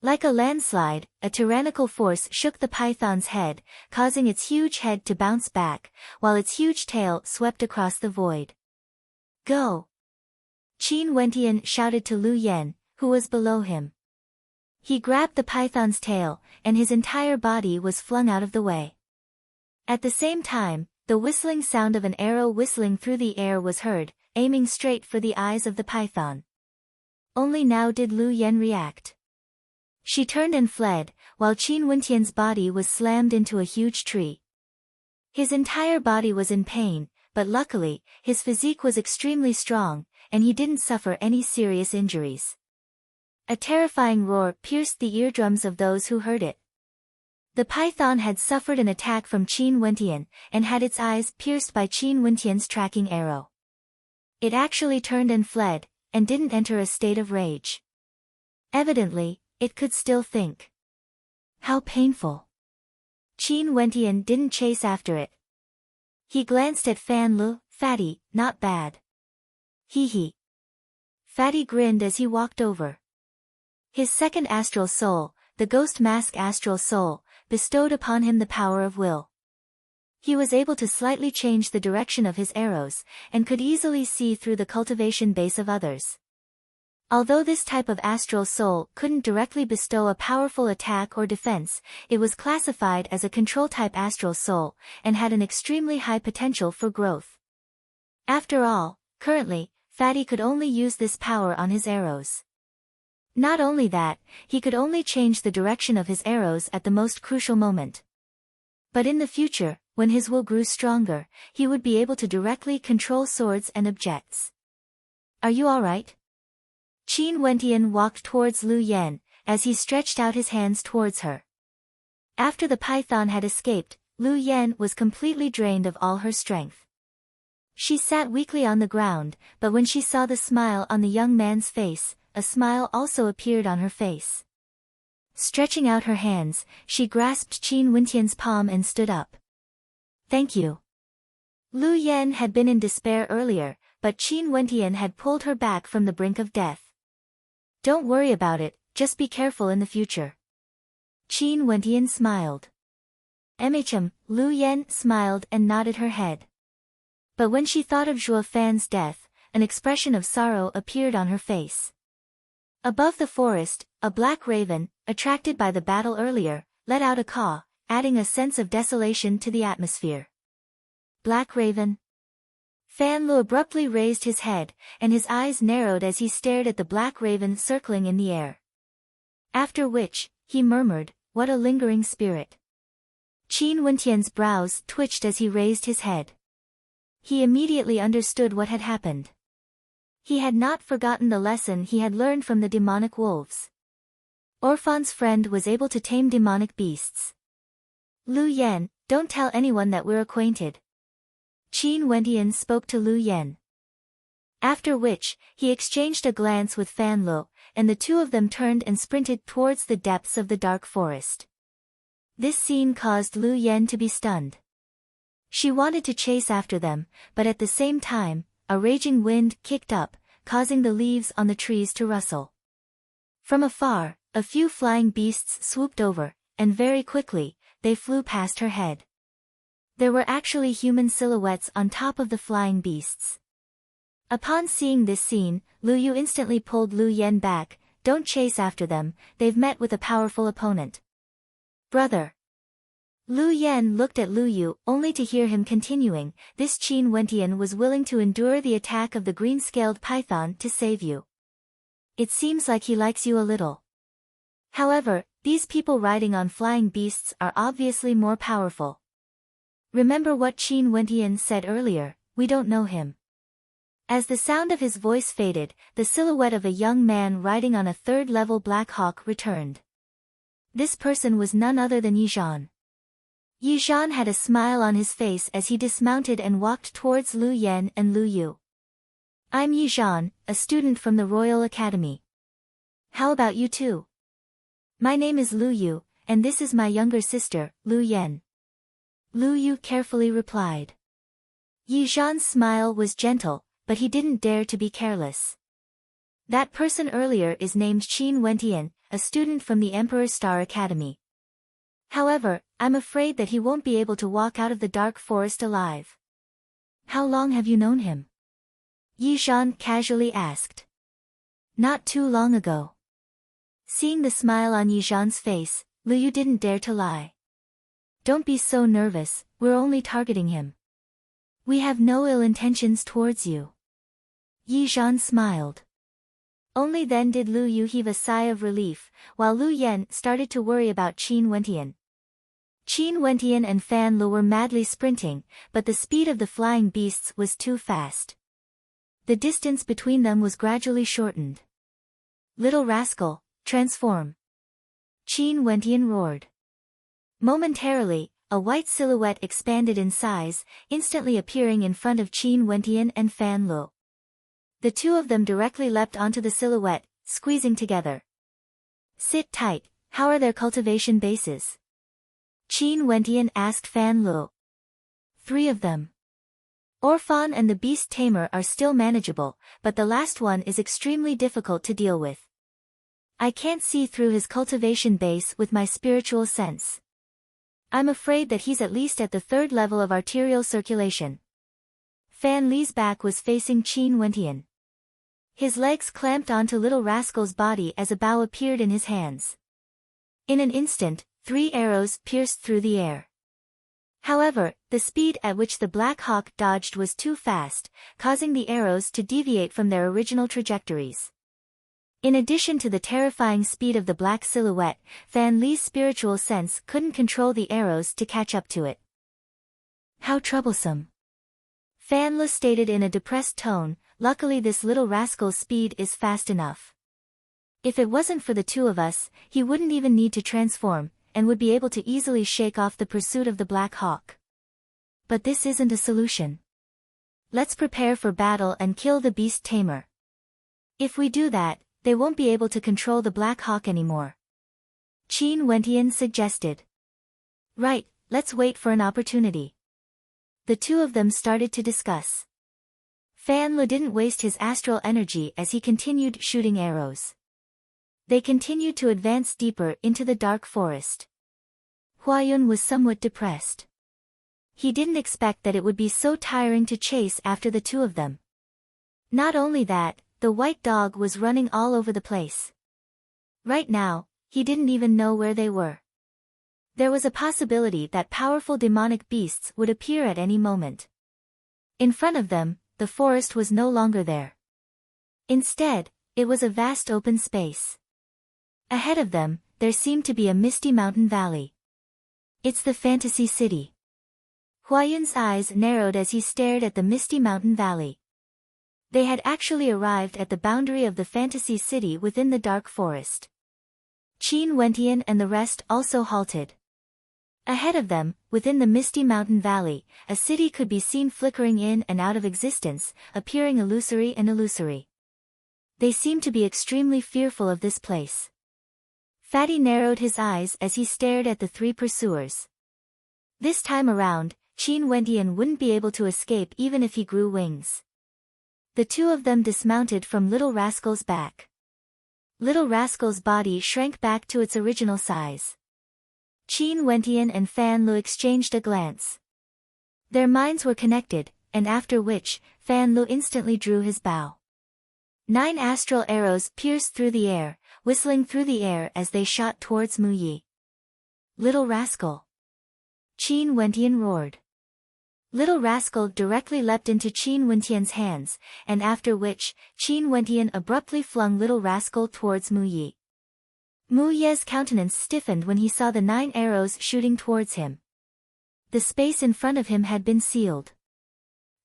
Like a landslide, a tyrannical force shook the python's head, causing its huge head to bounce back, while its huge tail swept across the void. Go! Qin Wentian shouted to Lu Yen, who was below him. He grabbed the python's tail, and his entire body was flung out of the way. At the same time, the whistling sound of an arrow whistling through the air was heard, aiming straight for the eyes of the python. Only now did Lu Yen react. She turned and fled, while Qin Wentian's body was slammed into a huge tree. His entire body was in pain, but luckily, his physique was extremely strong, and he didn't suffer any serious injuries. A terrifying roar pierced the eardrums of those who heard it. The python had suffered an attack from Qin Wentian, and had its eyes pierced by Qin Wentian's tracking arrow. It actually turned and fled, and didn't enter a state of rage. Evidently, it could still think. How painful. Qin Wentian didn't chase after it. He glanced at Fan Lu. Fatty, not bad. Hee hee. Fatty grinned as he walked over. His second astral soul, the ghost mask astral soul, bestowed upon him the power of will. He was able to slightly change the direction of his arrows, and could easily see through the cultivation base of others. Although this type of astral soul couldn't directly bestow a powerful attack or defense, it was classified as a control-type astral soul, and had an extremely high potential for growth. After all, currently, Fatty could only use this power on his arrows. Not only that, he could only change the direction of his arrows at the most crucial moment. But in the future, when his will grew stronger, he would be able to directly control swords and objects. Are you alright? Qin Wentian walked towards Lu Yen, as he stretched out his hands towards her. After the python had escaped, Lu Yen was completely drained of all her strength. She sat weakly on the ground, but when she saw the smile on the young man's face, a smile also appeared on her face. Stretching out her hands, she grasped Qin Wentian's palm and stood up. Thank you. Lu Yen had been in despair earlier, but Qin Wentian had pulled her back from the brink of death. Don't worry about it, just be careful in the future. Qin Wentian smiled. Lu Yen smiled and nodded her head. But when she thought of Zhuo Fan's death, an expression of sorrow appeared on her face. Above the forest, a black raven, attracted by the battle earlier, let out a caw, adding a sense of desolation to the atmosphere. Black raven? Fan Lu abruptly raised his head, and his eyes narrowed as he stared at the black raven circling in the air. After which, he murmured, "What a lingering spirit." Qin Wentian's brows twitched as he raised his head. He immediately understood what had happened. He had not forgotten the lesson he had learned from the demonic wolves. Orphan's friend was able to tame demonic beasts. Lu Yen, don't tell anyone that we're acquainted. Qin Wentian spoke to Lu Yen. After which, he exchanged a glance with Fan Lu, and the two of them turned and sprinted towards the depths of the dark forest. This scene caused Lu Yen to be stunned. She wanted to chase after them, but at the same time, a raging wind kicked up, causing the leaves on the trees to rustle. From afar, a few flying beasts swooped over, and very quickly, they flew past her head. There were actually human silhouettes on top of the flying beasts. Upon seeing this scene, Lu Yu instantly pulled Lu Yen back. Don't chase after them, they've met with a powerful opponent. Brother. Lu Yen looked at Lu Yu only to hear him continuing, this Qin Wentian was willing to endure the attack of the green-scaled python to save you. It seems like he likes you a little. However, these people riding on flying beasts are obviously more powerful. Remember what Qin Wentian said earlier, we don't know him. As the sound of his voice faded, the silhouette of a young man riding on a third-level Black Hawk returned. This person was none other than Yizhan. Yizhan had a smile on his face as he dismounted and walked towards Lu Yen and Lu Yu. I'm Yizhan, a student from the Royal Academy. How about you two? My name is Lu Yu, and this is my younger sister, Lu Yen. Lu Yu carefully replied. Yizhan's smile was gentle, but he didn't dare to be careless. That person earlier is named Qin Wentian, a student from the Emperor's Star Academy. However, I'm afraid that he won't be able to walk out of the dark forest alive. How long have you known him? Yi Zhan casually asked. Not too long ago. Seeing the smile on Yi Zhan's face, Lu Yu didn't dare to lie. Don't be so nervous, we're only targeting him. We have no ill intentions towards you. Yi Zhan smiled. Only then did Lu Yu heave a sigh of relief, while Lu Yan started to worry about Qin Wentian. Qin Wentian and Fan Lu were madly sprinting, but the speed of the flying beasts was too fast. The distance between them was gradually shortened. Little rascal, transform! Qin Wentian roared. Momentarily, a white silhouette expanded in size, instantly appearing in front of Qin Wentian and Fan Lu. The two of them directly leapt onto the silhouette, squeezing together. Sit tight, how are their cultivation bases? Qin Wentian asked Fan Lu. 3 of them. Orphan and the beast tamer are still manageable, but the last one is extremely difficult to deal with. I can't see through his cultivation base with my spiritual sense. I'm afraid that he's at least at the 3rd level of arterial circulation. Fan Li's back was facing Qin Wentian. His legs clamped onto little rascal's body as a bow appeared in his hands. In an instant, 3 arrows pierced through the air. However, the speed at which the Black Hawk dodged was too fast, causing the arrows to deviate from their original trajectories. In addition to the terrifying speed of the black silhouette, Fan Li's spiritual sense couldn't control the arrows to catch up to it. How troublesome. Fan Li stated in a depressed tone, luckily this little rascal's speed is fast enough. If it wasn't for the 2 of us, he wouldn't even need to transform, and would be able to easily shake off the pursuit of the Black Hawk. But this isn't a solution. Let's prepare for battle and kill the beast tamer. If we do that, they won't be able to control the Black Hawk anymore. Qin Wentian suggested. Right, let's wait for an opportunity. The 2 of them started to discuss. Fan Li didn't waste his astral energy as he continued shooting arrows. They continued to advance deeper into the dark forest. Huayun was somewhat depressed. He didn't expect that it would be so tiring to chase after the 2 of them. Not only that, the white dog was running all over the place. Right now, he didn't even know where they were. There was a possibility that powerful demonic beasts would appear at any moment. In front of them, the forest was no longer there. Instead, it was a vast open space. Ahead of them, there seemed to be a misty mountain valley. It's the fantasy city. Huayun's eyes narrowed as he stared at the misty mountain valley. They had actually arrived at the boundary of the fantasy city within the dark forest. Qin Wentian and the rest also halted. Ahead of them, within the misty mountain valley, a city could be seen flickering in and out of existence, appearing illusory and illusory. They seemed to be extremely fearful of this place. Fatty narrowed his eyes as he stared at the 3 pursuers. This time around, Qin Wentian wouldn't be able to escape even if he grew wings. The 2 of them dismounted from Little Rascal's back. Little Rascal's body shrank back to its original size. Qin Wentian and Fan Lu exchanged a glance. Their minds were connected, and after which, Fan Lu instantly drew his bow. 9 astral arrows pierced through the air, whistling through the air as they shot towards Mu Yi. Little rascal! Qin Wentian roared. Little rascal directly leapt into Qin Wentian's hands, and after which, Qin Wentian abruptly flung little rascal towards Mu Yi. Mu Ye's countenance stiffened when he saw the 9 arrows shooting towards him. The space in front of him had been sealed.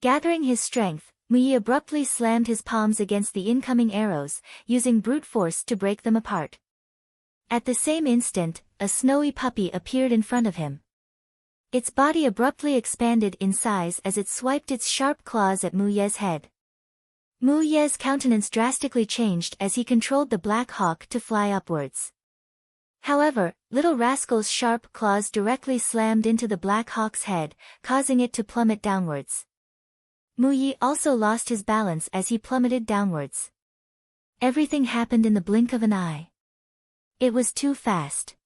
Gathering his strength, Mu Yi abruptly slammed his palms against the incoming arrows, using brute force to break them apart. At the same instant, a snowy puppy appeared in front of him. Its body abruptly expanded in size as it swiped its sharp claws at Mu Ye's head. Mu Ye's countenance drastically changed as he controlled the Black Hawk to fly upwards. However, little rascal's sharp claws directly slammed into the Black Hawk's head, causing it to plummet downwards. Mu Yi also lost his balance as he plummeted downwards. Everything happened in the blink of an eye. It was too fast.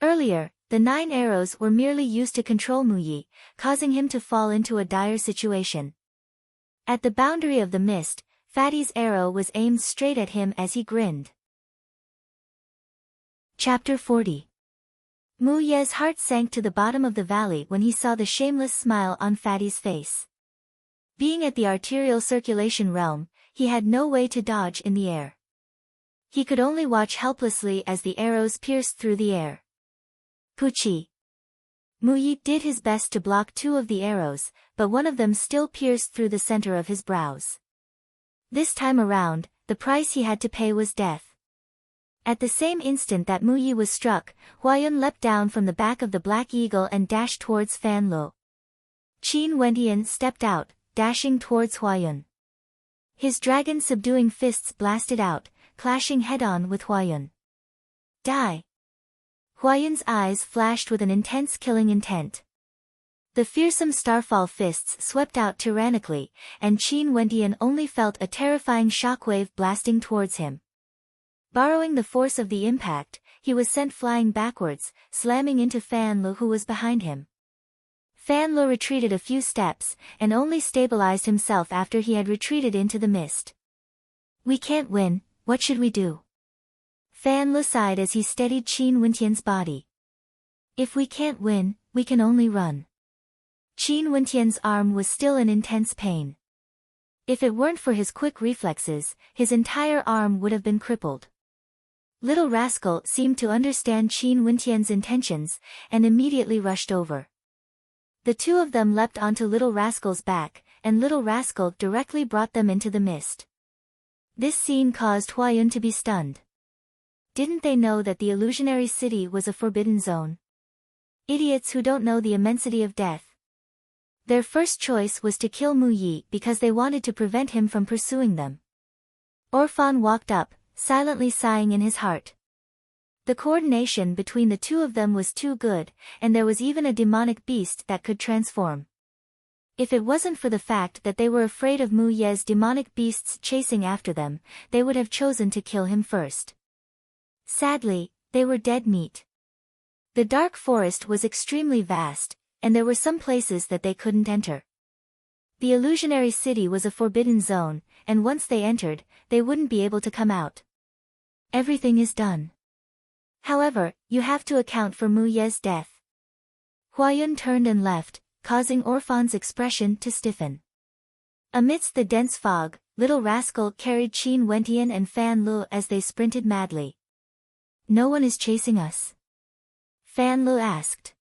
Earlier, the 9 arrows were merely used to control Mu Yi, causing him to fall into a dire situation. At the boundary of the mist, Fatty's arrow was aimed straight at him as he grinned. Chapter 40. Mu Ye's heart sank to the bottom of the valley when he saw the shameless smile on Fatty's face. Being at the arterial circulation realm, he had no way to dodge in the air. He could only watch helplessly as the arrows pierced through the air. Puchi. Mu Yi did his best to block 2 of the arrows, but one of them still pierced through the center of his brows. This time around, the price he had to pay was death. At the same instant that Mu Yi was struck, Huayun leapt down from the back of the Black Eagle and dashed towards Fan Lu. Qin Wentian stepped out, dashing towards Huayun. His dragon-subduing fists blasted out, clashing head-on with Huayun. Die! Huayun's eyes flashed with an intense killing intent. The fearsome starfall fists swept out tyrannically, and Qin Wentian only felt a terrifying shockwave blasting towards him. Borrowing the force of the impact, he was sent flying backwards, slamming into Fan Lu who was behind him. Fan Lu retreated a few steps, and only stabilized himself after he had retreated into the mist. We can't win, what should we do? Fan Lu sighed as he steadied Qin Wentian's body. If we can't win, we can only run. Qin Wentian's arm was still in intense pain. If it weren't for his quick reflexes, his entire arm would have been crippled. Little Rascal seemed to understand Qin Wentian's intentions, and immediately rushed over. The 2 of them leapt onto Little Rascal's back, and Little Rascal directly brought them into the mist. This scene caused Huayun to be stunned. Didn't they know that the illusionary city was a forbidden zone? Idiots who don't know the immensity of death. Their first choice was to kill Mu Yi because they wanted to prevent him from pursuing them. Orphan walked up, silently sighing in his heart. The coordination between the 2 of them was too good, and there was even a demonic beast that could transform. If it wasn't for the fact that they were afraid of Mu Ye's demonic beasts chasing after them, they would have chosen to kill him first. Sadly, they were dead meat. The dark forest was extremely vast, and there were some places that they couldn't enter. The illusionary city was a forbidden zone, and once they entered, they wouldn't be able to come out. Everything is done. However, you have to account for Mu Ye's death. Huayun turned and left, causing Orphan's expression to stiffen. Amidst the dense fog, Little Rascal carried Qin Wentian and Fan Lu as they sprinted madly. No one is chasing us? Fan Lu asked.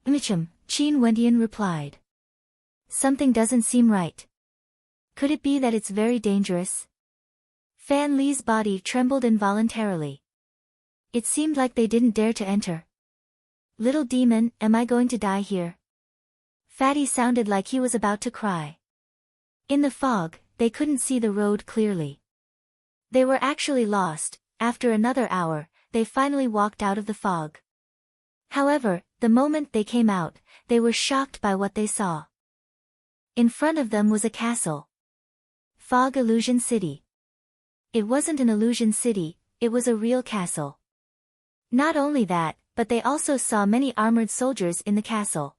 Michum, Qin Wentian replied. Something doesn't seem right. Could it be that it's very dangerous? Fan Li's body trembled involuntarily. It seemed like they didn't dare to enter. Little demon, am I going to die here? Fatty sounded like he was about to cry. In the fog, they couldn't see the road clearly. They were actually lost. After another hour, they finally walked out of the fog. However, the moment they came out, they were shocked by what they saw. In front of them was a castle. Fog Illusion City. It wasn't an illusion city, it was a real castle. Not only that, but they also saw many armored soldiers in the castle.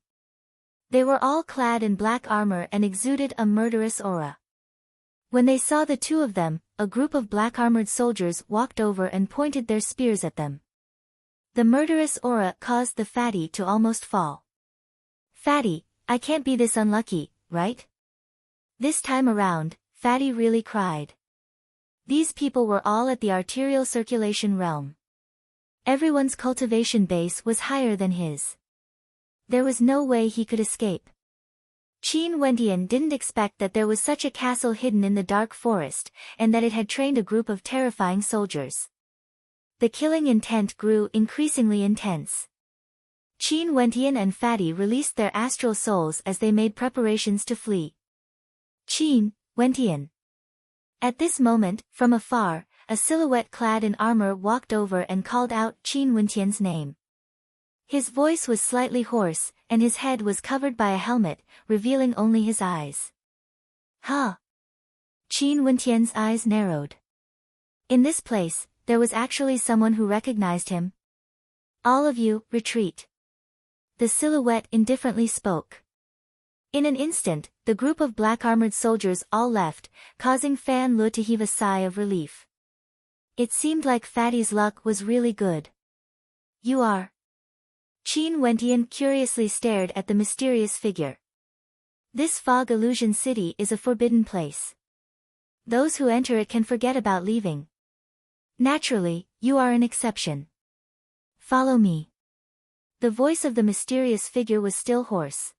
They were all clad in black armor and exuded a murderous aura. When they saw the 2 of them, a group of black armored soldiers walked over and pointed their spears at them. The murderous aura caused the Fatty to almost fall. Fatty, I can't be this unlucky, right? This time around, Fatty really cried. These people were all at the arterial circulation realm. Everyone's cultivation base was higher than his. There was no way he could escape. Qin Wentian didn't expect that there was such a castle hidden in the dark forest, and that it had trained a group of terrifying soldiers. The killing intent grew increasingly intense. Qin Wentian and Fatty released their astral souls as they made preparations to flee. Qin Wentian. At this moment, from afar, a silhouette clad in armor walked over and called out Qin Wentian's name. His voice was slightly hoarse, and his head was covered by a helmet, revealing only his eyes. Huh? Qin Wentian's eyes narrowed. In this place, there was actually someone who recognized him. "All of you, retreat." The silhouette indifferently spoke. In an instant, the group of black-armored soldiers all left, causing Fan Lu to heave a sigh of relief. It seemed like Fatty's luck was really good. "You are?" Qin Wentian curiously stared at the mysterious figure. This fog illusion city is a forbidden place. Those who enter it can forget about leaving. Naturally, you are an exception. "Follow me." The voice of the mysterious figure was still hoarse.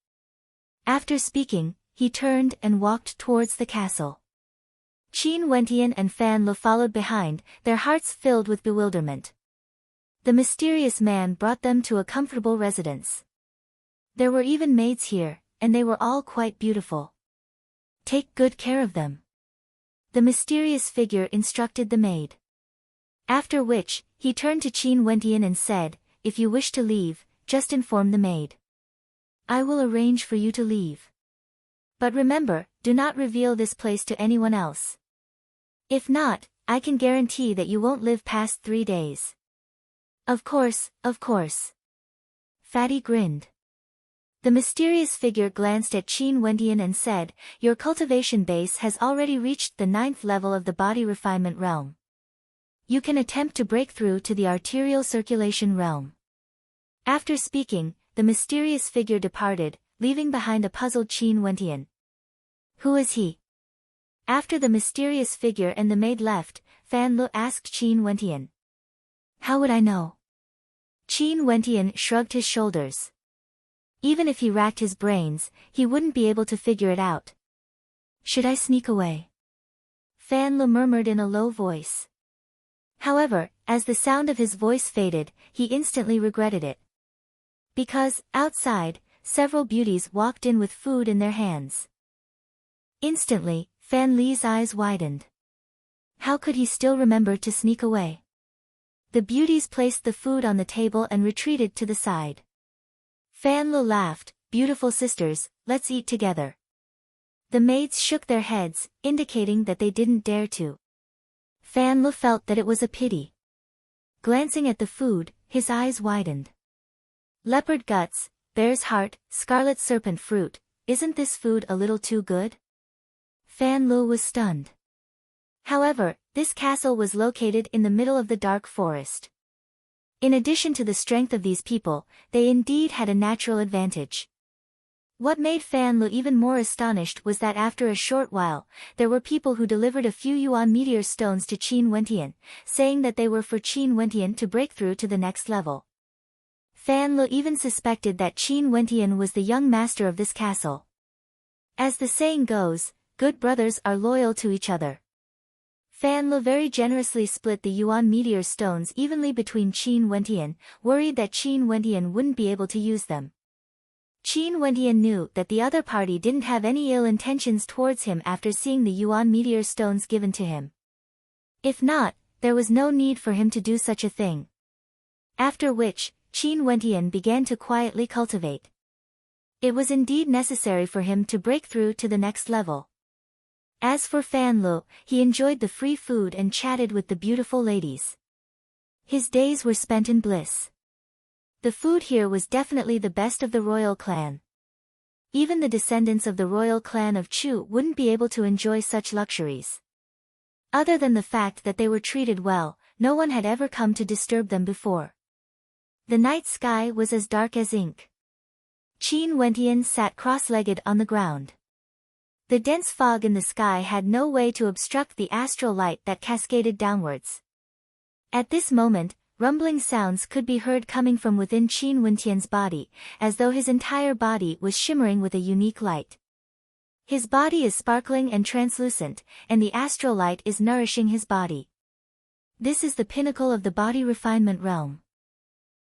After speaking, he turned and walked towards the castle. Qin Wentian and Fan Lu followed behind, their hearts filled with bewilderment. The mysterious man brought them to a comfortable residence. There were even maids here, and they were all quite beautiful. "Take good care of them," the mysterious figure instructed the maid. After which, he turned to Qin Wentian and said, "If you wish to leave, just inform the maid. I will arrange for you to leave. But remember, do not reveal this place to anyone else. If not, I can guarantee that you won't live past 3 days." Of course, of course." Fatty grinned. The mysterious figure glanced at Qin Wentian and said, "Your cultivation base has already reached the 9th level of the body refinement realm. You can attempt to break through to the arterial circulation realm." After speaking, the mysterious figure departed, leaving behind a puzzled Qin Wentian. "Who is he?" After the mysterious figure and the maid left, Fan Lu asked Qin Wentian. "How would I know?" Qin Wentian shrugged his shoulders. Even if he racked his brains, he wouldn't be able to figure it out. "Should I sneak away?" Fan Lu murmured in a low voice. However, as the sound of his voice faded, he instantly regretted it. Because, outside, several beauties walked in with food in their hands. Instantly, Fan Li's eyes widened. How could he still remember to sneak away? The beauties placed the food on the table and retreated to the side. Fan Lu laughed, "Beautiful sisters, let's eat together." The maids shook their heads, indicating that they didn't dare to. Fan Lu felt that it was a pity. Glancing at the food, his eyes widened. Leopard guts, bear's heart, scarlet serpent fruit, isn't this food a little too good? Fan Lu was stunned. However, this castle was located in the middle of the dark forest. In addition to the strength of these people, they indeed had a natural advantage. What made Fan Lu even more astonished was that after a short while, there were people who delivered a few yuan meteor stones to Qin Wentian, saying that they were for Qin Wentian to break through to the next level. Fan Lu even suspected that Qin Wentian was the young master of this castle. As the saying goes, good brothers are loyal to each other. Fan Lu very generously split the yuan meteor stones evenly between Qin Wentian, worried that Qin Wentian wouldn't be able to use them. Qin Wentian knew that the other party didn't have any ill intentions towards him after seeing the yuan meteor stones given to him. If not, there was no need for him to do such a thing. After which, Qin Wentian began to quietly cultivate. It was indeed necessary for him to break through to the next level. As for Fan Lu, he enjoyed the free food and chatted with the beautiful ladies. His days were spent in bliss. The food here was definitely the best of the royal clan. Even the descendants of the royal clan of Chu wouldn't be able to enjoy such luxuries. Other than the fact that they were treated well, no one had ever come to disturb them before. The night sky was as dark as ink. Qin Wentian sat cross-legged on the ground. The dense fog in the sky had no way to obstruct the astral light that cascaded downwards. At this moment, rumbling sounds could be heard coming from within Qin Wentian's body, as though his entire body was shimmering with a unique light. His body is sparkling and translucent, and the astral light is nourishing his body. This is the pinnacle of the body refinement realm.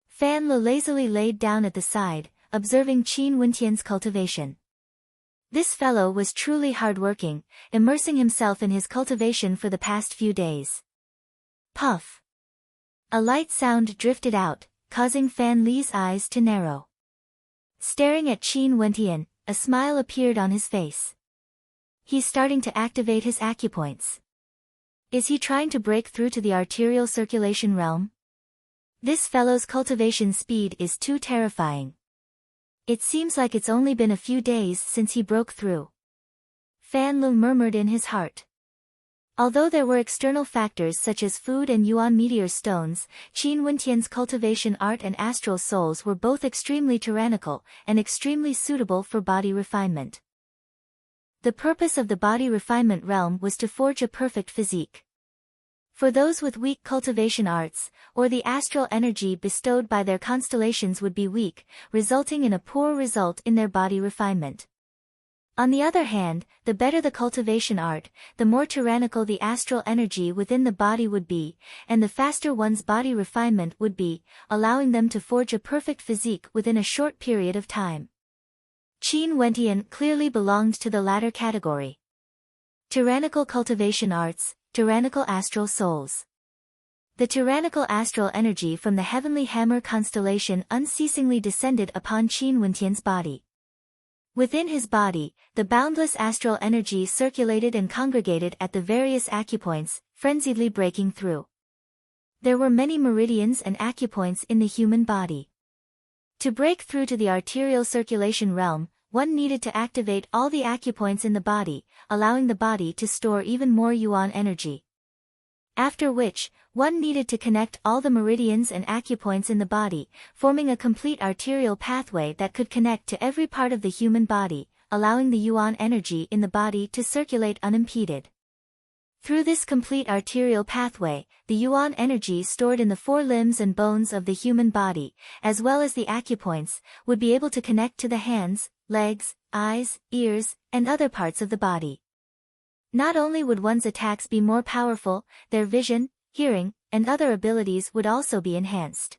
Fan Lu lazily laid down at the side, observing Qin Wentian's cultivation. This fellow was truly hard-working, immersing himself in his cultivation for the past few days. Puff! A light sound drifted out, causing Fan Li's eyes to narrow. Staring at Qin Wentian, a smile appeared on his face. He's starting to activate his acupoints. Is he trying to break through to the arterial circulation realm? This fellow's cultivation speed is too terrifying. It seems like it's only been a few days since he broke through. Fan Lu murmured in his heart. Although there were external factors such as food and yuan meteor stones, Qin Wentian's cultivation art and astral souls were both extremely tyrannical and extremely suitable for body refinement. The purpose of the body refinement realm was to forge a perfect physique. For those with weak cultivation arts, or the astral energy bestowed by their constellations would be weak, resulting in a poor result in their body refinement. On the other hand, the better the cultivation art, the more tyrannical the astral energy within the body would be, and the faster one's body refinement would be, allowing them to forge a perfect physique within a short period of time. Qin Wentian clearly belonged to the latter category. Tyrannical cultivation arts, tyrannical astral souls. The tyrannical astral energy from the heavenly hammer constellation unceasingly descended upon Qin Wentian's body. Within his body, the boundless astral energy circulated and congregated at the various acupoints, frenziedly breaking through. There were many meridians and acupoints in the human body. To break through to the arterial circulation realm, one needed to activate all the acupoints in the body, allowing the body to store even more yuan energy. After which, one needed to connect all the meridians and acupoints in the body, forming a complete arterial pathway that could connect to every part of the human body, allowing the yuan energy in the body to circulate unimpeded. Through this complete arterial pathway, the yuan energy stored in the four limbs and bones of the human body, as well as the acupoints, would be able to connect to the hands, legs, eyes, ears, and other parts of the body. Not only would one's attacks be more powerful, their vision, hearing, and other abilities would also be enhanced.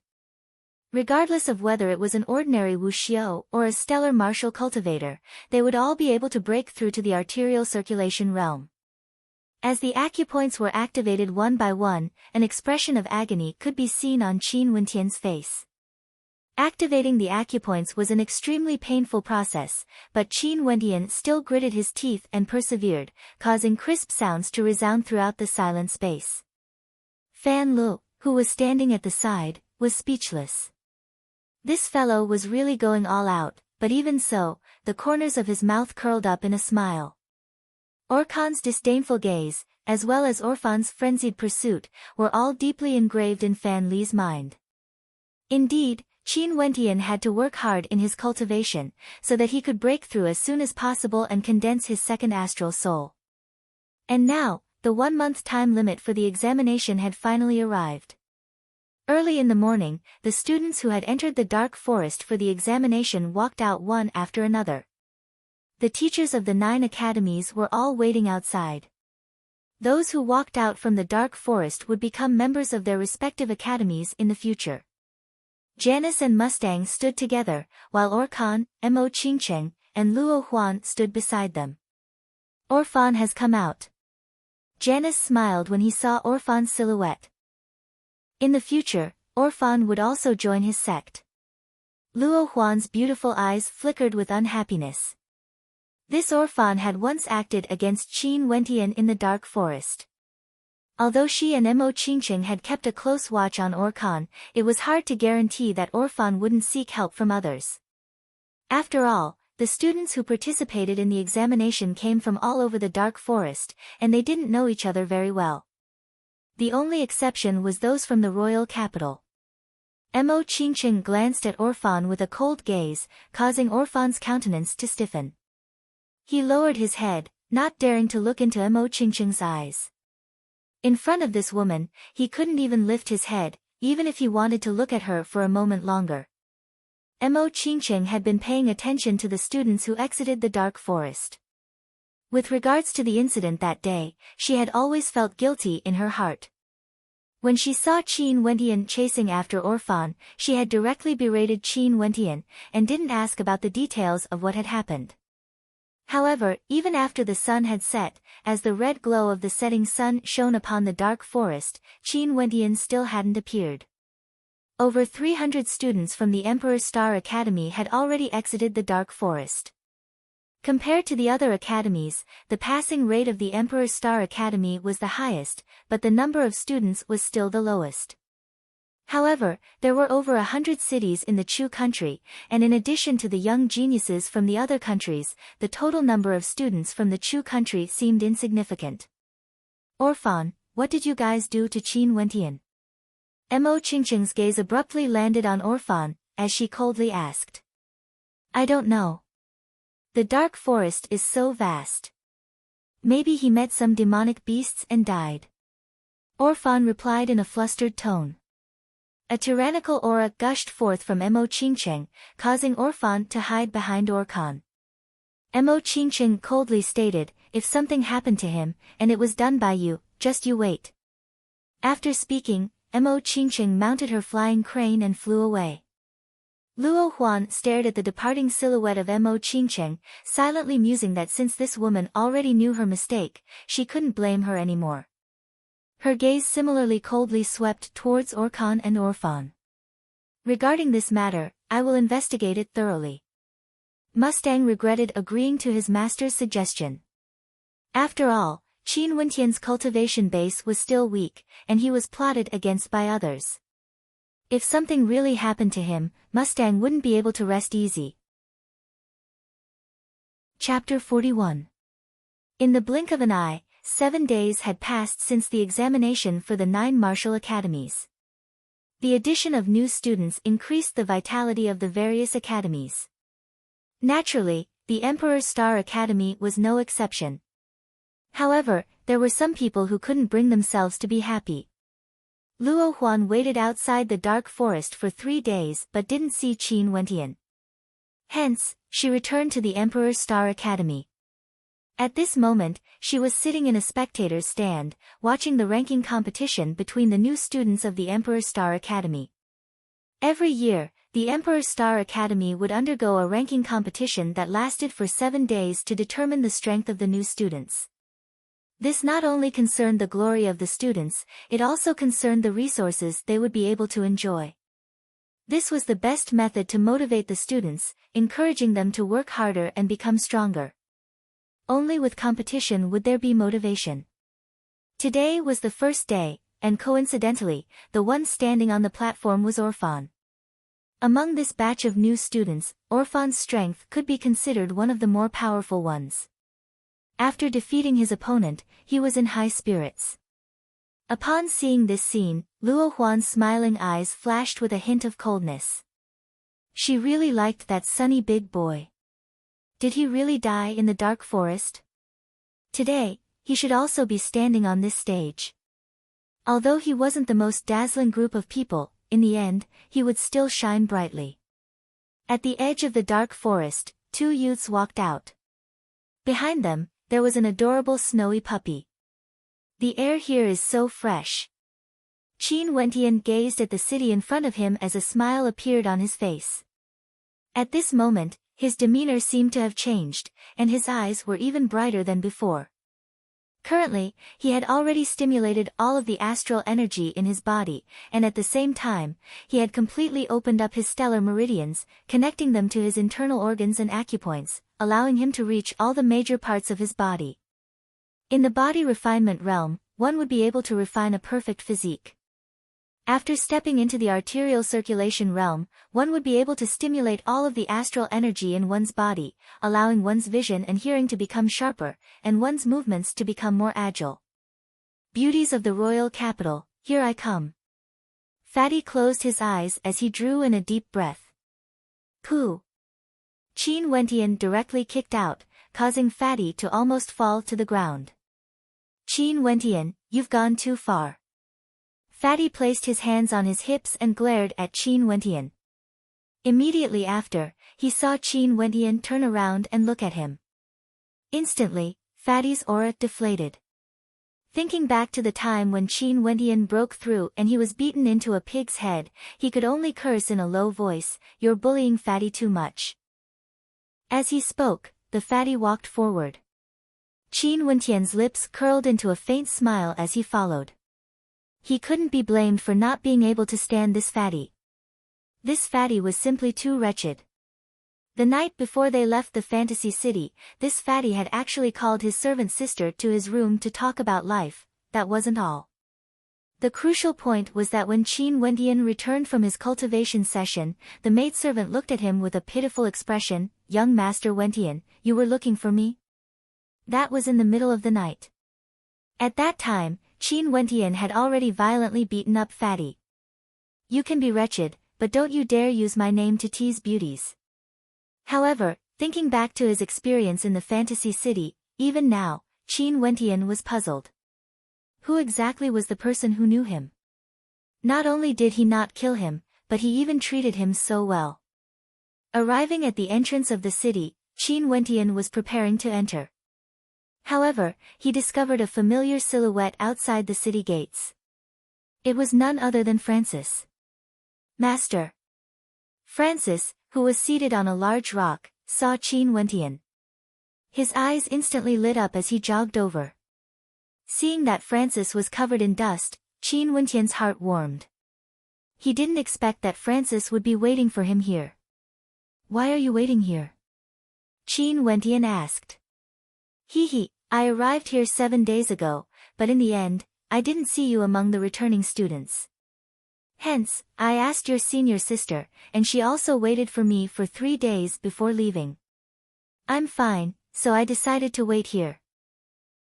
Regardless of whether it was an ordinary wuxiu or a stellar martial cultivator, they would all be able to break through to the arterial circulation realm. As the acupoints were activated one by one, an expression of agony could be seen on Qin Wentian's face. Activating the acupoints was an extremely painful process, but Qin Wentian still gritted his teeth and persevered, causing crisp sounds to resound throughout the silent space. Fan Lu, who was standing at the side, was speechless. This fellow was really going all out, but even so, the corners of his mouth curled up in a smile. Orkan's disdainful gaze, as well as Orfan's frenzied pursuit, were all deeply engraved in Fan Li's mind. Indeed, Qin Wentian had to work hard in his cultivation, so that he could break through as soon as possible and condense his second astral soul. And now, the 1-month time limit for the examination had finally arrived. Early in the morning, the students who had entered the dark forest for the examination walked out one after another. The teachers of the 9 academies were all waiting outside. Those who walked out from the dark forest would become members of their respective academies in the future. Janice and Mustang stood together, while Orkan, Mo Qingcheng, and Luo Huan stood beside them. Orfan has come out. Janice smiled when he saw Orfan's silhouette. In the future, Orfan would also join his sect. Luo Huan's beautiful eyes flickered with unhappiness. This Orfan had once acted against Qin Wentian in the dark forest. Although she and Mo Qingcheng had kept a close watch on Orkan, it was hard to guarantee that Orfan wouldn't seek help from others. After all, the students who participated in the examination came from all over the dark forest, and they didn't know each other very well. The only exception was those from the royal capital. Mo Qingcheng glanced at Orfan with a cold gaze, causing Orfan's countenance to stiffen. He lowered his head, not daring to look into Mo Qingcheng's eyes. In front of this woman, he couldn't even lift his head, even if he wanted to look at her for a moment longer. Mo Qingcheng had been paying attention to the students who exited the dark forest. With regards to the incident that day, she had always felt guilty in her heart. When she saw Qin Wentian chasing after Orfan, she had directly berated Qin Wentian, and didn't ask about the details of what had happened. However, even after the sun had set, as the red glow of the setting sun shone upon the dark forest, Qin Wentian still hadn't appeared. Over 300 students from the Emperor's Star Academy had already exited the dark forest. Compared to the other academies, the passing rate of the Emperor's Star Academy was the highest, but the number of students was still the lowest. However, there were over 100 cities in the Chu country, and in addition to the young geniuses from the other countries, the total number of students from the Chu country seemed insignificant. Orphan, what did you guys do to Qin Wentian? Mo Qingqing's gaze abruptly landed on Orphan, as she coldly asked. I don't know. The dark forest is so vast. Maybe he met some demonic beasts and died. Orphan replied in a flustered tone. A tyrannical aura gushed forth from Mo Qingqing, causing Orphan to hide behind Orkan. Mo Qingqing coldly stated, if something happened to him, and it was done by you, just you wait. After speaking, Mo Qingqing mounted her flying crane and flew away. Luo Huan stared at the departing silhouette of Mo Qingqing, silently musing that since this woman already knew her mistake, she couldn't blame her anymore. Her gaze similarly coldly swept towards Orkan and Orphan. Regarding this matter, I will investigate it thoroughly. Mustang regretted agreeing to his master's suggestion. After all, Qin Wentian's cultivation base was still weak, and he was plotted against by others. If something really happened to him, Mustang wouldn't be able to rest easy. Chapter 41. In the blink of an eye, 7 days had passed since the examination for the 9 martial academies. The addition of new students increased the vitality of the various academies. Naturally, the Emperor's Star Academy was no exception. However, there were some people who couldn't bring themselves to be happy. Luo Huan waited outside the dark forest for 3 days but didn't see Qin Wentian. Hence, she returned to the Emperor's Star Academy. At this moment, she was sitting in a spectator's stand, watching the ranking competition between the new students of the Emperor's Star Academy. Every year, the Emperor's Star Academy would undergo a ranking competition that lasted for 7 days to determine the strength of the new students. This not only concerned the glory of the students, it also concerned the resources they would be able to enjoy. This was the best method to motivate the students, encouraging them to work harder and become stronger. Only with competition would there be motivation. Today was the first day, and coincidentally, the one standing on the platform was Orphan. Among this batch of new students, Orphan's strength could be considered one of the more powerful ones. After defeating his opponent, he was in high spirits. Upon seeing this scene, Luo Huan's smiling eyes flashed with a hint of coldness. She really liked that sunny big boy. Did he really die in the dark forest? Today, he should also be standing on this stage. Although he wasn't the most dazzling group of people, in the end, he would still shine brightly. At the edge of the dark forest, 2 youths walked out. Behind them, there was an adorable snowy puppy. The air here is so fresh. Qin Wentian gazed at the city in front of him as a smile appeared on his face. At this moment, his demeanor seemed to have changed, and his eyes were even brighter than before. Currently, he had already stimulated all of the astral energy in his body, and at the same time, he had completely opened up his stellar meridians, connecting them to his internal organs and acupoints, allowing him to reach all the major parts of his body. In the body refinement realm, one would be able to refine a perfect physique. After stepping into the arterial circulation realm, one would be able to stimulate all of the astral energy in one's body, allowing one's vision and hearing to become sharper, and one's movements to become more agile. Beauties of the royal capital, here I come. Fatty closed his eyes as he drew in a deep breath. Pooh! Qin Wentian directly kicked out, causing Fatty to almost fall to the ground. Qin Wentian, you've gone too far. Fatty placed his hands on his hips and glared at Qin Wentian. Immediately after, he saw Qin Wentian turn around and look at him. Instantly, Fatty's aura deflated. Thinking back to the time when Qin Wentian broke through and he was beaten into a pig's head, he could only curse in a low voice, "You're bullying Fatty too much." As he spoke, the Fatty walked forward. Qin Wentian's lips curled into a faint smile as he followed. He couldn't be blamed for not being able to stand this Fatty. This Fatty was simply too wretched. The night before they left the fantasy city, this fatty had actually called his servant sister to his room to talk about life. That wasn't all. The crucial point was that when Qin Wentian returned from his cultivation session, the maidservant looked at him with a pitiful expression. "Young Master Wentian, you were looking for me?" That was in the middle of the night. At that time, Qin Wentian had already violently beaten up Fatty. "You can be wretched, but don't you dare use my name to tease beauties." However, thinking back to his experience in the fantasy city, even now, Qin Wentian was puzzled. Who exactly was the person who knew him? Not only did he not kill him, but he even treated him so well. Arriving at the entrance of the city, Qin Wentian was preparing to enter. However, he discovered a familiar silhouette outside the city gates. It was none other than Francis. "Master." Francis, who was seated on a large rock, saw Qin Wentian. His eyes instantly lit up as he jogged over. Seeing that Francis was covered in dust, Qin Wentian's heart warmed. He didn't expect that Francis would be waiting for him here. "Why are you waiting here?" Qin Wentian asked. I arrived here 7 days ago, but in the end, I didn't see you among the returning students. Hence, I asked your senior sister, and she also waited for me for 3 days before leaving. I'm fine, so I decided to wait here.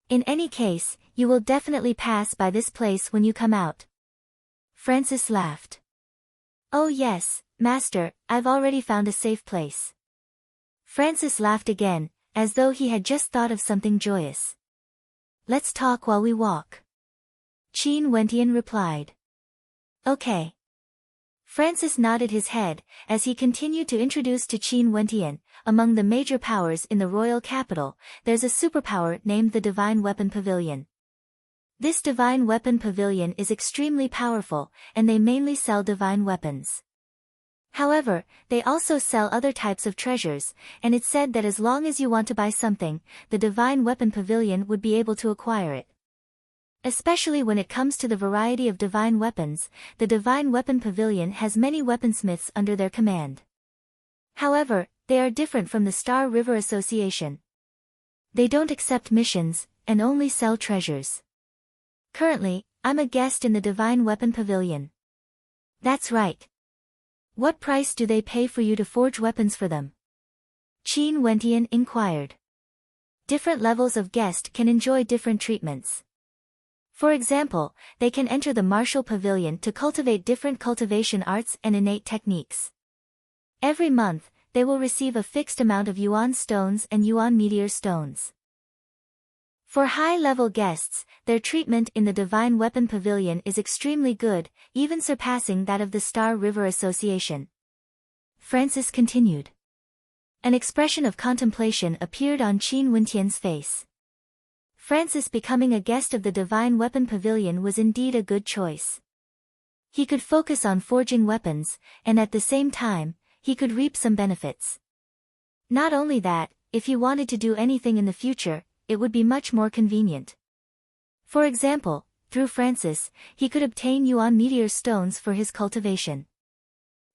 In any case, you will definitely pass by this place when you come out." Francis laughed. "Oh yes, Master, I've already found a safe place." Francis laughed again, as though he had just thought of something joyous. "Let's talk while we walk." Qin Wentian replied. "Okay." Francis nodded his head, as he continued to introduce to Qin Wentian, among the major powers in the royal capital, there's a superpower named the Divine Weapon Pavilion. This Divine Weapon Pavilion is extremely powerful, and they mainly sell divine weapons. However, they also sell other types of treasures, and it's said that as long as you want to buy something, the Divine Weapon Pavilion would be able to acquire it. Especially when it comes to the variety of divine weapons, the Divine Weapon Pavilion has many weaponsmiths under their command. However, they are different from the Star River Association. They don't accept missions, and only sell treasures. Currently, I'm a guest in the Divine Weapon Pavilion. That's right. What price do they pay for you to forge weapons for them? Qin Wentian inquired. Different levels of guest can enjoy different treatments. For example, they can enter the Martial Pavilion to cultivate different cultivation arts and innate techniques. Every month, they will receive a fixed amount of Yuan stones and Yuan meteor stones. For high-level guests, their treatment in the Divine Weapon Pavilion is extremely good, even surpassing that of the Star River Association. Francis continued. An expression of contemplation appeared on Qin Wentian's face. Francis becoming a guest of the Divine Weapon Pavilion was indeed a good choice. He could focus on forging weapons, and at the same time, he could reap some benefits. Not only that, if he wanted to do anything in the future, it would be much more convenient. For example, through Francis, he could obtain Yuan meteor stones for his cultivation.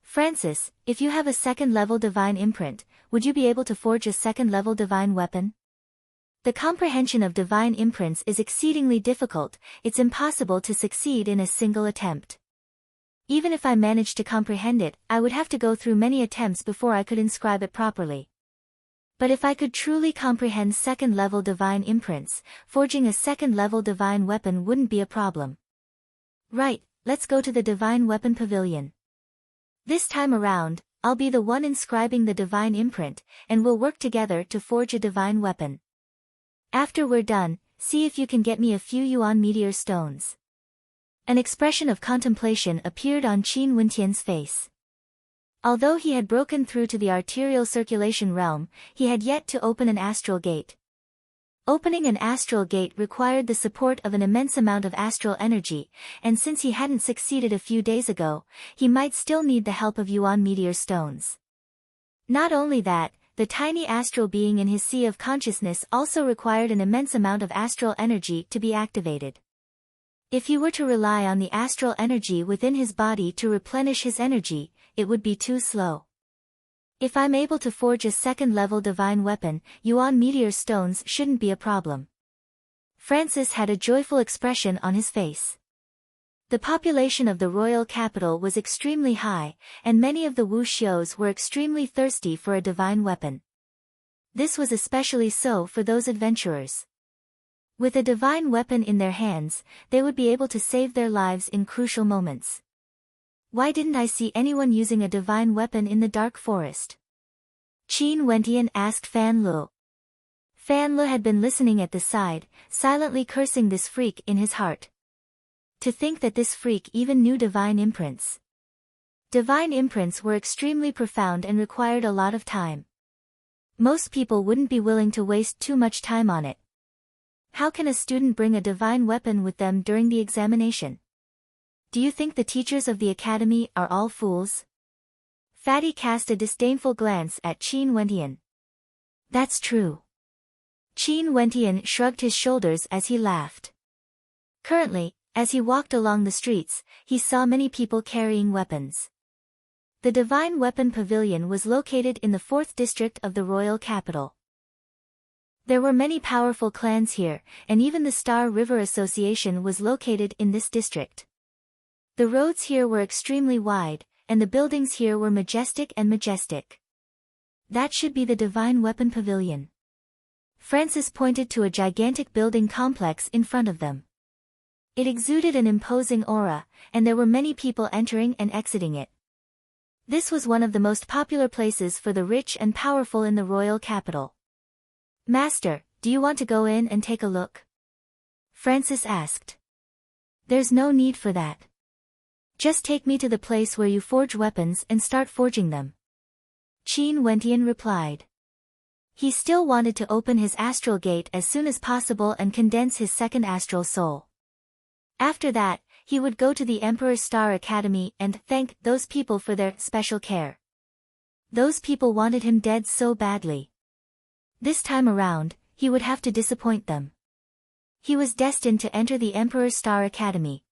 Francis, if you have a second-level divine imprint, would you be able to forge a second-level divine weapon? The comprehension of divine imprints is exceedingly difficult, it's impossible to succeed in a single attempt. Even if I managed to comprehend it, I would have to go through many attempts before I could inscribe it properly. But if I could truly comprehend second-level divine imprints, forging a second-level divine weapon wouldn't be a problem. Right, let's go to the Divine Weapon Pavilion. This time around, I'll be the one inscribing the divine imprint, and we'll work together to forge a divine weapon. After we're done, see if you can get me a few Yuan meteor stones. An expression of contemplation appeared on Qin Wentian's face. Although he had broken through to the arterial circulation realm, he had yet to open an astral gate. Opening an astral gate required the support of an immense amount of astral energy, and since he hadn't succeeded a few days ago, he might still need the help of Yuan meteor stones. Not only that, the tiny astral being in his sea of consciousness also required an immense amount of astral energy to be activated. If he were to rely on the astral energy within his body to replenish his energy, it would be too slow. If I'm able to forge a second-level divine weapon, Yuan meteor stones shouldn't be a problem. Francis had a joyful expression on his face. The population of the royal capital was extremely high, and many of the wuxios were extremely thirsty for a divine weapon. This was especially so for those adventurers. With a divine weapon in their hands, they would be able to save their lives in crucial moments. Why didn't I see anyone using a divine weapon in the dark forest? Qin Wentian asked Fan Lu. Fan Lu had been listening at the side, silently cursing this freak in his heart. To think that this freak even knew divine imprints. Divine imprints were extremely profound and required a lot of time. Most people wouldn't be willing to waste too much time on it. How can a student bring a divine weapon with them during the examination? Do you think the teachers of the academy are all fools? Fatty cast a disdainful glance at Qin Wentian. That's true. Qin Wentian shrugged his shoulders as he laughed. Currently, as he walked along the streets, he saw many people carrying weapons. The Divine Weapon Pavilion was located in the 4th district of the royal capital. There were many powerful clans here, and even the Star River Association was located in this district. The roads here were extremely wide, and the buildings here were majestic and majestic. That should be the Divine Weapon Pavilion. Francis pointed to a gigantic building complex in front of them. It exuded an imposing aura, and there were many people entering and exiting it. This was one of the most popular places for the rich and powerful in the royal capital. Master, do you want to go in and take a look? Francis asked. There's no need for that. Just take me to the place where you forge weapons and start forging them. Qin Wentian replied. He still wanted to open his astral gate as soon as possible and condense his second astral soul. After that, he would go to the Emperor's Star Academy and thank those people for their special care. Those people wanted him dead so badly. This time around, he would have to disappoint them. He was destined to enter the Emperor's Star Academy.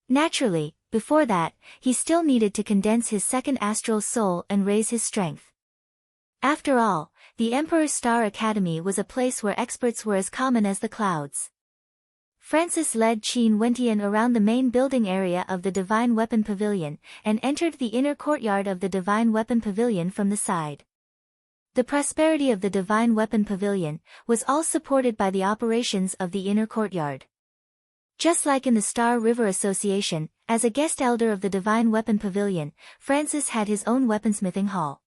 Naturally, before that, he still needed to condense his second astral soul and raise his strength. After all, the Emperor's Star Academy was a place where experts were as common as the clouds. Francis led Qin Wentian around the main building area of the Divine Weapon Pavilion, and entered the inner courtyard of the Divine Weapon Pavilion from the side. The prosperity of the Divine Weapon Pavilion was all supported by the operations of the inner courtyard. Just like in the Star River Association, as a guest elder of the Divine Weapon Pavilion, Francis had his own weaponsmithing hall.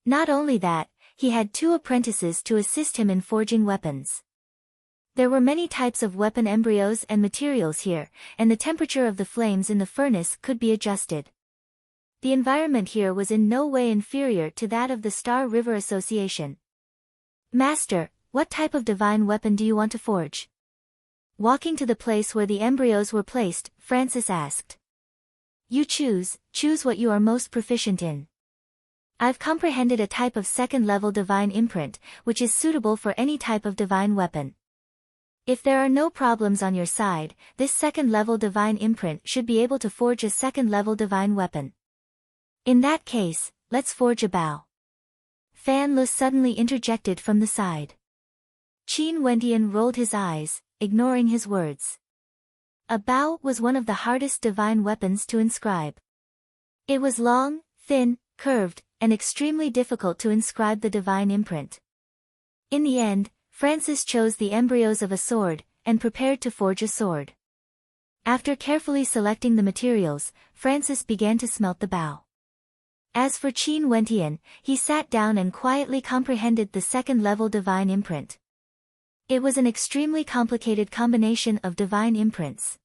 Not only that, he had 2 apprentices to assist him in forging weapons. There were many types of weapon embryos and materials here, and the temperature of the flames in the furnace could be adjusted. The environment here was in no way inferior to that of the Star River Association. Master, what type of divine weapon do you want to forge? Walking to the place where the embryos were placed, Francis asked. You choose what you are most proficient in. I've comprehended a type of second-level divine imprint, which is suitable for any type of divine weapon. If there are no problems on your side, this second-level divine imprint should be able to forge a second-level divine weapon. In that case, let's forge a bow. Fan Lu suddenly interjected from the side. Qin Wentian rolled his eyes, ignoring his words. A bow was one of the hardest divine weapons to inscribe. It was long, thin, curved, and extremely difficult to inscribe the divine imprint. In the end, Francis chose the embryos of a sword, and prepared to forge a sword. After carefully selecting the materials, Francis began to smelt the bow. As for Qin Wentian, he sat down and quietly comprehended the second-level divine imprint. It was an extremely complicated combination of divine imprints.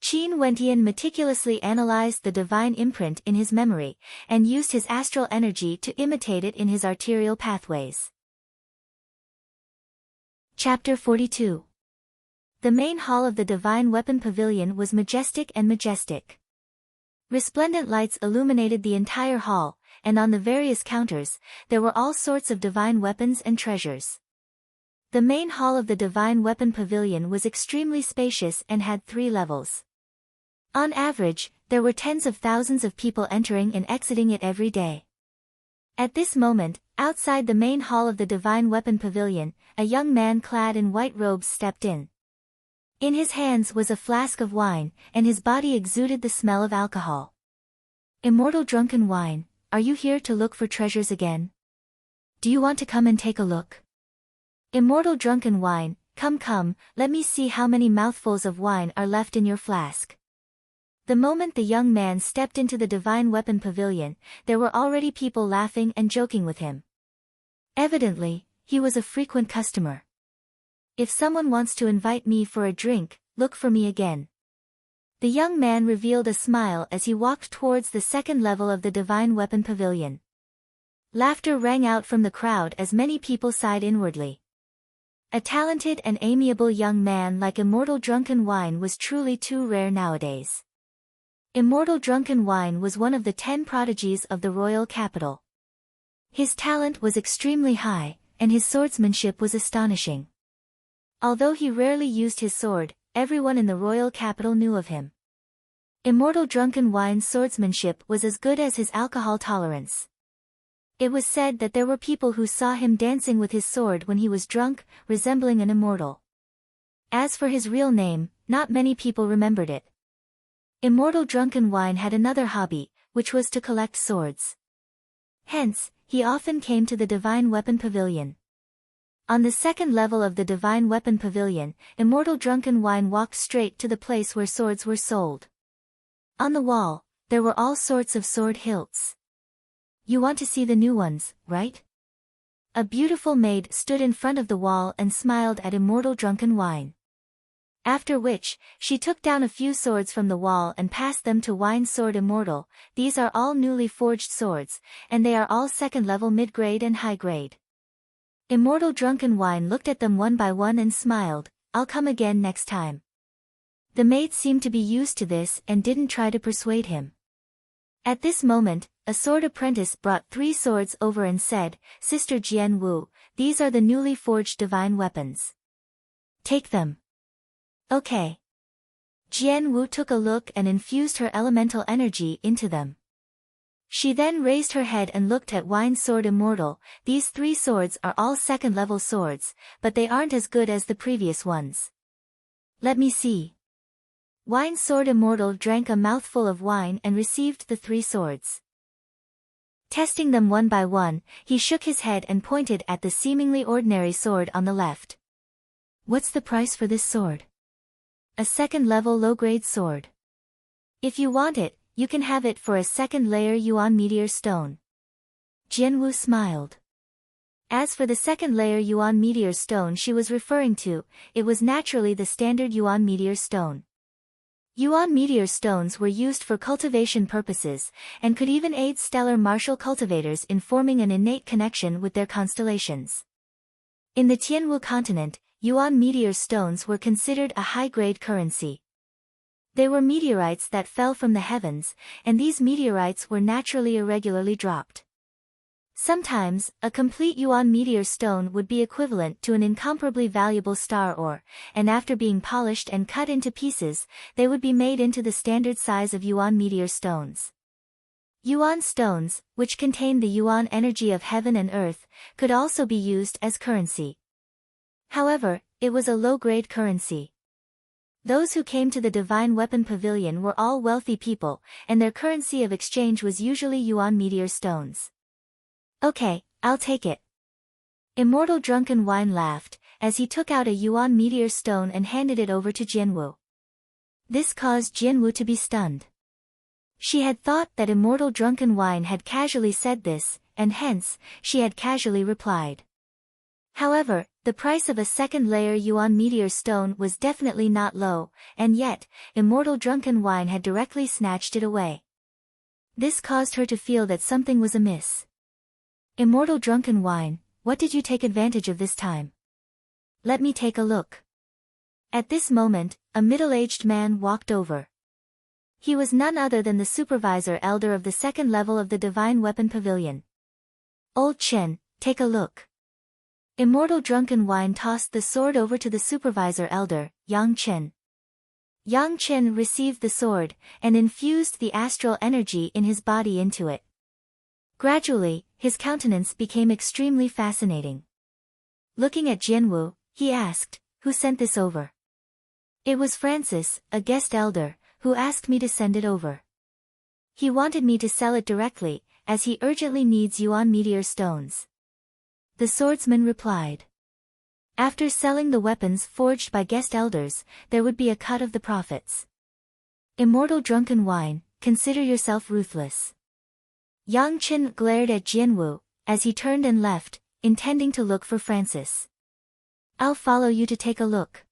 Qin Wentian meticulously analyzed the divine imprint in his memory, and used his astral energy to imitate it in his arterial pathways. Chapter 42. The main hall of the Divine Weapon Pavilion was majestic and majestic. Resplendent lights illuminated the entire hall, and on the various counters, there were all sorts of divine weapons and treasures. The main hall of the Divine Weapon Pavilion was extremely spacious and had 3 levels. On average, there were tens of thousands of people entering and exiting it every day. At this moment, outside the main hall of the Divine Weapon Pavilion, a young man clad in white robes stepped in. In his hands was a flask of wine, and his body exuded the smell of alcohol. Immortal drunken wine, are you here to look for treasures again? Do you want to come and take a look? Immortal drunken wine, come, let me see how many mouthfuls of wine are left in your flask. The moment the young man stepped into the Divine Weapon Pavilion, there were already people laughing and joking with him. Evidently, he was a frequent customer. If someone wants to invite me for a drink, look for me again. The young man revealed a smile as he walked towards the second level of the Divine Weapon Pavilion. Laughter rang out from the crowd as many people sighed inwardly. A talented and amiable young man like Immortal Drunken Wine was truly too rare nowadays. Immortal Drunken Wine was one of the 10 prodigies of the royal capital. His talent was extremely high, and his swordsmanship was astonishing. Although he rarely used his sword, everyone in the royal capital knew of him. Immortal Drunken Wine's swordsmanship was as good as his alcohol tolerance. It was said that there were people who saw him dancing with his sword when he was drunk, resembling an immortal. As for his real name, not many people remembered it. Immortal Drunken Wine had another hobby, which was to collect swords. Hence, he often came to the Divine Weapon Pavilion. On the second level of the Divine Weapon Pavilion, Immortal Drunken Wine walked straight to the place where swords were sold. On the wall, there were all sorts of sword hilts. You want to see the new ones, right? A beautiful maid stood in front of the wall and smiled at Immortal Drunken Wine. After which, she took down a few swords from the wall and passed them to Wine's Sword Immortal. These are all newly forged swords, and they are all second-level mid-grade and high-grade. Immortal Drunken Wine looked at them one by one and smiled, I'll come again next time. The maid seemed to be used to this and didn't try to persuade him. At this moment, a sword apprentice brought 3 swords over and said, Sister Jian Wu, these are the newly forged divine weapons. Take them. Okay. Jian Wu took a look and infused her elemental energy into them. She then raised her head and looked at Wine's Sword Immortal. These 3 swords are all second-level swords, but they aren't as good as the previous ones. Let me see. Wine's Sword Immortal drank a mouthful of wine and received the 3 swords. Testing them one by one, he shook his head and pointed at the seemingly ordinary sword on the left. What's the price for this sword? A second-level low-grade sword. If you want it, you can have it for a second-layer Yuan Meteor Stone. Jianwu smiled. As for the second-layer Yuan Meteor Stone she was referring to, it was naturally the standard Yuan Meteor Stone. Yuan Meteor Stones were used for cultivation purposes, and could even aid stellar martial cultivators in forming an innate connection with their constellations. In the Tianwu continent, Yuan Meteor Stones were considered a high-grade currency. They were meteorites that fell from the heavens, and these meteorites were naturally irregularly dropped. Sometimes, a complete Yuan Meteor Stone would be equivalent to an incomparably valuable star ore, and after being polished and cut into pieces, they would be made into the standard size of Yuan Meteor Stones. Yuan stones, which contain the Yuan energy of heaven and earth, could also be used as currency. However, it was a low-grade currency. Those who came to the Divine Weapon Pavilion were all wealthy people, and their currency of exchange was usually Yuan Meteor Stones. Okay, I'll take it. Immortal Drunken Wine laughed, as he took out a Yuan Meteor Stone and handed it over to Jianwu. This caused Jianwu to be stunned. She had thought that Immortal Drunken Wine had casually said this, and hence, she had casually replied. However, the price of a second-layer Yuan Meteor Stone was definitely not low, and yet, Immortal Drunken Wine had directly snatched it away. This caused her to feel that something was amiss. Immortal Drunken Wine, what did you take advantage of this time? Let me take a look. At this moment, a middle-aged man walked over. He was none other than the supervisor elder of the second level of the Divine Weapon Pavilion. Old Chen, take a look. Immortal Drunken Wine tossed the sword over to the supervisor elder, Yang Chen. Yang Chen received the sword, and infused the astral energy in his body into it. Gradually, his countenance became extremely fascinating. Looking at Jianwu, he asked, "Who sent this over?" "It was Francis, a guest elder, who asked me to send it over. He wanted me to sell it directly, as he urgently needs Yuan meteor stones," the swordsman replied. After selling the weapons forged by guest elders, there would be a cut of the profits. Immortal drunken wine, consider yourself ruthless. Yang Chen glared at Jianwu, as he turned and left, intending to look for Francis. "I'll follow you to take a look."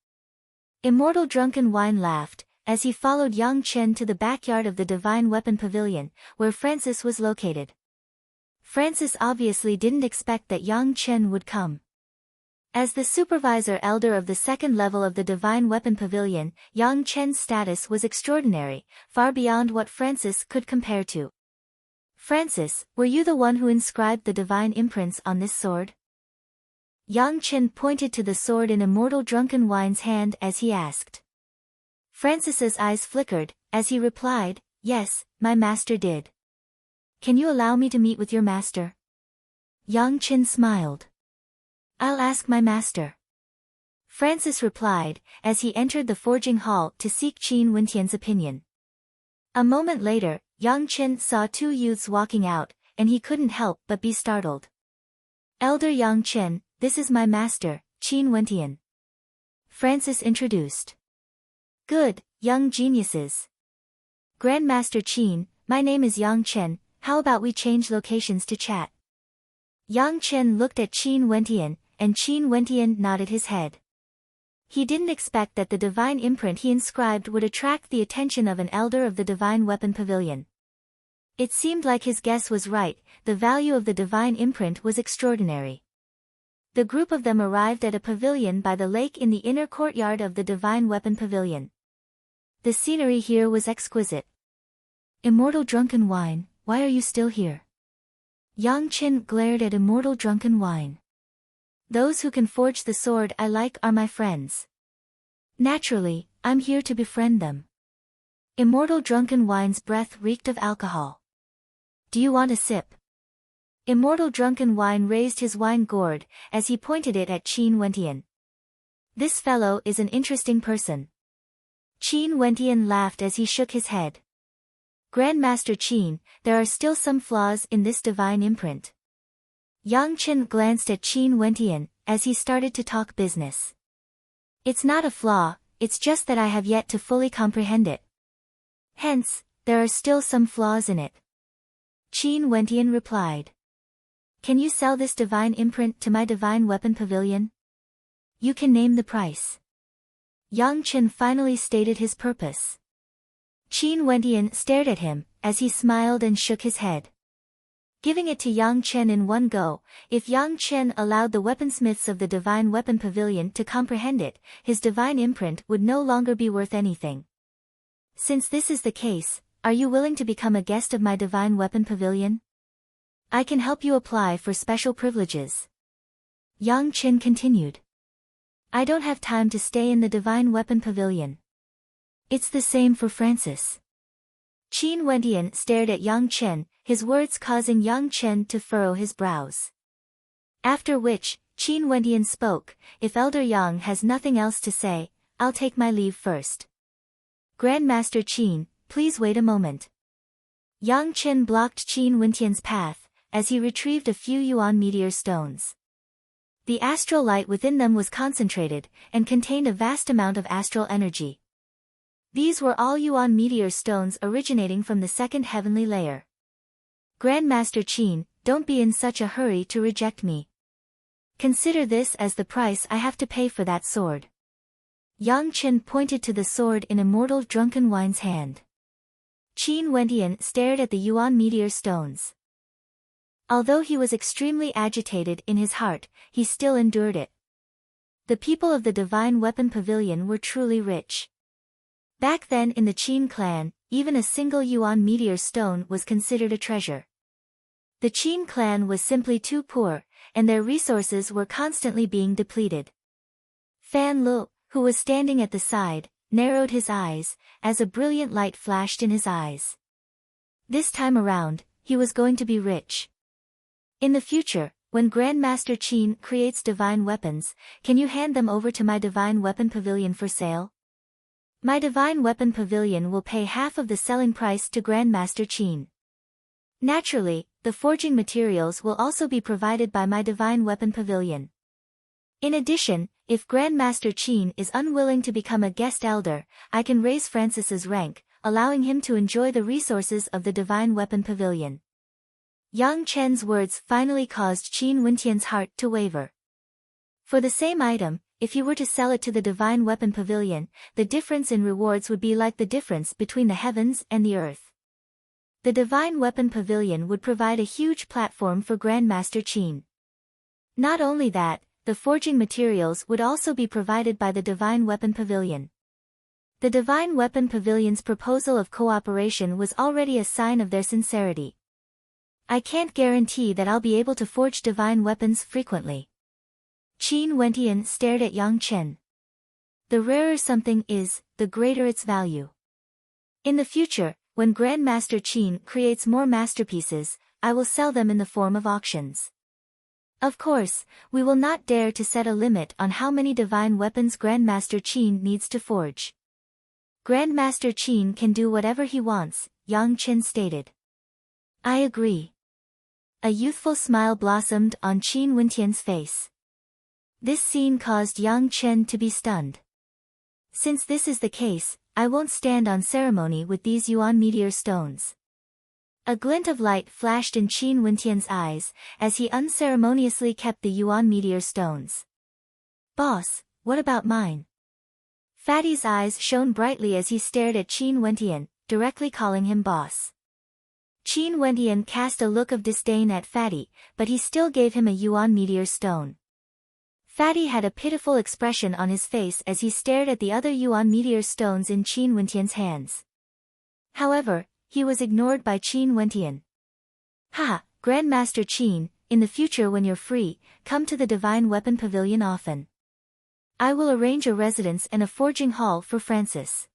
Immortal drunken wine laughed, as he followed Yang Chen to the backyard of the Divine Weapon Pavilion, where Francis was located. Francis obviously didn't expect that Yang Chen would come. As the supervisor elder of the second level of the Divine Weapon Pavilion, Yang Chen's status was extraordinary, far beyond what Francis could compare to. "Francis, were you the one who inscribed the divine imprints on this sword?" Yang Chen pointed to the sword in Immortal Drunken Wine's hand as he asked. Francis's eyes flickered, as he replied, "Yes, my master did." "Can you allow me to meet with your master?" Yang Chen smiled. "I'll ask my master," Francis replied, as he entered the forging hall to seek Qin Wentian's opinion. A moment later, Yang Chen saw two youths walking out, and he couldn't help but be startled. "Elder Yang Chen, this is my master, Qin Wentian," Francis introduced. "Good, young geniuses. Grandmaster Qin, my name is Yang Chen, how about we change locations to chat?" Yang Chen looked at Qin Wentian, and Qin Wentian nodded his head. He didn't expect that the divine imprint he inscribed would attract the attention of an elder of the Divine Weapon Pavilion. It seemed like his guess was right, the value of the divine imprint was extraordinary. The group of them arrived at a pavilion by the lake in the inner courtyard of the Divine Weapon Pavilion. The scenery here was exquisite. "Immortal Drunken Wine, why are you still here?" Yang Chen glared at Immortal Drunken Wine. "Those who can forge the sword I like are my friends. Naturally, I'm here to befriend them." Immortal Drunken Wine's breath reeked of alcohol. "Do you want a sip?" Immortal Drunken Wine raised his wine gourd, as he pointed it at Qin Wentian. "This fellow is an interesting person." Qin Wentian laughed as he shook his head. "Grandmaster Qin, there are still some flaws in this divine imprint." Yang Chen glanced at Qin Wentian, as he started to talk business. "It's not a flaw, it's just that I have yet to fully comprehend it. Hence, there are still some flaws in it," Qin Wentian replied. "Can you sell this divine imprint to my Divine Weapon Pavilion? You can name the price." Yang Chen finally stated his purpose. Qin Wentian stared at him, as he smiled and shook his head. Giving it to Yang Chen in one go, if Yang Chen allowed the weaponsmiths of the Divine Weapon Pavilion to comprehend it, his divine imprint would no longer be worth anything. "Since this is the case, are you willing to become a guest of my Divine Weapon Pavilion? I can help you apply for special privileges," Yang Chen continued. "I don't have time to stay in the Divine Weapon Pavilion." "It's the same for Francis." Qin Wentian stared at Yang Chen, his words causing Yang Chen to furrow his brows. After which, Qin Wentian spoke, "If Elder Yang has nothing else to say, I'll take my leave first. Grandmaster Qin, please wait a moment." Yang Chen blocked Qin Wentian's path, as he retrieved a few Yuan meteor stones. The astral light within them was concentrated, and contained a vast amount of astral energy. These were all Yuan meteor stones originating from the second heavenly layer. "Grandmaster Qin, don't be in such a hurry to reject me. Consider this as the price I have to pay for that sword." Yang Chen pointed to the sword in Immortal Drunken Wine's hand. Qin Wentian stared at the Yuan meteor stones. Although he was extremely agitated in his heart, he still endured it. The people of the Divine Weapon Pavilion were truly rich. Back then in the Qin clan, even a single Yuan meteor stone was considered a treasure. The Qin clan was simply too poor, and their resources were constantly being depleted. Fan Lu, who was standing at the side, narrowed his eyes, as a brilliant light flashed in his eyes. This time around, he was going to be rich. In the future, when Grandmaster Qin creates divine weapons, can you hand them over to my divine weapon pavilion for sale? My divine weapon pavilion will pay half of the selling price to Grandmaster Qin. Naturally, the forging materials will also be provided by my divine weapon pavilion. In addition, if Grandmaster Qin is unwilling to become a guest elder, I can raise Francis's rank, allowing him to enjoy the resources of the divine weapon pavilion. Yang Chen's words finally caused Qin Wentian's heart to waver. For the same item, if he were to sell it to the divine weapon pavilion, the difference in rewards would be like the difference between the heavens and the earth. The divine weapon pavilion would provide a huge platform for Grandmaster Qin. Not only that, the forging materials would also be provided by the divine weapon pavilion. The divine weapon pavilion's proposal of cooperation was already a sign of their sincerity. I can't guarantee that I'll be able to forge divine weapons frequently. Qin Wentian stared at Yang Chen. The rarer something is, the greater its value. In the future, when Grandmaster Qin creates more masterpieces, I will sell them in the form of auctions. Of course, we will not dare to set a limit on how many divine weapons Grandmaster Qin needs to forge. Grandmaster Qin can do whatever he wants, Yang Chen stated. I agree. A youthful smile blossomed on Qin Wentian's face. This scene caused Yang Chen to be stunned. Since this is the case, I won't stand on ceremony with these Yuan meteor stones. A glint of light flashed in Qin Wentian's eyes, as he unceremoniously kept the Yuan meteor stones. Boss, what about mine? Fatty's eyes shone brightly as he stared at Qin Wentian, directly calling him boss. Qin Wentian cast a look of disdain at Fatty, but he still gave him a Yuan meteor stone. Fatty had a pitiful expression on his face as he stared at the other Yuan meteor stones in Qin Wentian's hands. However, he was ignored by Qin Wentian. Ha, Grandmaster Qin, in the future when you're free, come to the Divine Weapon Pavilion often. I will arrange a residence and a forging hall for Francis.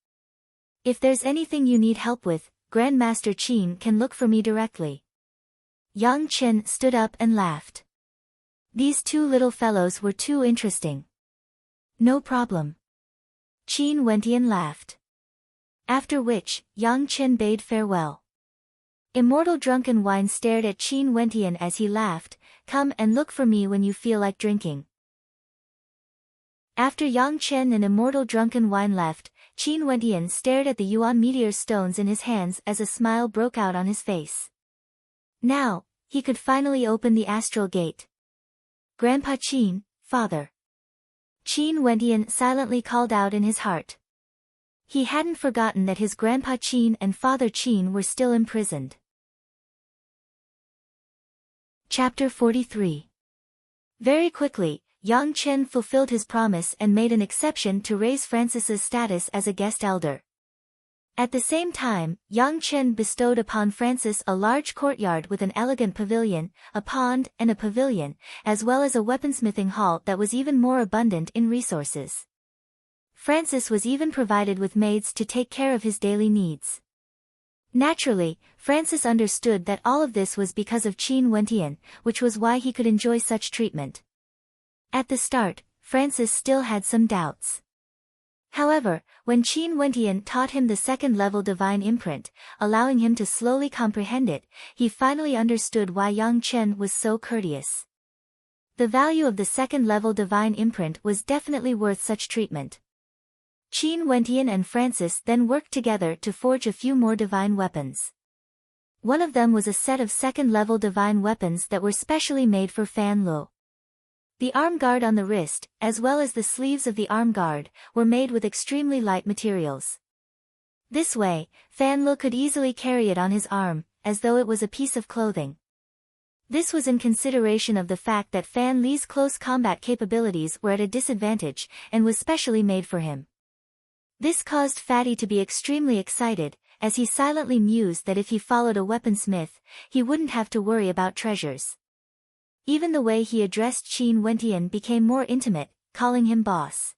If there's anything you need help with, Grandmaster Qin can look for me directly. Yang Chen stood up and laughed. These two little fellows were too interesting. No problem. Qin Wentian laughed. After which, Yang Chen bade farewell. Immortal Drunken Wine stared at Qin Wentian as he laughed, come and look for me when you feel like drinking. After Yang Chen and Immortal Drunken Wine left, Qin Wentian stared at the Yuan meteor stones in his hands as a smile broke out on his face. Now, he could finally open the astral gate. Grandpa Qin, father. Qin Wentian silently called out in his heart. He hadn't forgotten that his Grandpa Qin and Father Qin were still imprisoned. Chapter 43. Very quickly, Yang Chen fulfilled his promise and made an exception to raise Francis's status as a guest elder. At the same time, Yang Chen bestowed upon Francis a large courtyard with an elegant pavilion, a pond, and a pavilion, as well as a weaponsmithing hall that was even more abundant in resources. Francis was even provided with maids to take care of his daily needs. Naturally, Francis understood that all of this was because of Qin Wentian, which was why he could enjoy such treatment. At the start, Francis still had some doubts. However, when Qin Wentian taught him the second-level divine imprint, allowing him to slowly comprehend it, he finally understood why Yang Chen was so courteous. The value of the second-level divine imprint was definitely worth such treatment. Qin Wentian and Francis then worked together to forge a few more divine weapons. One of them was a set of second-level divine weapons that were specially made for Fan Lu. The arm guard on the wrist, as well as the sleeves of the arm guard, were made with extremely light materials. This way, Fan Lu could easily carry it on his arm, as though it was a piece of clothing. This was in consideration of the fact that Fan Li's close combat capabilities were at a disadvantage, and was specially made for him. This caused Fatty to be extremely excited, as he silently mused that if he followed a weaponsmith, he wouldn't have to worry about treasures. Even the way he addressed Qin Wentian became more intimate, calling him boss.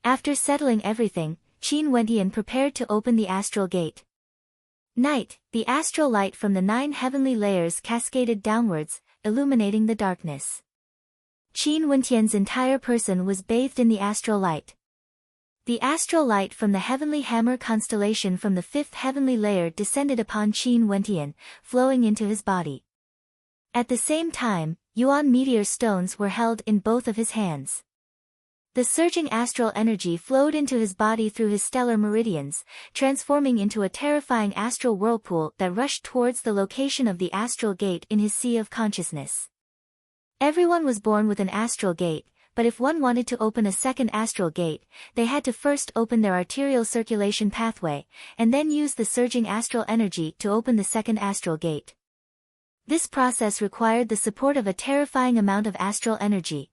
After settling everything, Qin Wentian prepared to open the astral gate. Night, the astral light from the 9 heavenly layers cascaded downwards, illuminating the darkness. Qin Wentian's entire person was bathed in the astral light. The astral light from the heavenly hammer constellation from the fifth heavenly layer descended upon Qin Wentian, flowing into his body. At the same time, Yuan meteor stones were held in both of his hands. The surging astral energy flowed into his body through his stellar meridians, transforming into a terrifying astral whirlpool that rushed towards the location of the astral gate in his sea of consciousness. Everyone was born with an astral gate, but if one wanted to open a second astral gate, they had to first open their arterial circulation pathway, and then use the surging astral energy to open the second astral gate. This process required the support of a terrifying amount of astral energy.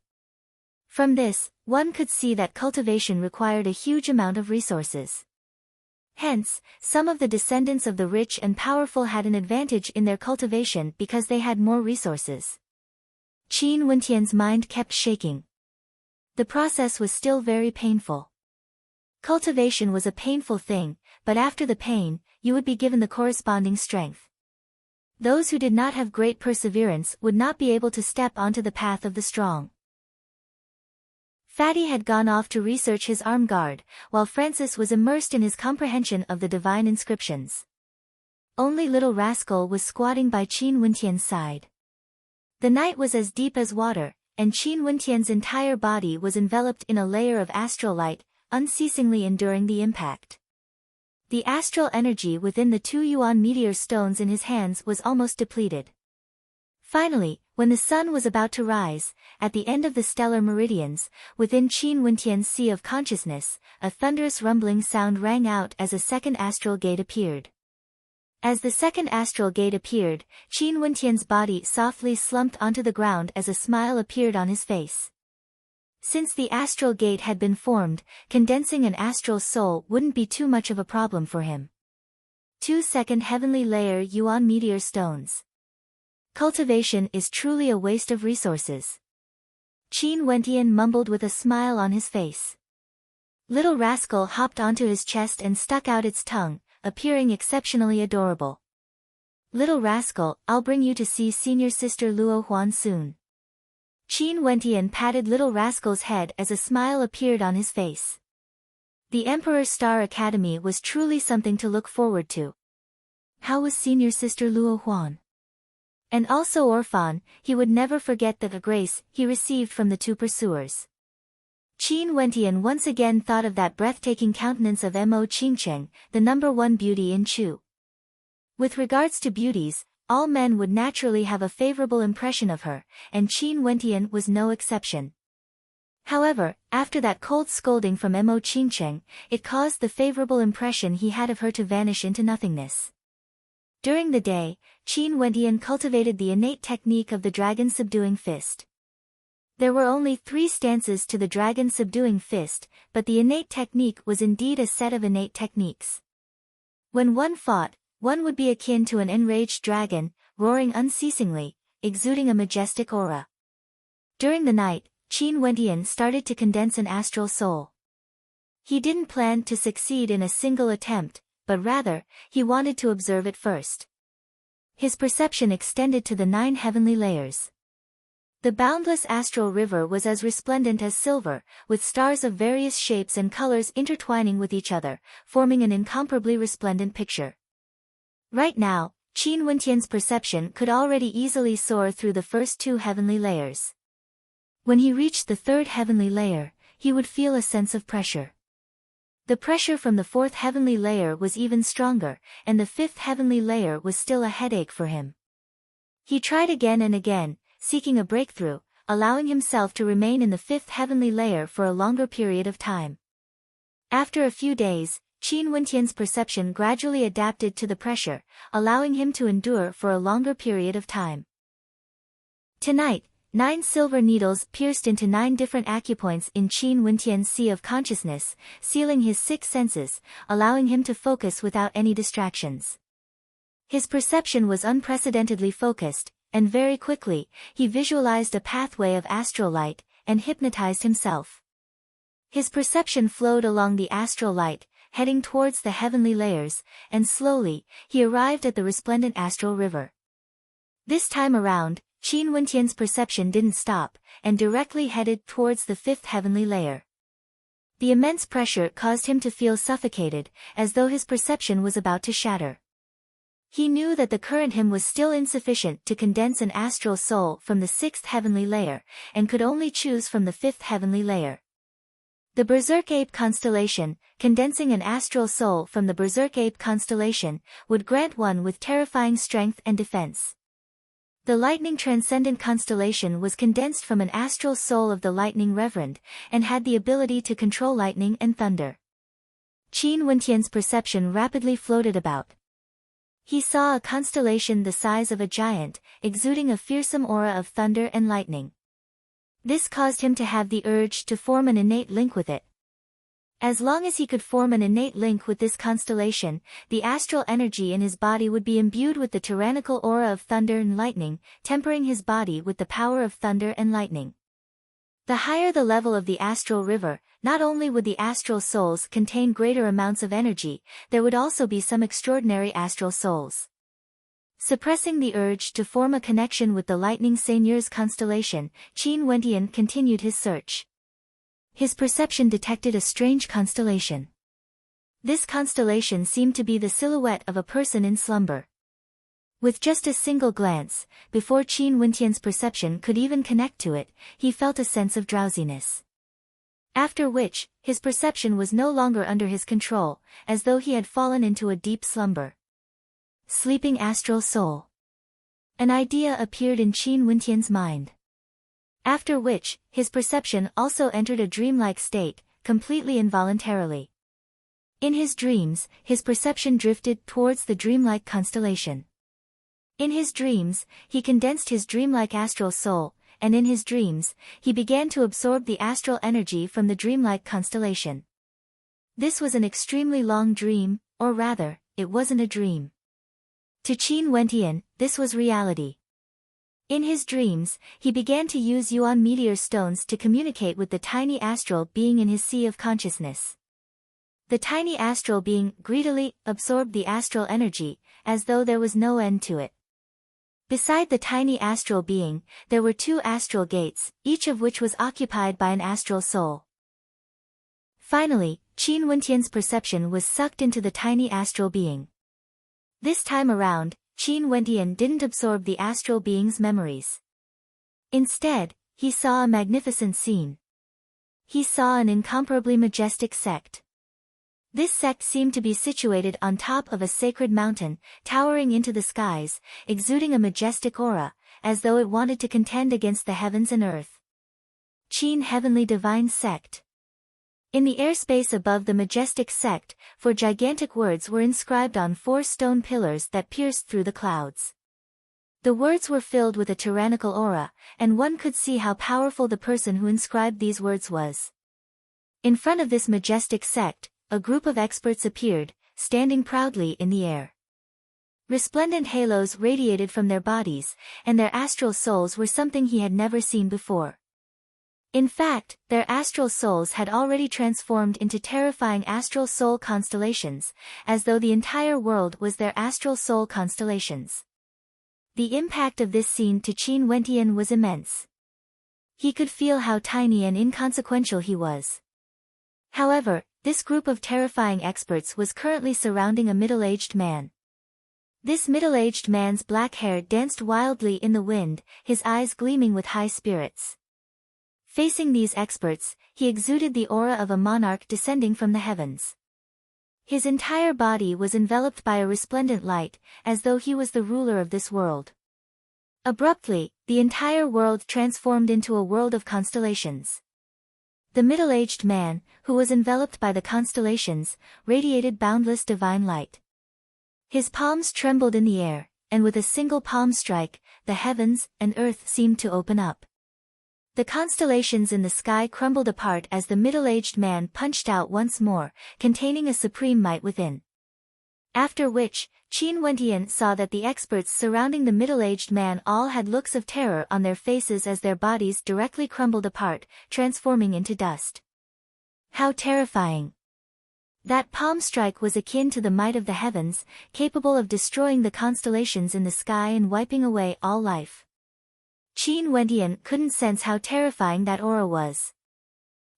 From this, one could see that cultivation required a huge amount of resources. Hence, some of the descendants of the rich and powerful had an advantage in their cultivation because they had more resources. Qin Wentian's mind kept shaking. The process was still very painful. Cultivation was a painful thing, but after the pain, you would be given the corresponding strength. Those who did not have great perseverance would not be able to step onto the path of the strong. Fatty had gone off to research his arm guard, while Francis was immersed in his comprehension of the divine inscriptions. Only little Rascal was squatting by Qin Wentian's side. The night was as deep as water, and Qin Wentian's entire body was enveloped in a layer of astral light, unceasingly enduring the impact. The astral energy within the 2 Yuan meteor stones in his hands was almost depleted. Finally, when the sun was about to rise, at the end of the stellar meridians, within Qin Wentian's sea of consciousness, a thunderous rumbling sound rang out as a second astral gate appeared. As the second astral gate appeared, Qin Wentian's body softly slumped onto the ground as a smile appeared on his face. Since the astral gate had been formed, condensing an astral soul wouldn't be too much of a problem for him. 2 second heavenly layer Yuan meteor stones. Cultivation is truly a waste of resources. Qin Wentian mumbled with a smile on his face. Little Rascal hopped onto his chest and stuck out its tongue, appearing exceptionally adorable. Little Rascal, I'll bring you to see senior sister Luo Huan soon. Qin Wentian patted Little Rascal's head as a smile appeared on his face. The Emperor Star Academy was truly something to look forward to. How was senior sister Luo Huan? And also Orphan, he would never forget the grace he received from the 2 pursuers. Qin Wentian once again thought of that breathtaking countenance of Mo Qingcheng, the #1 beauty in Chu. With regards to beauties, all men would naturally have a favorable impression of her, and Qin Wentian was no exception. However, after that cold scolding from Mo Qingcheng, it caused the favorable impression he had of her to vanish into nothingness. During the day, Qin Wentian cultivated the innate technique of the dragon subduing fist. There were only 3 stances to the dragon subduing fist, but the innate technique was indeed a set of innate techniques. When one fought, one would be akin to an enraged dragon, roaring unceasingly, exuding a majestic aura. During the night, Qin Wentian started to condense an astral soul. He didn't plan to succeed in a single attempt, but rather, he wanted to observe it first. His perception extended to the 9 heavenly layers. The boundless astral river was as resplendent as silver, with stars of various shapes and colors intertwining with each other, forming an incomparably resplendent picture. Right now, Qin Wentian's perception could already easily soar through the first 2 heavenly layers. When he reached the 3rd heavenly layer, he would feel a sense of pressure. The pressure from the 4th heavenly layer was even stronger, and the 5th heavenly layer was still a headache for him. He tried again and again, seeking a breakthrough, allowing himself to remain in the 5th heavenly layer for a longer period of time. After a few days, Qin Wentian's perception gradually adapted to the pressure, allowing him to endure for a longer period of time. Tonight, 9 silver needles pierced into 9 different acupoints in Qin Wentian's sea of consciousness, sealing his 6 senses, allowing him to focus without any distractions. His perception was unprecedentedly focused, and very quickly, he visualized a pathway of astral light, and hypnotized himself. His perception flowed along the astral light, heading towards the heavenly layers, and slowly, he arrived at the resplendent astral river. This time around, Qin Wentian's perception didn't stop, and directly headed towards the fifth heavenly layer. The immense pressure caused him to feel suffocated, as though his perception was about to shatter. He knew that the current him was still insufficient to condense an astral soul from the sixth heavenly layer, and could only choose from the fifth heavenly layer. The Berserk Ape constellation, condensing an astral soul from the Berserk Ape constellation, would grant one with terrifying strength and defense. The Lightning Transcendent constellation was condensed from an astral soul of the Lightning Reverend, and had the ability to control lightning and thunder. Qin Wentian's perception rapidly floated about. He saw a constellation the size of a giant, exuding a fearsome aura of thunder and lightning. This caused him to have the urge to form an innate link with it. As long as he could form an innate link with this constellation, the astral energy in his body would be imbued with the tyrannical aura of thunder and lightning, tempering his body with the power of thunder and lightning. The higher the level of the astral river, not only would the astral souls contain greater amounts of energy, there would also be some extraordinary astral souls. Suppressing the urge to form a connection with the Lightning Seigneur's constellation, Qin Wentian continued his search. His perception detected a strange constellation. This constellation seemed to be the silhouette of a person in slumber. With just a single glance, before Qin Wentian's perception could even connect to it, he felt a sense of drowsiness. After which, his perception was no longer under his control, as though he had fallen into a deep slumber. Sleeping astral soul. An idea appeared in Qin Wentian's mind. After which, his perception also entered a dreamlike state, completely involuntarily. In his dreams, his perception drifted towards the dreamlike constellation. In his dreams, he condensed his dreamlike astral soul, and in his dreams, he began to absorb the astral energy from the dreamlike constellation. This was an extremely long dream, or rather, it wasn't a dream. To Qin Wentian, this was reality. In his dreams, he began to use Yuan meteor stones to communicate with the tiny astral being in his sea of consciousness. The tiny astral being greedily absorbed the astral energy, as though there was no end to it. Beside the tiny astral being, there were two astral gates, each of which was occupied by an astral soul. Finally, Qin Wentian's perception was sucked into the tiny astral being. This time around, Qin Wentian didn't absorb the astral being's memories. Instead, he saw a magnificent scene. He saw an incomparably majestic sect. This sect seemed to be situated on top of a sacred mountain, towering into the skies, exuding a majestic aura, as though it wanted to contend against the heavens and earth. Qin Heavenly Divine Sect. In the airspace above the majestic sect, 4 gigantic words were inscribed on 4 stone pillars that pierced through the clouds. The words were filled with a tyrannical aura, and one could see how powerful the person who inscribed these words was. In front of this majestic sect, a group of experts appeared, standing proudly in the air. Resplendent halos radiated from their bodies, and their astral souls were something he had never seen before. In fact, their astral souls had already transformed into terrifying astral soul constellations, as though the entire world was their astral soul constellations. The impact of this scene to Qin Wentian was immense. He could feel how tiny and inconsequential he was. However, this group of terrifying experts was currently surrounding a middle-aged man. This middle-aged man's black hair danced wildly in the wind, his eyes gleaming with high spirits. Facing these experts, he exuded the aura of a monarch descending from the heavens. His entire body was enveloped by a resplendent light, as though he was the ruler of this world. Abruptly, the entire world transformed into a world of constellations. The middle-aged man, who was enveloped by the constellations, radiated boundless divine light. His palms trembled in the air, and with a single palm strike, the heavens and earth seemed to open up. The constellations in the sky crumbled apart as the middle-aged man punched out once more, containing a supreme might within. After which, Qin Wentian saw that the experts surrounding the middle-aged man all had looks of terror on their faces as their bodies directly crumbled apart, transforming into dust. How terrifying! That palm strike was akin to the might of the heavens, capable of destroying the constellations in the sky and wiping away all life. Qin Wentian couldn't sense how terrifying that aura was.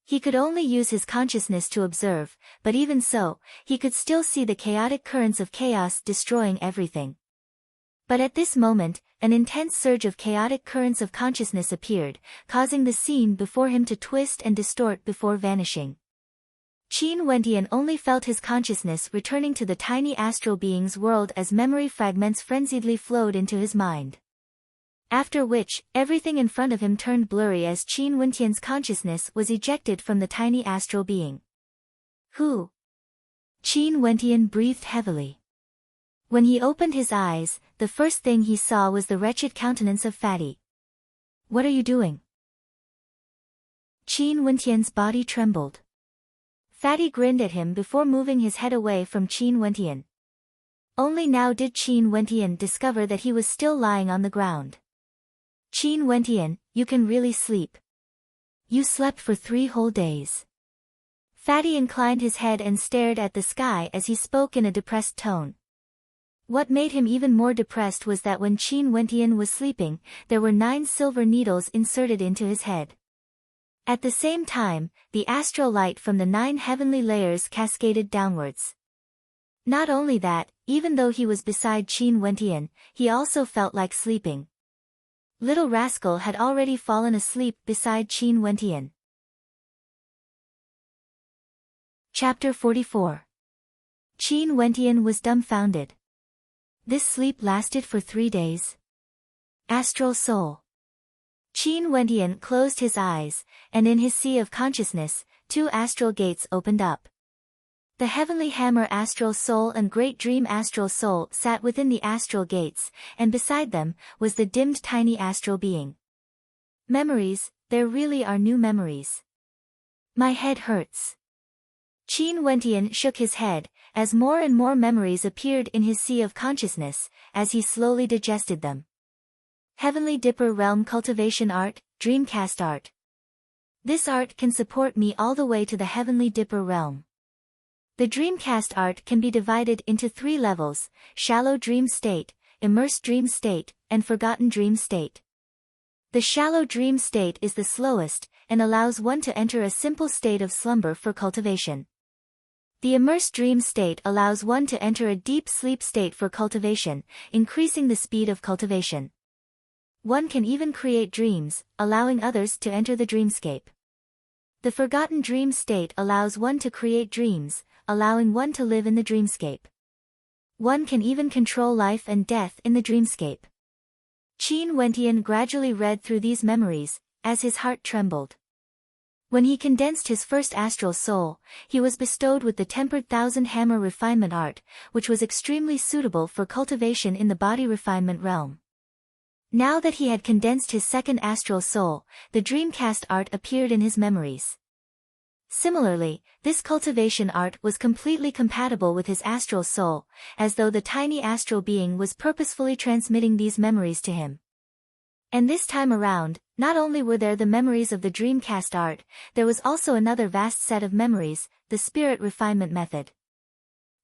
He could only use his consciousness to observe, but even so, he could still see the chaotic currents of chaos destroying everything. But at this moment, an intense surge of chaotic currents of consciousness appeared, causing the scene before him to twist and distort before vanishing. Qin Wentian only felt his consciousness returning to the tiny astral being's world as memory fragments frenziedly flowed into his mind. After which, everything in front of him turned blurry as Qin Wentian's consciousness was ejected from the tiny astral being. Who? Qin Wentian breathed heavily. When he opened his eyes, the first thing he saw was the wretched countenance of Fatty. What are you doing? Qin Wentian's body trembled. Fatty grinned at him before moving his head away from Qin Wentian. Only now did Qin Wentian discover that he was still lying on the ground. Qin Wentian, you can really sleep. You slept for 3 whole days. Fatty inclined his head and stared at the sky as he spoke in a depressed tone. What made him even more depressed was that when Qin Wentian was sleeping, there were 9 silver needles inserted into his head. At the same time, the astral light from the 9 heavenly layers cascaded downwards. Not only that, even though he was beside Qin Wentian, he also felt like sleeping. Little rascal had already fallen asleep beside Qin Wentian. Chapter 44. Qin Wentian was dumbfounded. This sleep lasted for 3 days. Astral soul. Qin Wentian closed his eyes, and in his sea of consciousness, 2 astral gates opened up. The heavenly hammer astral soul and great dream astral soul sat within the astral gates, and beside them was the dimmed tiny astral being. Memories, there really are new memories. My head hurts. Qin Wentian shook his head, as more and more memories appeared in his sea of consciousness, as he slowly digested them. Heavenly Dipper Realm Cultivation Art, Dreamcast Art. This art can support me all the way to the Heavenly Dipper Realm. The Dreamcast art can be divided into 3 levels: Shallow Dream State, Immersed Dream State, and Forgotten Dream State. The Shallow Dream State is the slowest, and allows one to enter a simple state of slumber for cultivation. The Immersed Dream State allows one to enter a deep sleep state for cultivation, increasing the speed of cultivation. One can even create dreams, allowing others to enter the dreamscape. The Forgotten Dream State allows one to create dreams, allowing one to live in the dreamscape. One can even control life and death in the dreamscape. Qin Wentian gradually read through these memories, as his heart trembled. When he condensed his first astral soul, he was bestowed with the Tempered Thousand Hammer Refinement Art, which was extremely suitable for cultivation in the body refinement realm. Now that he had condensed his second astral soul, the Dreamcast art appeared in his memories. Similarly, this cultivation art was completely compatible with his astral soul, as though the tiny astral being was purposefully transmitting these memories to him. And this time around, not only were there the memories of the Dreamcast art, there was also another vast set of memories, the Spirit Refinement Method.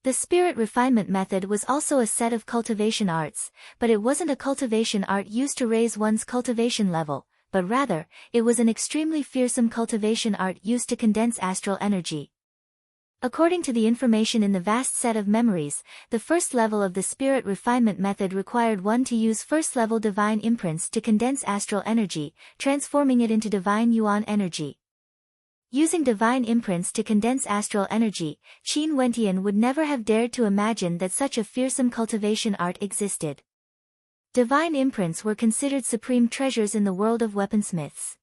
The Spirit Refinement Method was also a set of cultivation arts, but it wasn't a cultivation art used to raise one's cultivation level, but rather, it was an extremely fearsome cultivation art used to condense astral energy. According to the information in the vast set of memories, the first level of the Spirit Refinement Method required one to use first-level divine imprints to condense astral energy, transforming it into divine yuan energy. Using divine imprints to condense astral energy, Qin Wentian would never have dared to imagine that such a fearsome cultivation art existed. Divine imprints were considered supreme treasures in the world of weaponsmiths.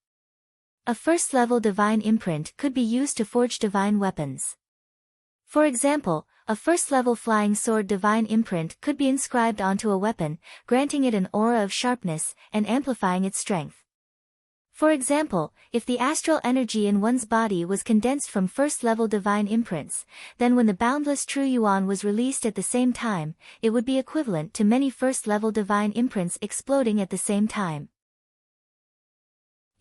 A first-level divine imprint could be used to forge divine weapons. For example, a first-level flying sword divine imprint could be inscribed onto a weapon, granting it an aura of sharpness and amplifying its strength. For example, if the astral energy in one's body was condensed from first-level divine imprints, then when the boundless true yuan was released at the same time, it would be equivalent to many first-level divine imprints exploding at the same time.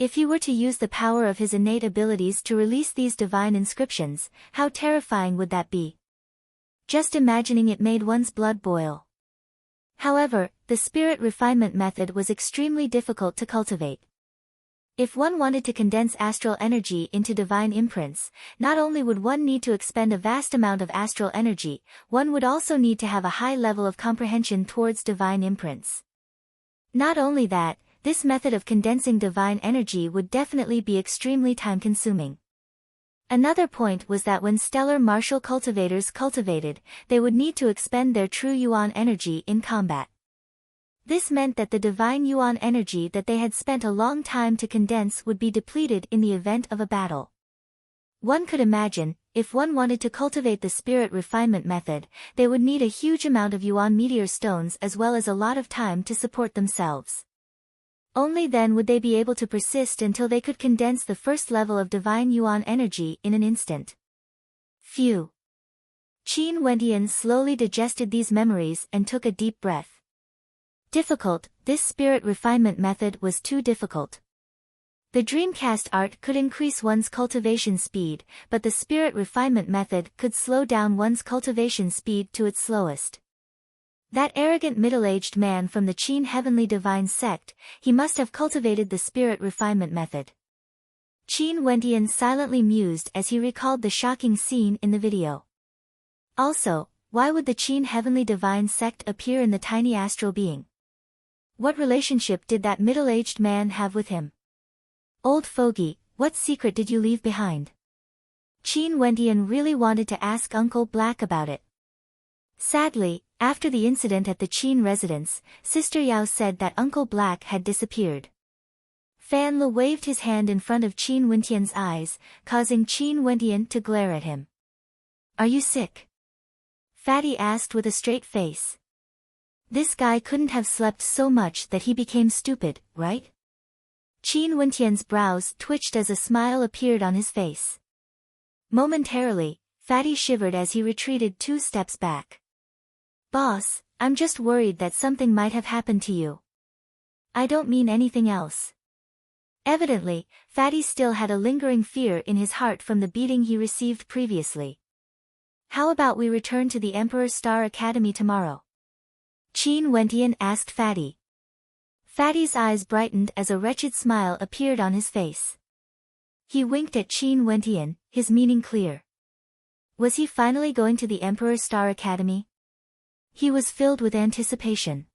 If he were to use the power of his innate abilities to release these divine inscriptions, how terrifying would that be? Just imagining it made one's blood boil. However, the spirit refinement method was extremely difficult to cultivate. If one wanted to condense astral energy into divine imprints, not only would one need to expend a vast amount of astral energy, one would also need to have a high level of comprehension towards divine imprints. Not only that, this method of condensing divine energy would definitely be extremely time-consuming. Another point was that when stellar martial cultivators cultivated, they would need to expend their true yuan energy in combat. This meant that the divine yuan energy that they had spent a long time to condense would be depleted in the event of a battle. One could imagine, if one wanted to cultivate the spirit refinement method, they would need a huge amount of yuan meteor stones as well as a lot of time to support themselves. Only then would they be able to persist until they could condense the first level of divine yuan energy in an instant. Phew. Qin Wentian slowly digested these memories and took a deep breath. Difficult, this spirit refinement method was too difficult. The Dreamcast art could increase one's cultivation speed, but the spirit refinement method could slow down one's cultivation speed to its slowest. That arrogant middle-aged man from the Qin Heavenly Divine sect, he must have cultivated the spirit refinement method. Qin Wentian silently mused as he recalled the shocking scene in the video. Also, why would the Qin Heavenly Divine sect appear in the tiny astral being? What relationship did that middle-aged man have with him? Old fogey, what secret did you leave behind? Qin Wentian really wanted to ask Uncle Black about it. Sadly, after the incident at the Qin residence, Sister Yao said that Uncle Black had disappeared. Fan Le waved his hand in front of Qin Wentian's eyes, causing Qin Wentian to glare at him. Are you sick? Fatty asked with a straight face. This guy couldn't have slept so much that he became stupid, right? Qin Wentian's brows twitched as a smile appeared on his face. Momentarily, Fatty shivered as he retreated 2 steps back. Boss, I'm just worried that something might have happened to you. I don't mean anything else. Evidently, Fatty still had a lingering fear in his heart from the beating he received previously. How about we return to the Emperor Star Academy tomorrow? Qin Wentian asked Fatty. Fatty's eyes brightened as a wretched smile appeared on his face. He winked at Qin Wentian, his meaning clear. Was he finally going to the Emperor Star Academy? He was filled with anticipation.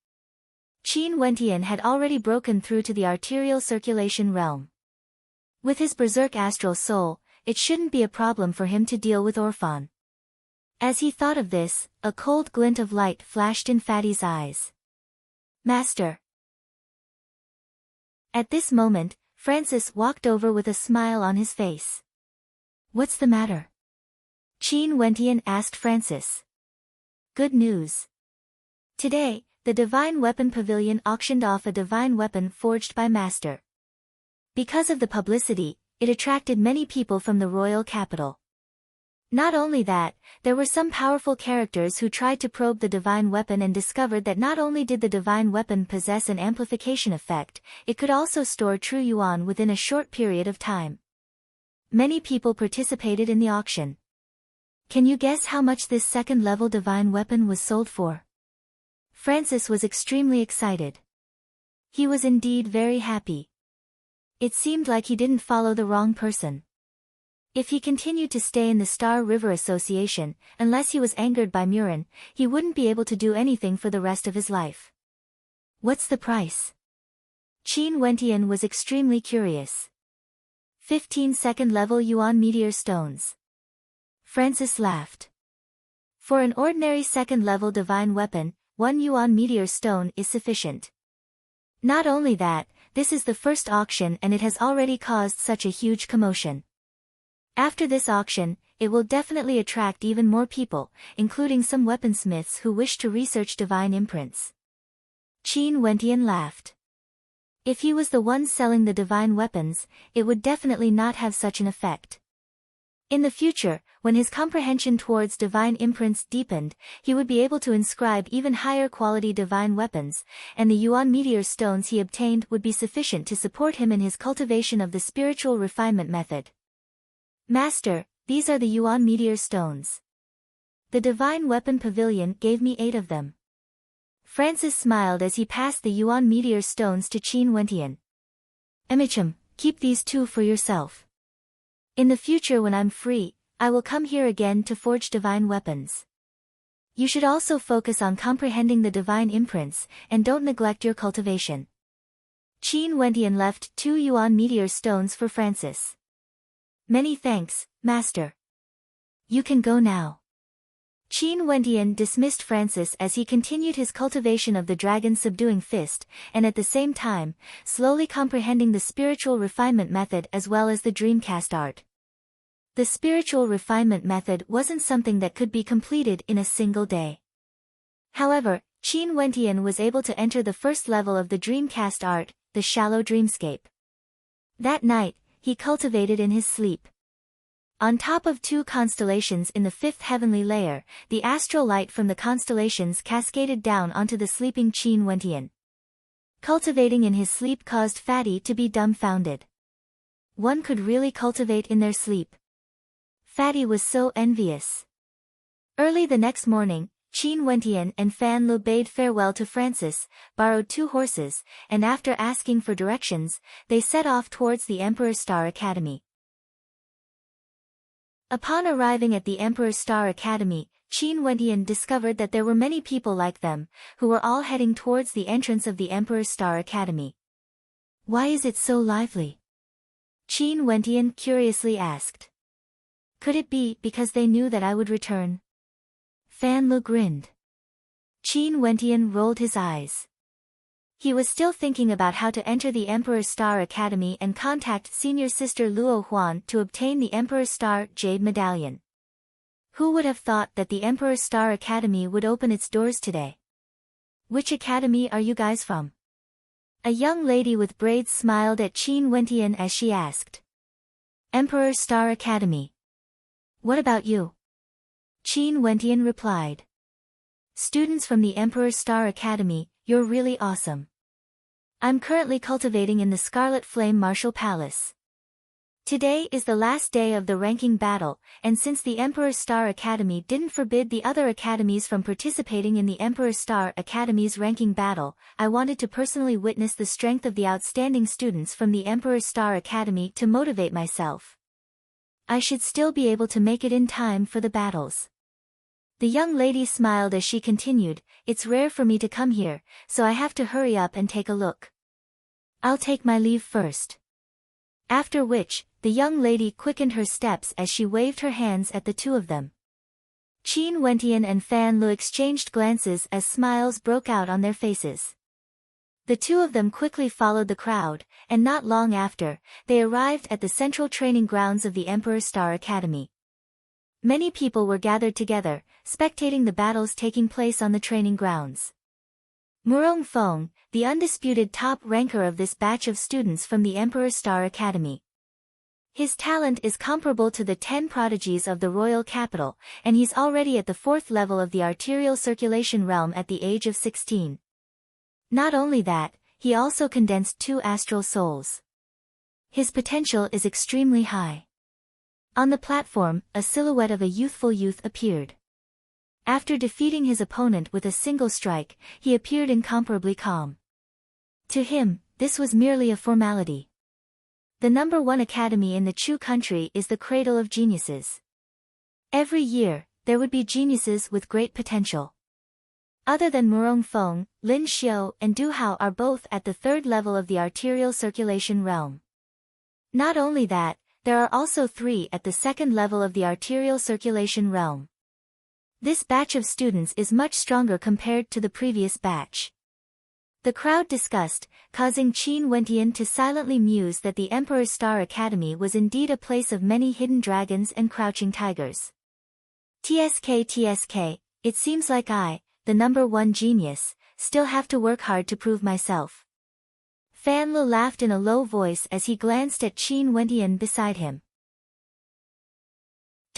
Qin Wentian had already broken through to the arterial circulation realm. With his berserk astral soul, it shouldn't be a problem for him to deal with Orphan. As he thought of this, a cold glint of light flashed in Fatty's eyes. Master. At this moment, Francis walked over with a smile on his face. What's the matter? Qin Wentian asked Francis. Good news. Today, the Divine Weapon Pavilion auctioned off a divine weapon forged by Master. Because of the publicity, it attracted many people from the royal capital. Not only that, there were some powerful characters who tried to probe the divine weapon and discovered that not only did the divine weapon possess an amplification effect, it could also store true yuan within a short period of time. Many people participated in the auction. Can you guess how much this second-level divine weapon was sold for? Francis was extremely excited. He was indeed very happy. It seemed like he didn't follow the wrong person. If he continued to stay in the Star River Association, unless he was angered by Murin, he wouldn't be able to do anything for the rest of his life. What's the price? Qin Wentian was extremely curious. 15 second-level yuan meteor stones. Francis laughed. For an ordinary second-level divine weapon, 1 yuan meteor stone is sufficient. Not only that, this is the first auction and it has already caused such a huge commotion. After this auction, it will definitely attract even more people, including some weaponsmiths who wish to research divine imprints. Qin Wentian laughed. If he was the one selling the divine weapons, it would definitely not have such an effect. In the future, when his comprehension towards divine imprints deepened, he would be able to inscribe even higher quality divine weapons, and the Yuan meteor stones he obtained would be sufficient to support him in his cultivation of the spiritual refinement method. Master, these are the Yuan meteor stones. The divine weapon pavilion gave me 8 of them. Francis smiled as he passed the Yuan meteor stones to Qin Wentian. Emicham, keep these 2 for yourself. In the future when I'm free, I will come here again to forge divine weapons. You should also focus on comprehending the divine imprints, and don't neglect your cultivation. Qin Wentian left 2 Yuan meteor stones for Francis. Many thanks, Master. You can go now. Qin Wentian dismissed Francis as he continued his cultivation of the dragon's subduing fist, and at the same time, slowly comprehending the spiritual refinement method as well as the dreamcast art. The spiritual refinement method wasn't something that could be completed in a single day. However, Qin Wentian was able to enter the first level of the dreamcast art, the shallow dreamscape. That night, he cultivated in his sleep. On top of 2 constellations in the 5th heavenly layer, the astral light from the constellations cascaded down onto the sleeping Qin Wentian. Cultivating in his sleep caused Fatty to be dumbfounded. One could really cultivate in their sleep. Fatty was so envious. Early the next morning, Qin Wentian and Fan Lu bade farewell to Francis, borrowed 2 horses, and after asking for directions, they set off towards the Emperor Star Academy. Upon arriving at the Emperor Star Academy, Qin Wentian discovered that there were many people like them, who were all heading towards the entrance of the Emperor Star Academy. Why is it so lively? Qin Wentian curiously asked. Could it be because they knew that I would return? Fan Lu grinned. Qin Wentian rolled his eyes. He was still thinking about how to enter the Emperor Star Academy and contact senior sister Luo Huan to obtain the Emperor Star Jade Medallion. Who would have thought that the Emperor Star Academy would open its doors today? Which academy are you guys from? A young lady with braids smiled at Qin Wentian as she asked. Emperor Star Academy. What about you? Qin Wentian replied. Students from the Emperor Star Academy, you're really awesome. I'm currently cultivating in the Scarlet Flame Martial Palace. Today is the last day of the ranking battle, and since the Emperor Star Academy didn't forbid the other academies from participating in the Emperor Star Academy's ranking battle, I wanted to personally witness the strength of the outstanding students from the Emperor Star Academy to motivate myself. I should still be able to make it in time for the battles. The young lady smiled as she continued, it's rare for me to come here, so I have to hurry up and take a look. I'll take my leave first. After which, the young lady quickened her steps as she waved her hands at the 2 of them. Qin Wentian and Fan Lu exchanged glances as smiles broke out on their faces. The 2 of them quickly followed the crowd, and not long after, they arrived at the central training grounds of the Emperor Star Academy. Many people were gathered together, spectating the battles taking place on the training grounds. Murong Feng, the undisputed top ranker of this batch of students from the Emperor Star Academy. His talent is comparable to the 10 prodigies of the royal capital, and he's already at the 4th level of the arterial circulation realm at the age of 16. Not only that, he also condensed 2 astral souls. His potential is extremely high. On the platform, a silhouette of a youthful youth appeared. After defeating his opponent with a single strike, he appeared incomparably calm. To him, this was merely a formality. The number 1 academy in the Chu country is the cradle of geniuses. Every year, there would be geniuses with great potential. Other than Murong Feng, Lin Xiu and Du Hao are both at the 3rd level of the arterial circulation realm. Not only that, there are also 3 at the 2nd level of the arterial circulation realm. This batch of students is much stronger compared to the previous batch. The crowd discussed, causing Qin Wentian to silently muse that the Emperor Star Academy was indeed a place of many hidden dragons and crouching tigers. TSK, it seems like I, the number 1 genius, still have to work hard to prove myself. Fan Lu laughed in a low voice as he glanced at Qin Wentian beside him.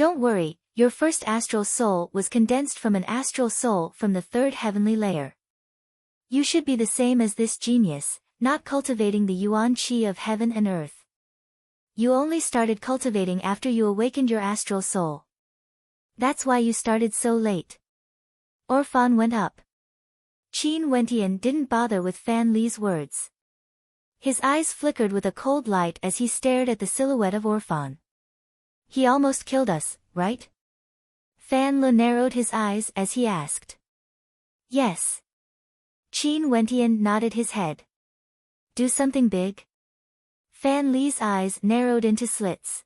Don't worry, your first astral soul was condensed from an astral soul from the third heavenly layer. You should be the same as this genius, not cultivating the yuan qi of heaven and earth. You only started cultivating after you awakened your astral soul. That's why you started so late. Orphan went up. Qin Wentian didn't bother with Fan Li's words. His eyes flickered with a cold light as he stared at the silhouette of Orphan. He almost killed us, right? Fan Li narrowed his eyes as he asked. Yes. Qin Wentian nodded his head. Do something big? Fan Li's eyes narrowed into slits.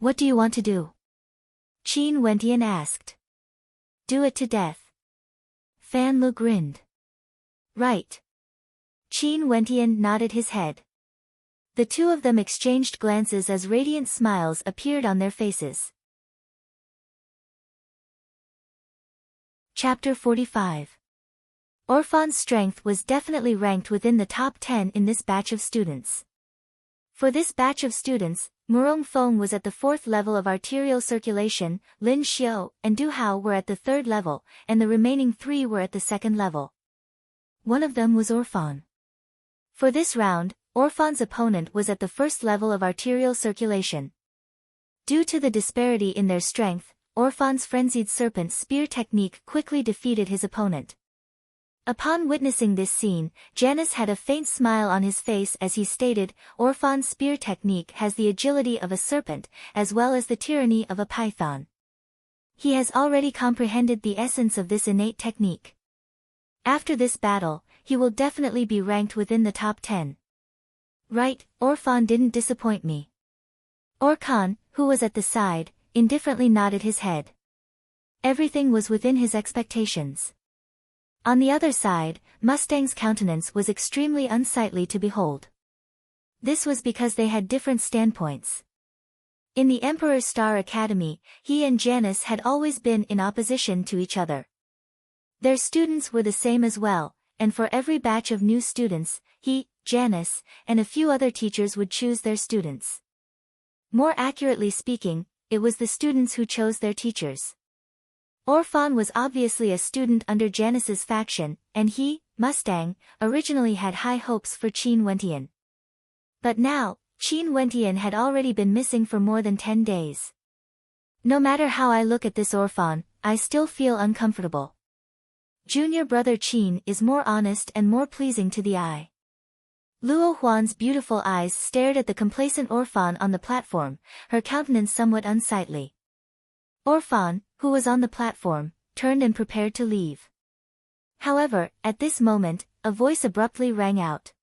What do you want to do? Qin Wentian asked. Do it to death. Fan Li grinned. Right. Qin Wentian nodded his head. The two of them exchanged glances as radiant smiles appeared on their faces. Chapter 45. Orphan's strength was definitely ranked within the top 10 in this batch of students. For this batch of students, Murong Feng was at the 4th level of arterial circulation, Lin Xiao and Du Hao were at the 3rd level, and the remaining 3 were at the 2nd level. One of them was Orphan. For this round, Orphan's opponent was at the 1st level of arterial circulation. Due to the disparity in their strength, Orphan's frenzied serpent spear technique quickly defeated his opponent. Upon witnessing this scene, Janus had a faint smile on his face as he stated, Orphan's spear technique has the agility of a serpent, as well as the tyranny of a python. He has already comprehended the essence of this innate technique. After this battle, he will definitely be ranked within the top 10. Right, Orphan didn't disappoint me. Orkan, who was at the side, indifferently nodded his head. Everything was within his expectations. On the other side, Mustang's countenance was extremely unsightly to behold. This was because they had different standpoints. In the Emperor's Star Academy, he and Janus had always been in opposition to each other. Their students were the same as well, and for every batch of new students, he, Janus, and a few other teachers would choose their students. More accurately speaking, it was the students who chose their teachers. Orphan was obviously a student under Janus's faction, and he, Mustang, originally had high hopes for Qin Wentian. But now, Qin Wentian had already been missing for more than 10 days. No matter how I look at this Orphan, I still feel uncomfortable. Junior brother Qin is more honest and more pleasing to the eye. Luo Huan's beautiful eyes stared at the complacent Orphan on the platform, her countenance somewhat unsightly. Orphan, who was on the platform, turned and prepared to leave. However, at this moment, a voice abruptly rang out.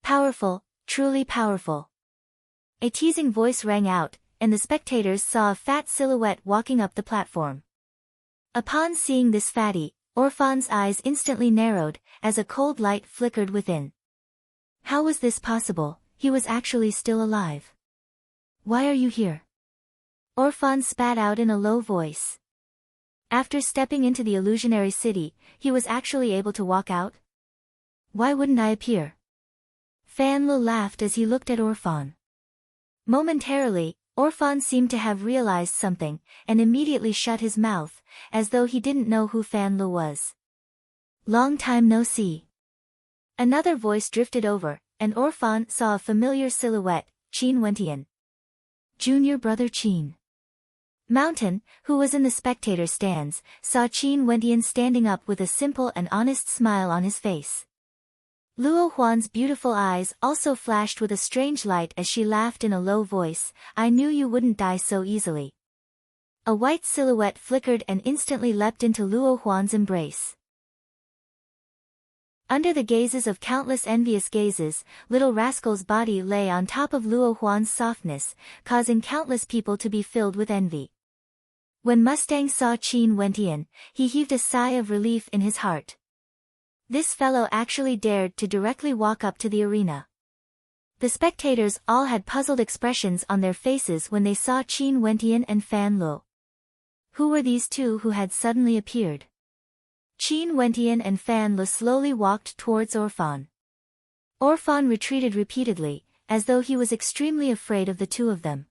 Powerful, truly powerful. A teasing voice rang out, and the spectators saw a fat silhouette walking up the platform. Upon seeing this fatty, Orphan's eyes instantly narrowed, as a cold light flickered within. How was this possible? He was actually still alive. Why are you here? Orphan spat out in a low voice. After stepping into the illusionary city, he was actually able to walk out? Why wouldn't I appear? Fan Li laughed as he looked at Orphan. Momentarily, Orphan seemed to have realized something, and immediately shut his mouth, as though he didn't know who Fan Li was. Long time no see. Another voice drifted over, and Orphan saw a familiar silhouette, Qin Wentian. Junior brother Qin. Mountain, who was in the spectator stands, saw Qin Wentian standing up with a simple and honest smile on his face. Luo Huan's beautiful eyes also flashed with a strange light as she laughed in a low voice, I knew you wouldn't die so easily. A white silhouette flickered and instantly leapt into Luo Huan's embrace. Under the gazes of countless envious gazes, little rascal's body lay on top of Luo Huan's softness, causing countless people to be filled with envy. When Mustang saw Qin Wentian, he heaved a sigh of relief in his heart. This fellow actually dared to directly walk up to the arena. The spectators all had puzzled expressions on their faces when they saw Qin Wentian and Fan Li. Who were these two who had suddenly appeared? Qin Wentian and Fan Li slowly walked towards Orphan. Orphan retreated repeatedly, as though he was extremely afraid of the two of them.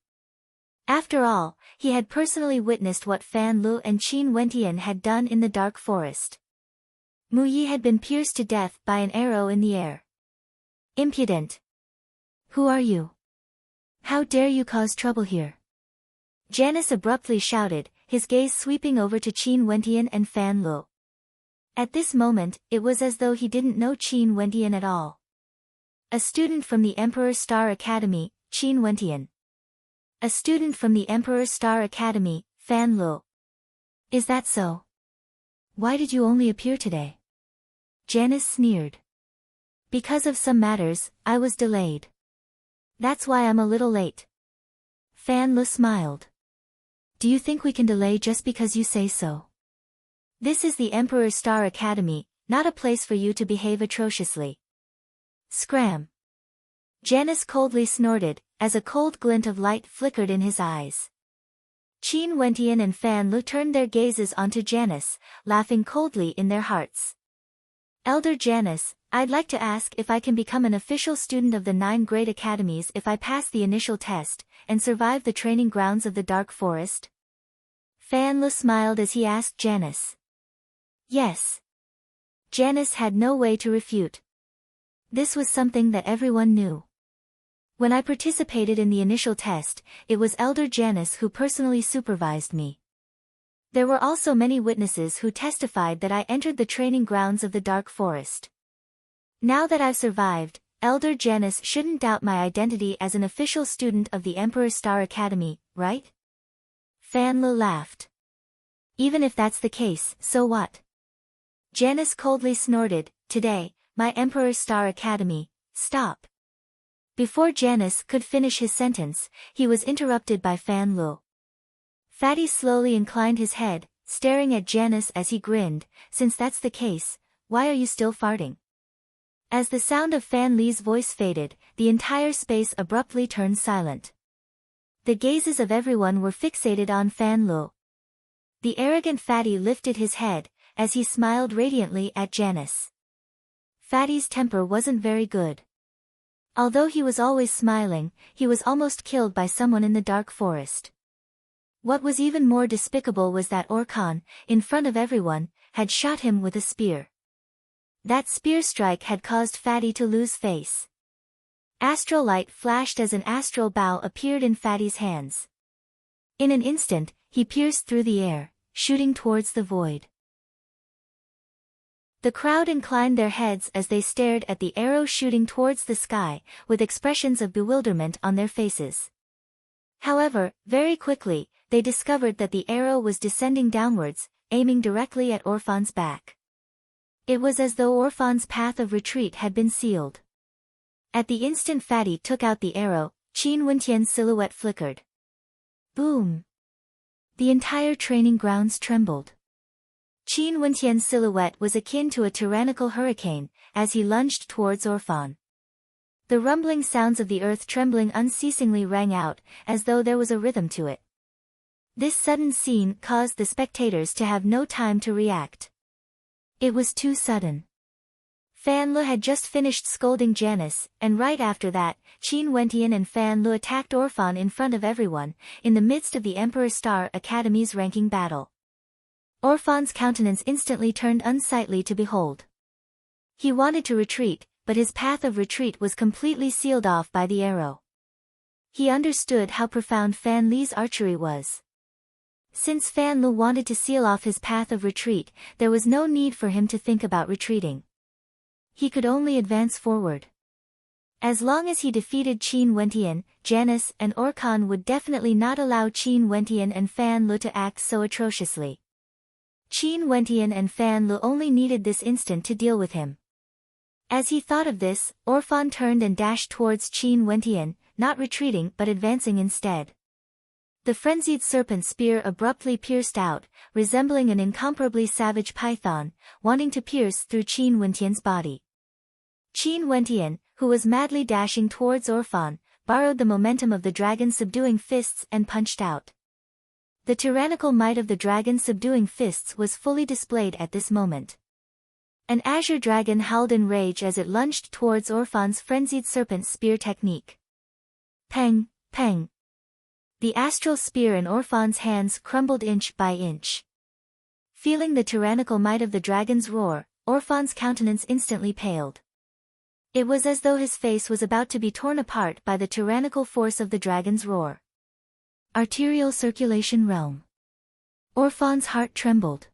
After all, he had personally witnessed what Fan Lu and Qin Wentian had done in the dark forest. Mu Yi had been pierced to death by an arrow in the air. Impudent! Who are you? How dare you cause trouble here? Janus abruptly shouted, his gaze sweeping over to Qin Wentian and Fan Lu. At this moment, it was as though he didn't know Qin Wentian at all. A student from the Emperor Star Academy, Qin Wentian. A student from the Emperor Star Academy, Fan Lu. Is that so? Why did you only appear today? Janus sneered. Because of some matters, I was delayed. That's why I'm a little late. Fan Lu smiled. Do you think we can delay just because you say so? This is the Emperor Star Academy, not a place for you to behave atrociously. Scram! Janus coldly snorted, as a cold glint of light flickered in his eyes. Qin Wentian and Fan Lu turned their gazes onto Janus, laughing coldly in their hearts. Elder Janus, I'd like to ask if I can become an official student of the 9 great academies if I pass the initial test, and survive the training grounds of the Dark Forest? Fan Lu smiled as he asked Janus. Yes. Janus had no way to refute. This was something that everyone knew. When I participated in the initial test, it was Elder Janus who personally supervised me. There were also many witnesses who testified that I entered the training grounds of the Dark Forest. Now that I've survived, Elder Janus shouldn't doubt my identity as an official student of the Emperor Star Academy, right? Fan Lu laughed. Even if that's the case, so what? Janus coldly snorted, today, my Emperor Star Academy, stop. Before Janus could finish his sentence, he was interrupted by Fan Lu. Fatty slowly inclined his head, staring at Janus as he grinned, since that's the case, why are you still farting? As the sound of Fan Li's voice faded, the entire space abruptly turned silent. The gazes of everyone were fixated on Fan Lu. The arrogant Fatty lifted his head, as he smiled radiantly at Janus. Fatty's temper wasn't very good. Although he was always smiling, he was almost killed by someone in the dark forest. What was even more despicable was that Orkan, in front of everyone, had shot him with a spear. That spear strike had caused Fatty to lose face. Astral light flashed as an astral bow appeared in Fatty's hands. In an instant, he pierced through the air, shooting towards the void. The crowd inclined their heads as they stared at the arrow shooting towards the sky, with expressions of bewilderment on their faces. However, very quickly, they discovered that the arrow was descending downwards, aiming directly at Orphan's back. It was as though Orphan's path of retreat had been sealed. At the instant Fatty took out the arrow, Qin Wentian's silhouette flickered. Boom! The entire training grounds trembled. Qin Wentian's silhouette was akin to a tyrannical hurricane, as he lunged towards Orphan. The rumbling sounds of the earth trembling unceasingly rang out, as though there was a rhythm to it. This sudden scene caused the spectators to have no time to react. It was too sudden. Fan Lu had just finished scolding Janus, and right after that, Qin Wentian and Fan Lu attacked Orphan in front of everyone, in the midst of the Emperor Star Academy's ranking battle. Orphan's countenance instantly turned unsightly to behold. He wanted to retreat, but his path of retreat was completely sealed off by the arrow. He understood how profound Fan Li's archery was. Since Fan Lu wanted to seal off his path of retreat, there was no need for him to think about retreating. He could only advance forward. As long as he defeated Qin Wentian, Janus and Orkan would definitely not allow Qin Wentian and Fan Lu to act so atrociously. Qin Wentian and Fan Lu only needed this instant to deal with him. As he thought of this, Orphan turned and dashed towards Qin Wentian, not retreating but advancing instead. The frenzied serpent spear abruptly pierced out, resembling an incomparably savage python, wanting to pierce through Qin Wentian's body. Qin Wentian, who was madly dashing towards Orphan, borrowed the momentum of the dragon's subduing fists and punched out. The tyrannical might of the dragon's subduing fists was fully displayed at this moment. An azure dragon howled in rage as it lunged towards Orphan's frenzied serpent spear technique. Peng, peng. The astral spear in Orphan's hands crumbled inch by inch. Feeling the tyrannical might of the dragon's roar, Orphan's countenance instantly paled. It was as though his face was about to be torn apart by the tyrannical force of the dragon's roar. Arterial circulation realm. Orphan's heart trembled.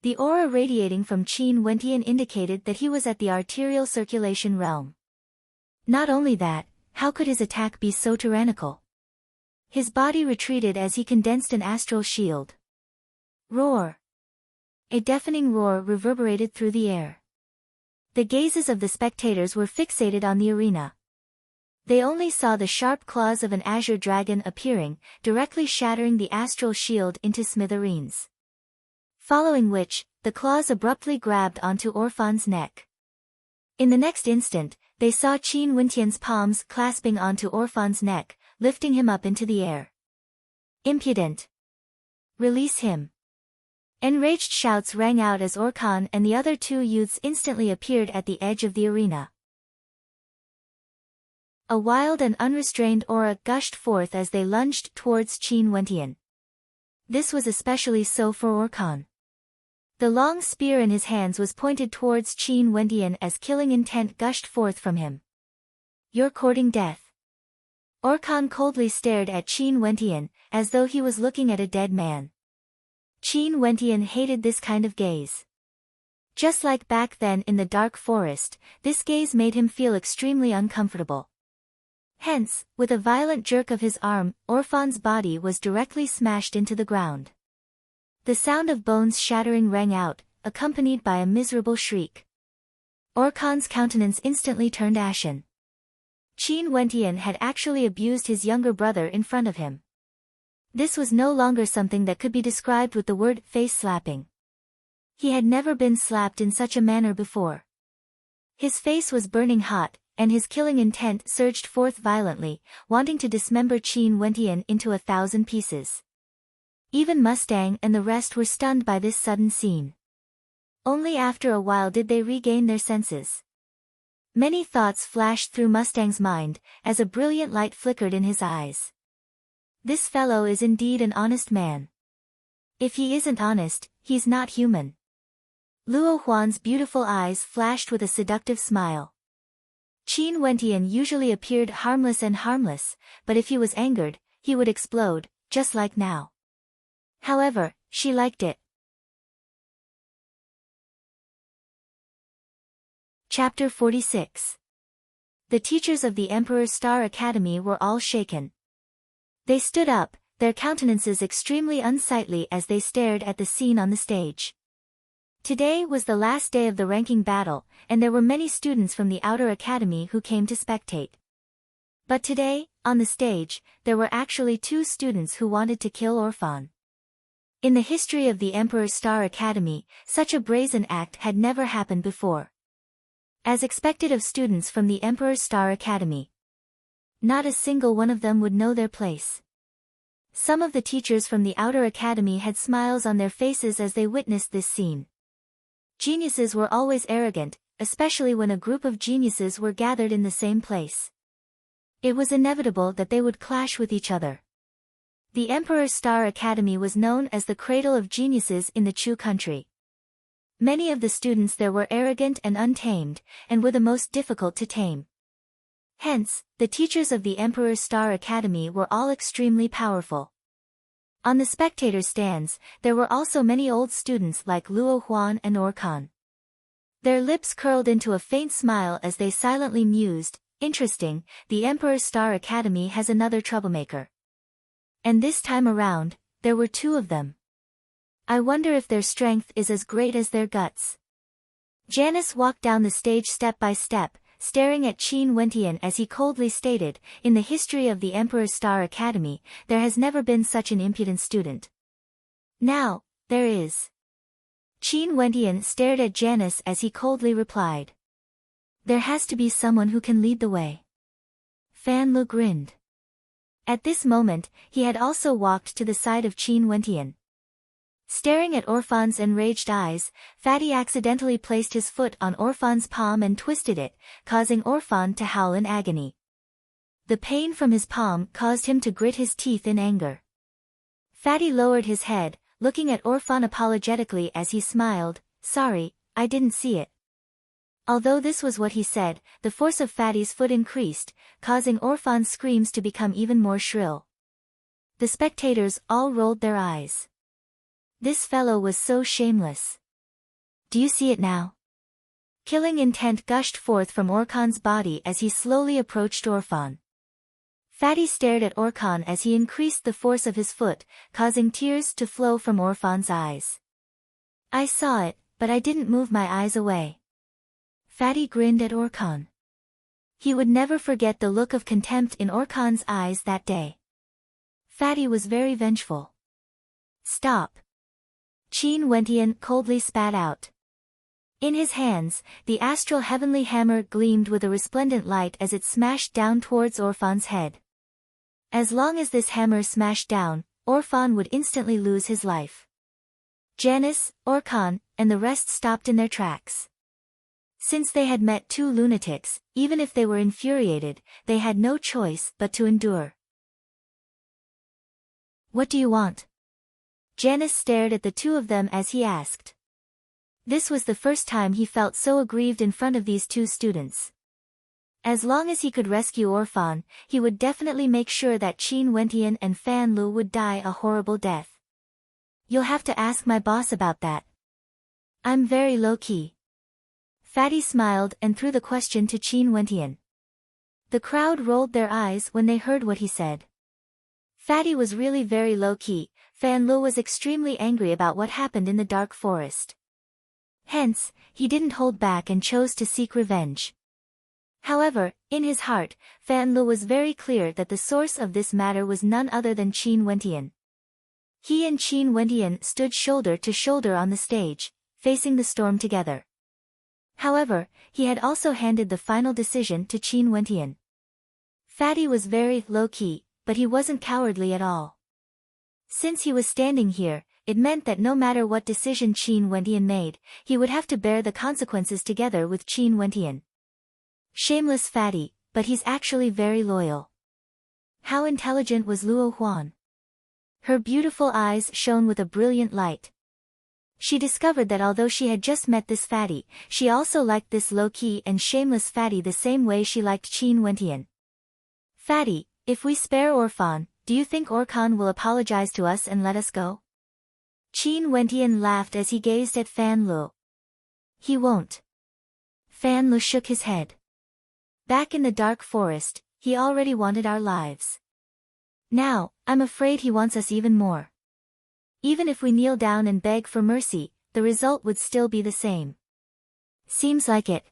The aura radiating from Qin Wentian indicated that he was at the arterial circulation realm. Not only that, how could his attack be so tyrannical? His body retreated as he condensed an astral shield. Roar! A deafening roar reverberated through the air. The gazes of the spectators were fixated on the arena. They only saw the sharp claws of an azure dragon appearing, directly shattering the astral shield into smithereens. Following which, the claws abruptly grabbed onto Orphan's neck. In the next instant, they saw Qin Wentian's palms clasping onto Orphan's neck, lifting him up into the air. Impudent! Release him! Enraged shouts rang out as Orphan and the other two youths instantly appeared at the edge of the arena. A wild and unrestrained aura gushed forth as they lunged towards Qin Wentian. This was especially so for Orphan. The long spear in his hands was pointed towards Qin Wentian as killing intent gushed forth from him. You're courting death. Orphan coldly stared at Qin Wentian, as though he was looking at a dead man. Qin Wentian hated this kind of gaze. Just like back then in the dark forest, this gaze made him feel extremely uncomfortable. Hence, with a violent jerk of his arm, Orphan's body was directly smashed into the ground. The sound of bones shattering rang out, accompanied by a miserable shriek. Orphan's countenance instantly turned ashen. Qin Wentian had actually abused his younger brother in front of him. This was no longer something that could be described with the word face-slapping. He had never been slapped in such a manner before. His face was burning hot, and his killing intent surged forth violently, wanting to dismember Qin Wentian into 1,000 pieces. Even Mustang and the rest were stunned by this sudden scene. Only after a while did they regain their senses. Many thoughts flashed through Mustang's mind, as a brilliant light flickered in his eyes. This fellow is indeed an honest man. If he isn't honest, he's not human. Luo Huan's beautiful eyes flashed with a seductive smile. Qin Wentian usually appeared harmless, but if he was angered, he would explode, just like now. However, she liked it. Chapter 46. The teachers of the Emperor's Star Academy were all shaken. They stood up, their countenances extremely unsightly as they stared at the scene on the stage. Today was the last day of the ranking battle, and there were many students from the outer academy who came to spectate. But today, on the stage, there were actually 2 students who wanted to kill Orphan. In the history of the Emperor's Star Academy, such a brazen act had never happened before. As expected of students from the Emperor's Star Academy, not a single one of them would know their place. Some of the teachers from the outer academy had smiles on their faces as they witnessed this scene. Geniuses were always arrogant, especially when a group of geniuses were gathered in the same place. It was inevitable that they would clash with each other. The Emperor's Star Academy was known as the cradle of geniuses in the Chu country. Many of the students there were arrogant and untamed, and were the most difficult to tame. Hence, the teachers of the Emperor's Star Academy were all extremely powerful. On the spectator stands, there were also many old students like Luo Huan and Orphan. Their lips curled into a faint smile as they silently mused, interesting, the Emperor's Star Academy has another troublemaker. And this time around, there were 2 of them. I wonder if their strength is as great as their guts. Janice walked down the stage step by step, staring at Qin Wentian as he coldly stated, in the history of the Emperor's Star Academy, there has never been such an impudent student. Now, there is. Qin Wentian stared at Janice as he coldly replied. There has to be someone who can lead the way. Fan Lu grinned. At this moment, he had also walked to the side of Qin Wentian. Staring at Orphan's enraged eyes, Fatty accidentally placed his foot on Orphan's palm and twisted it, causing Orphan to howl in agony. The pain from his palm caused him to grit his teeth in anger. Fatty lowered his head, looking at Orphan apologetically as he smiled, "Sorry, I didn't see it." Although this was what he said, the force of Fatty's foot increased, causing Orphan's screams to become even more shrill. The spectators all rolled their eyes. This fellow was so shameless. "Do you see it now?" Killing intent gushed forth from Orkhan's body as he slowly approached Orphan. Fatty stared at Orkhan as he increased the force of his foot, causing tears to flow from Orphan's eyes. "I saw it, but I didn't move my eyes away." Fatty grinned at Orkhan. He would never forget the look of contempt in Orkhan's eyes that day. Fatty was very vengeful. "Stop!" Qin Wentian coldly spat out. In his hands, the astral heavenly hammer gleamed with a resplendent light as it smashed down towards Orphan's head. As long as this hammer smashed down, Orphan would instantly lose his life. Janice, Orkhan, and the rest stopped in their tracks. Since they had met two lunatics, even if they were infuriated, they had no choice but to endure. "What do you want?" Janice stared at the two of them as he asked. This was the first time he felt so aggrieved in front of these two students. As long as he could rescue Orphan, he would definitely make sure that Qin Wentian and Fan Lu would die a horrible death. "You'll have to ask my boss about that. I'm very low-key." Fatty smiled and threw the question to Qin Wentian. The crowd rolled their eyes when they heard what he said. Fatty was really very low-key. Fan Lu was extremely angry about what happened in the dark forest. Hence, he didn't hold back and chose to seek revenge. However, in his heart, Fan Lu was very clear that the source of this matter was none other than Qin Wentian. He and Qin Wentian stood shoulder to shoulder on the stage, facing the storm together. However, he had also handed the final decision to Qin Wentian. Fatty was very low-key, but he wasn't cowardly at all. Since he was standing here, it meant that no matter what decision Qin Wentian made, he would have to bear the consequences together with Qin Wentian. Shameless Fatty, but he's actually very loyal. How intelligent was Luo Huan? Her beautiful eyes shone with a brilliant light. She discovered that although she had just met this Fatty, she also liked this low-key and shameless Fatty the same way she liked Qin Wentian. "Fatty, if we spare Orphan, do you think Orkhan will apologize to us and let us go?" Qin Wentian laughed as he gazed at Fan Lu. "He won't." Fan Lu shook his head. "Back in the dark forest, he already wanted our lives. Now, I'm afraid he wants us even more. Even if we kneel down and beg for mercy, the result would still be the same." "Seems like it."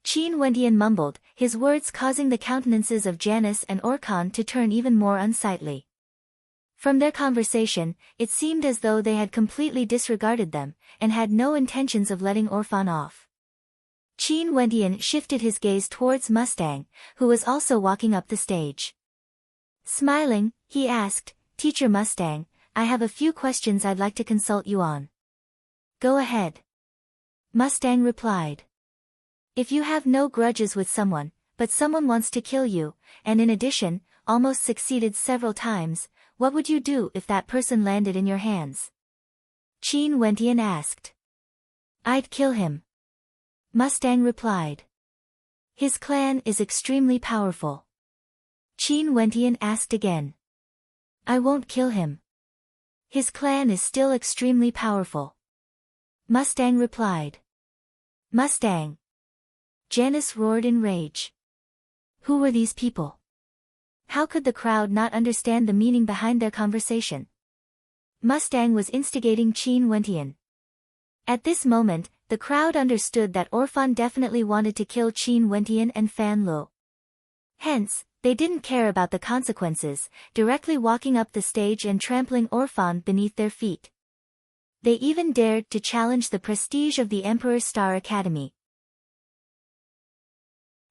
Qin Wentian mumbled, his words causing the countenances of Janice and Orkhan to turn even more unsightly. From their conversation, it seemed as though they had completely disregarded them, and had no intentions of letting Orphan off. Qin Wentian shifted his gaze towards Mustang, who was also walking up the stage. Smiling, he asked, "Teacher Mustang, I have a few questions I'd like to consult you on." "Go ahead." Mustang replied. "If you have no grudges with someone, but someone wants to kill you, and in addition, almost succeeded several times, what would you do if that person landed in your hands?" Qin Wentian asked. "I'd kill him." Mustang replied. "His clan is extremely powerful." Qin Wentian asked again. "I won't kill him. His clan is still extremely powerful." Mustang replied. "Mustang!" Janice roared in rage. Who were these people? How could the crowd not understand the meaning behind their conversation? Mustang was instigating Qin Wentian. At this moment, the crowd understood that Orphan definitely wanted to kill Qin Wentian and Fan Lu. Hence, they didn't care about the consequences, directly walking up the stage and trampling Orphan beneath their feet. They even dared to challenge the prestige of the Emperor's Star Academy.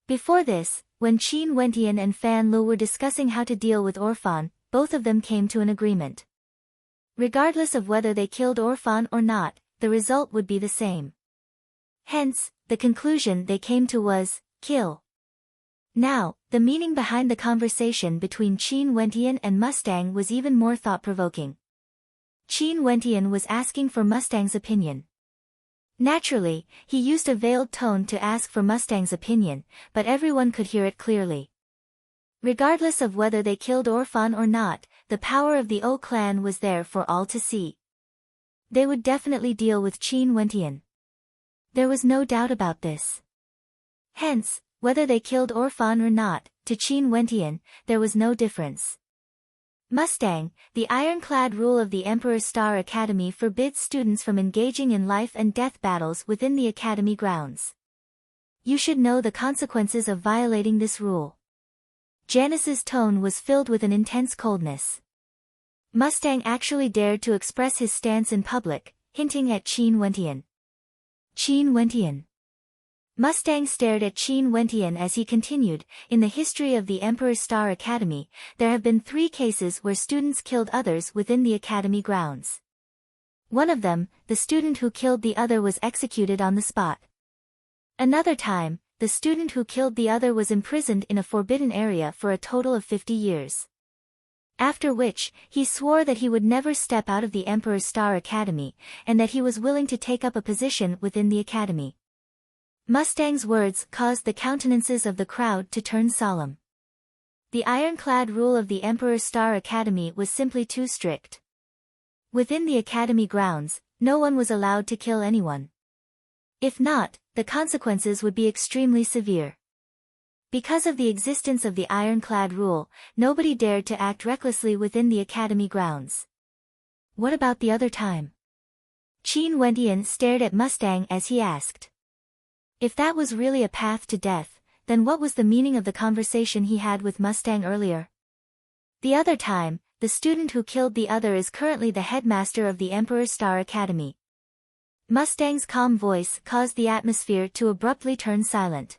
Before this, when Qin Wentian and Fan Lu were discussing how to deal with Orphan, both of them came to an agreement. Regardless of whether they killed Orphan or not, the result would be the same. Hence, the conclusion they came to was, kill. Now, the meaning behind the conversation between Qin Wentian and Mustang was even more thought-provoking. Qin Wentian was asking for Mustang's opinion. Naturally, he used a veiled tone to ask for Mustang's opinion, but everyone could hear it clearly. Regardless of whether they killed Orphan or not, the power of the O clan was there for all to see. They would definitely deal with Qin Wentian. There was no doubt about this. Hence, whether they killed Orphan or not, to Qin Wentian, there was no difference. Mustang, the ironclad rule of the Emperor Star Academy forbids students from engaging in life and death battles within the academy grounds. You should know the consequences of violating this rule. Janice's tone was filled with an intense coldness. Mustang actually dared to express his stance in public, hinting at Qin Wentian. Qin Wentian. Mustang stared at Qin Wentian as he continued, in the history of the Emperor Star Academy, there have been 3 cases where students killed others within the academy grounds. One of them, the student who killed the other was executed on the spot. Another time, the student who killed the other was imprisoned in a forbidden area for a total of 50 years. After which, he swore that he would never step out of the Emperor Star Academy, and that he was willing to take up a position within the academy. Mustang's words caused the countenances of the crowd to turn solemn. The ironclad rule of the Emperor Star Academy was simply too strict. Within the academy grounds, no one was allowed to kill anyone. If not, the consequences would be extremely severe. Because of the existence of the ironclad rule, nobody dared to act recklessly within the academy grounds. What about the other time? Qin Wentian stared at Mustang as he asked. If that was really a path to death, then what was the meaning of the conversation he had with Mustang earlier? The other time, the student who killed the other is currently the headmaster of the Emperor Star Academy. Mustang's calm voice caused the atmosphere to abruptly turn silent.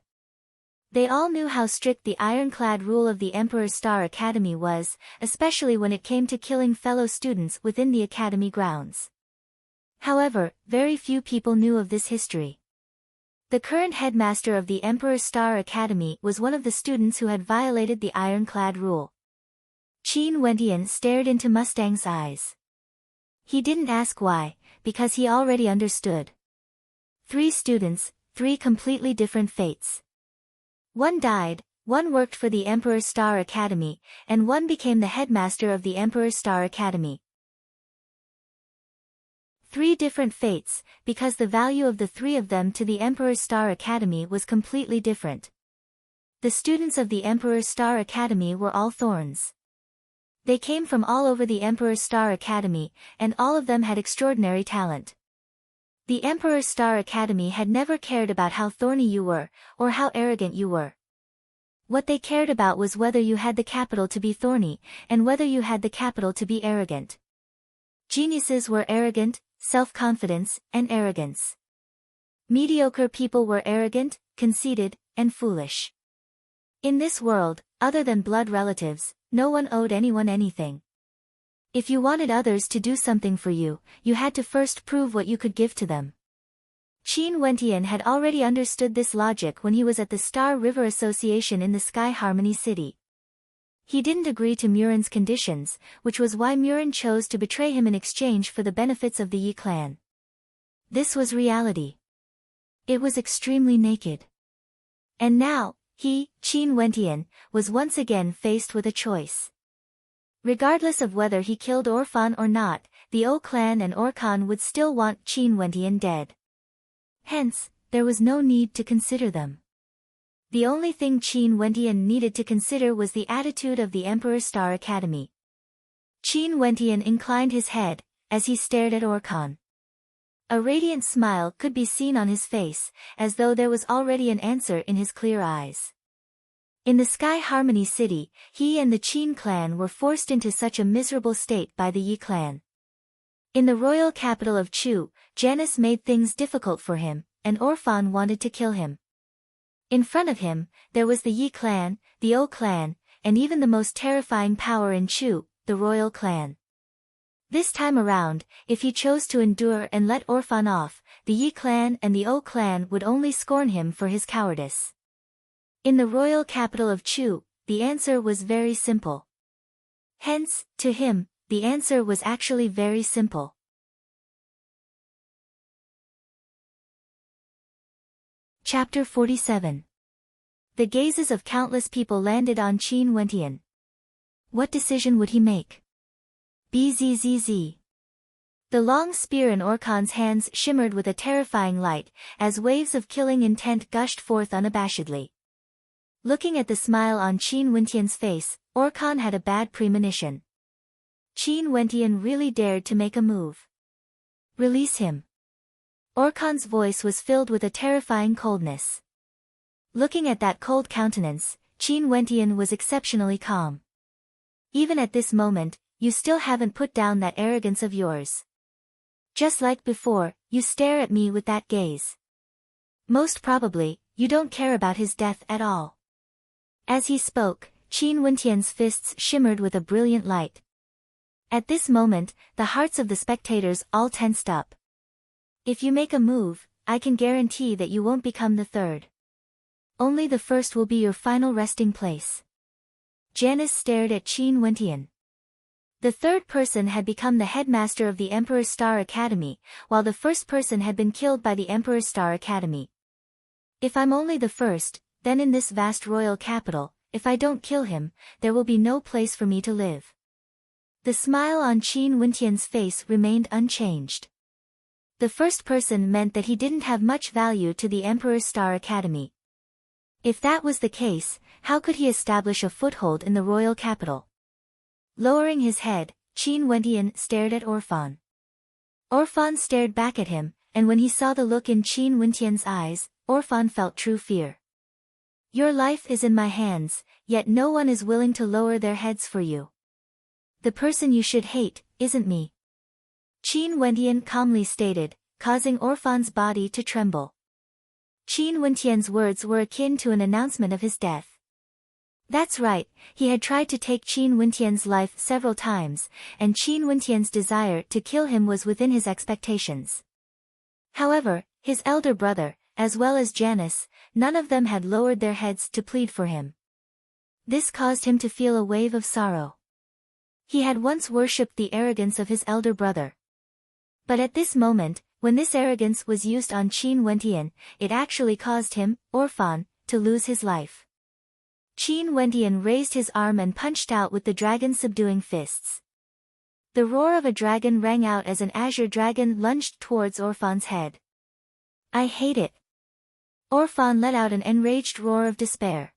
They all knew how strict the ironclad rule of the Emperor Star Academy was, especially when it came to killing fellow students within the academy grounds. However, very few people knew of this history. The current headmaster of the Emperor Star Academy was one of the students who had violated the ironclad rule. Qin Wentian stared into Mustang's eyes. He didn't ask why, because he already understood. 3 students, 3 completely different fates. One died, one worked for the Emperor Star Academy, and one became the headmaster of the Emperor Star Academy. 3 different fates, because the value of the 3 of them to the Emperor Star Academy was completely different. The students of the Emperor Star Academy were all thorns. They came from all over the Emperor Star Academy, and all of them had extraordinary talent. The Emperor Star Academy had never cared about how thorny you were, or how arrogant you were. What they cared about was whether you had the capital to be thorny, and whether you had the capital to be arrogant. Geniuses were arrogant, self-confidence, and arrogance. Mediocre people were arrogant, conceited, and foolish. In this world, other than blood relatives, no one owed anyone anything. If you wanted others to do something for you, you had to first prove what you could give to them. Qin Wentian had already understood this logic when he was at the Star River Association in the Sky Harmony City. He didn't agree to Murin's conditions, which was why Murin chose to betray him in exchange for the benefits of the Yi clan. This was reality. It was extremely naked. And now, he, Qin Wentian, was once again faced with a choice. Regardless of whether he killed Orphan or not, the O clan and Orkhan would still want Qin Wentian dead. Hence, there was no need to consider them. The only thing Qin Wentian needed to consider was the attitude of the Emperor Star Academy. Qin Wentian inclined his head, as he stared at Orkhan. A radiant smile could be seen on his face, as though there was already an answer in his clear eyes. In the Sky Harmony City, he and the Qin clan were forced into such a miserable state by the Yi clan. In the royal capital of Chu, Janice made things difficult for him, and Orphan wanted to kill him. In front of him, there was the Yi clan, the O clan, and even the most terrifying power in Chu, the royal clan. This time around, if he chose to endure and let Orphan off, the Yi clan and the O clan would only scorn him for his cowardice. In the royal capital of Chu, the answer was very simple. Hence, to him, the answer was actually very simple. Chapter 47. The gazes of countless people landed on Qin Wentian. What decision would he make? Bzzz. The long spear in Orkhan's hands shimmered with a terrifying light, as waves of killing intent gushed forth unabashedly. Looking at the smile on Qin Wentian's face, Orkhan had a bad premonition. Qin Wentian really dared to make a move. Release him. Orkhan's voice was filled with a terrifying coldness. Looking at that cold countenance, Qin Wentian was exceptionally calm. Even at this moment, you still haven't put down that arrogance of yours. Just like before, you stare at me with that gaze. Most probably, you don't care about his death at all. As he spoke, Qin Wentian's fists shimmered with a brilliant light. At this moment, the hearts of the spectators all tensed up. If you make a move, I can guarantee that you won't become the third. Only the first will be your final resting place. Janice stared at Qin Wentian. The third person had become the headmaster of the Emperor's Star Academy, while the first person had been killed by the Emperor's Star Academy. If I'm only the first, then in this vast royal capital, if I don't kill him, there will be no place for me to live. The smile on Qin Wentian's face remained unchanged. The first person meant that he didn't have much value to the Emperor's Star Academy. If that was the case, how could he establish a foothold in the royal capital? Lowering his head, Qin Wentian stared at Orphan. Orphan stared back at him, and when he saw the look in Qin Wentian's eyes, Orphan felt true fear. Your life is in my hands, yet no one is willing to lower their heads for you. The person you should hate, isn't me. Qin Wentian calmly stated, causing Orphan's body to tremble. Qin Wentian's words were akin to an announcement of his death. That's right, he had tried to take Qin Wentian's life several times, and Qin Wentian's desire to kill him was within his expectations. However, his elder brother, as well as Janice, none of them had lowered their heads to plead for him. This caused him to feel a wave of sorrow. He had once worshipped the arrogance of his elder brother. But at this moment, when this arrogance was used on Qin Wentian, it actually caused him, Orphan, to lose his life. Qin Wentian raised his arm and punched out with the dragon's subduing fists. The roar of a dragon rang out as an azure dragon lunged towards Orphan's head. I hate it. Orphan let out an enraged roar of despair.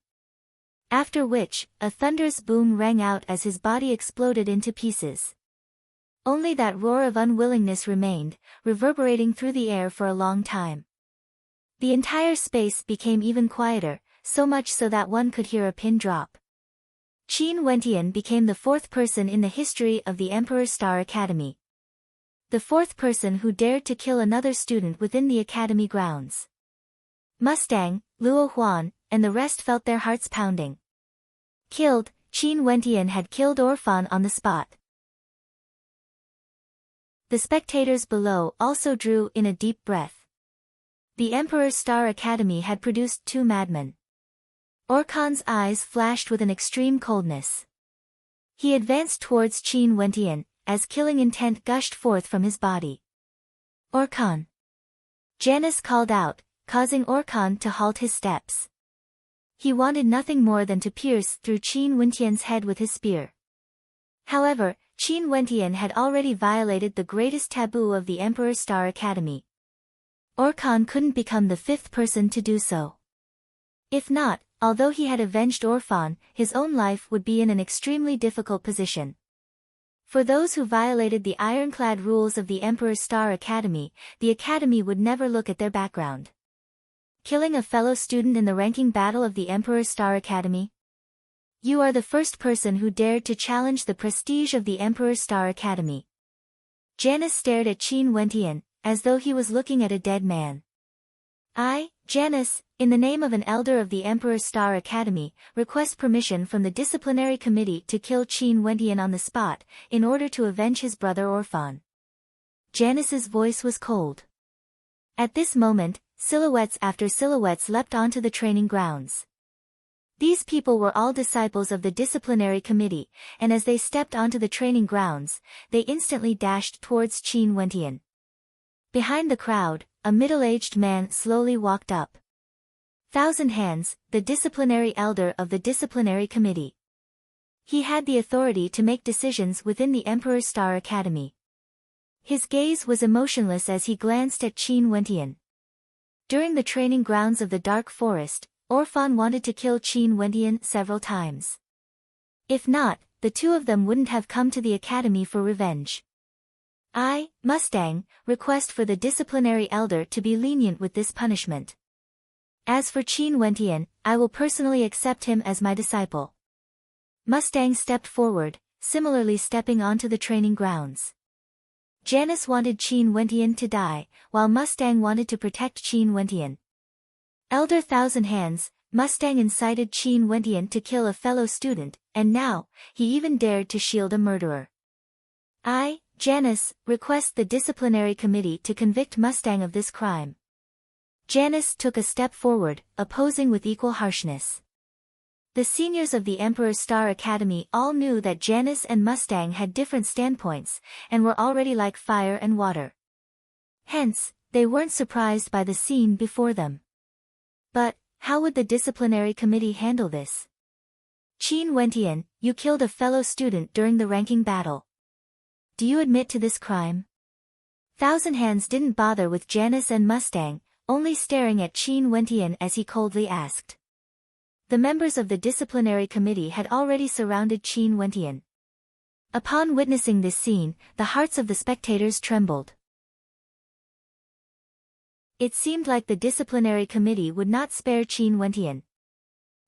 After which, a thunderous boom rang out as his body exploded into pieces. Only that roar of unwillingness remained, reverberating through the air for a long time. The entire space became even quieter, so much so that one could hear a pin drop. Qin Wentian became the fourth person in the history of the Emperor's Star Academy. The fourth person who dared to kill another student within the academy grounds. Mustang, Luo Huan, and the rest felt their hearts pounding. Killed, Qin Wentian had killed Orphan on the spot. The spectators below also drew in a deep breath. The Emperor's Star Academy had produced two madmen. Orkhan's eyes flashed with an extreme coldness. He advanced towards Qin Wentian, as killing intent gushed forth from his body. Orkhan! Janice called out, causing Orkhan to halt his steps. He wanted nothing more than to pierce through Qin Wentian's head with his spear. However, Qin Wentian had already violated the greatest taboo of the Emperor's Star Academy. Orkhan couldn't become the fifth person to do so. If not, although he had avenged Orphan, his own life would be in an extremely difficult position. For those who violated the ironclad rules of the Emperor's Star Academy, the Academy would never look at their background. Killing a fellow student in the ranking battle of the Emperor's Star Academy? You are the first person who dared to challenge the prestige of the Emperor's Star Academy. Janice stared at Qin Wentian, as though he was looking at a dead man. I, Janice, in the name of an elder of the Emperor's Star Academy, request permission from the disciplinary committee to kill Qin Wentian on the spot, in order to avenge his brother Orphan. Janice's voice was cold. At this moment, silhouettes after silhouettes leapt onto the training grounds. These people were all disciples of the disciplinary committee, and as they stepped onto the training grounds, they instantly dashed towards Qin Wentian. Behind the crowd, a middle-aged man slowly walked up. Thousand Hands, the disciplinary elder of the disciplinary committee. He had the authority to make decisions within the Emperor's Star Academy. His gaze was emotionless as he glanced at Qin Wentian. During the training grounds of the Dark Forest, Orphan wanted to kill Qin Wentian several times. If not, the two of them wouldn't have come to the academy for revenge. Mustang, request for the disciplinary elder to be lenient with this punishment. As for Qin Wentian, I will personally accept him as my disciple. Mustang stepped forward, similarly stepping onto the training grounds. Janice wanted Qin Wentian to die, while Mustang wanted to protect Qin Wentian. Elder Thousand Hands, Mustang incited Qin Wentian to kill a fellow student, and now, he even dared to shield a murderer. Janice, request the disciplinary committee to convict Mustang of this crime. Janice took a step forward, opposing with equal harshness. The seniors of the Emperor's Star Academy all knew that Janice and Mustang had different standpoints, and were already like fire and water. Hence, they weren't surprised by the scene before them. But, how would the disciplinary committee handle this? Qin Wentian, you killed a fellow student during the ranking battle. Do you admit to this crime? Thousand Hands didn't bother with Janice and Mustang, only staring at Qin Wentian as he coldly asked. The members of the disciplinary committee had already surrounded Qin Wentian. Upon witnessing this scene, the hearts of the spectators trembled. It seemed like the disciplinary committee would not spare Qin Wentian.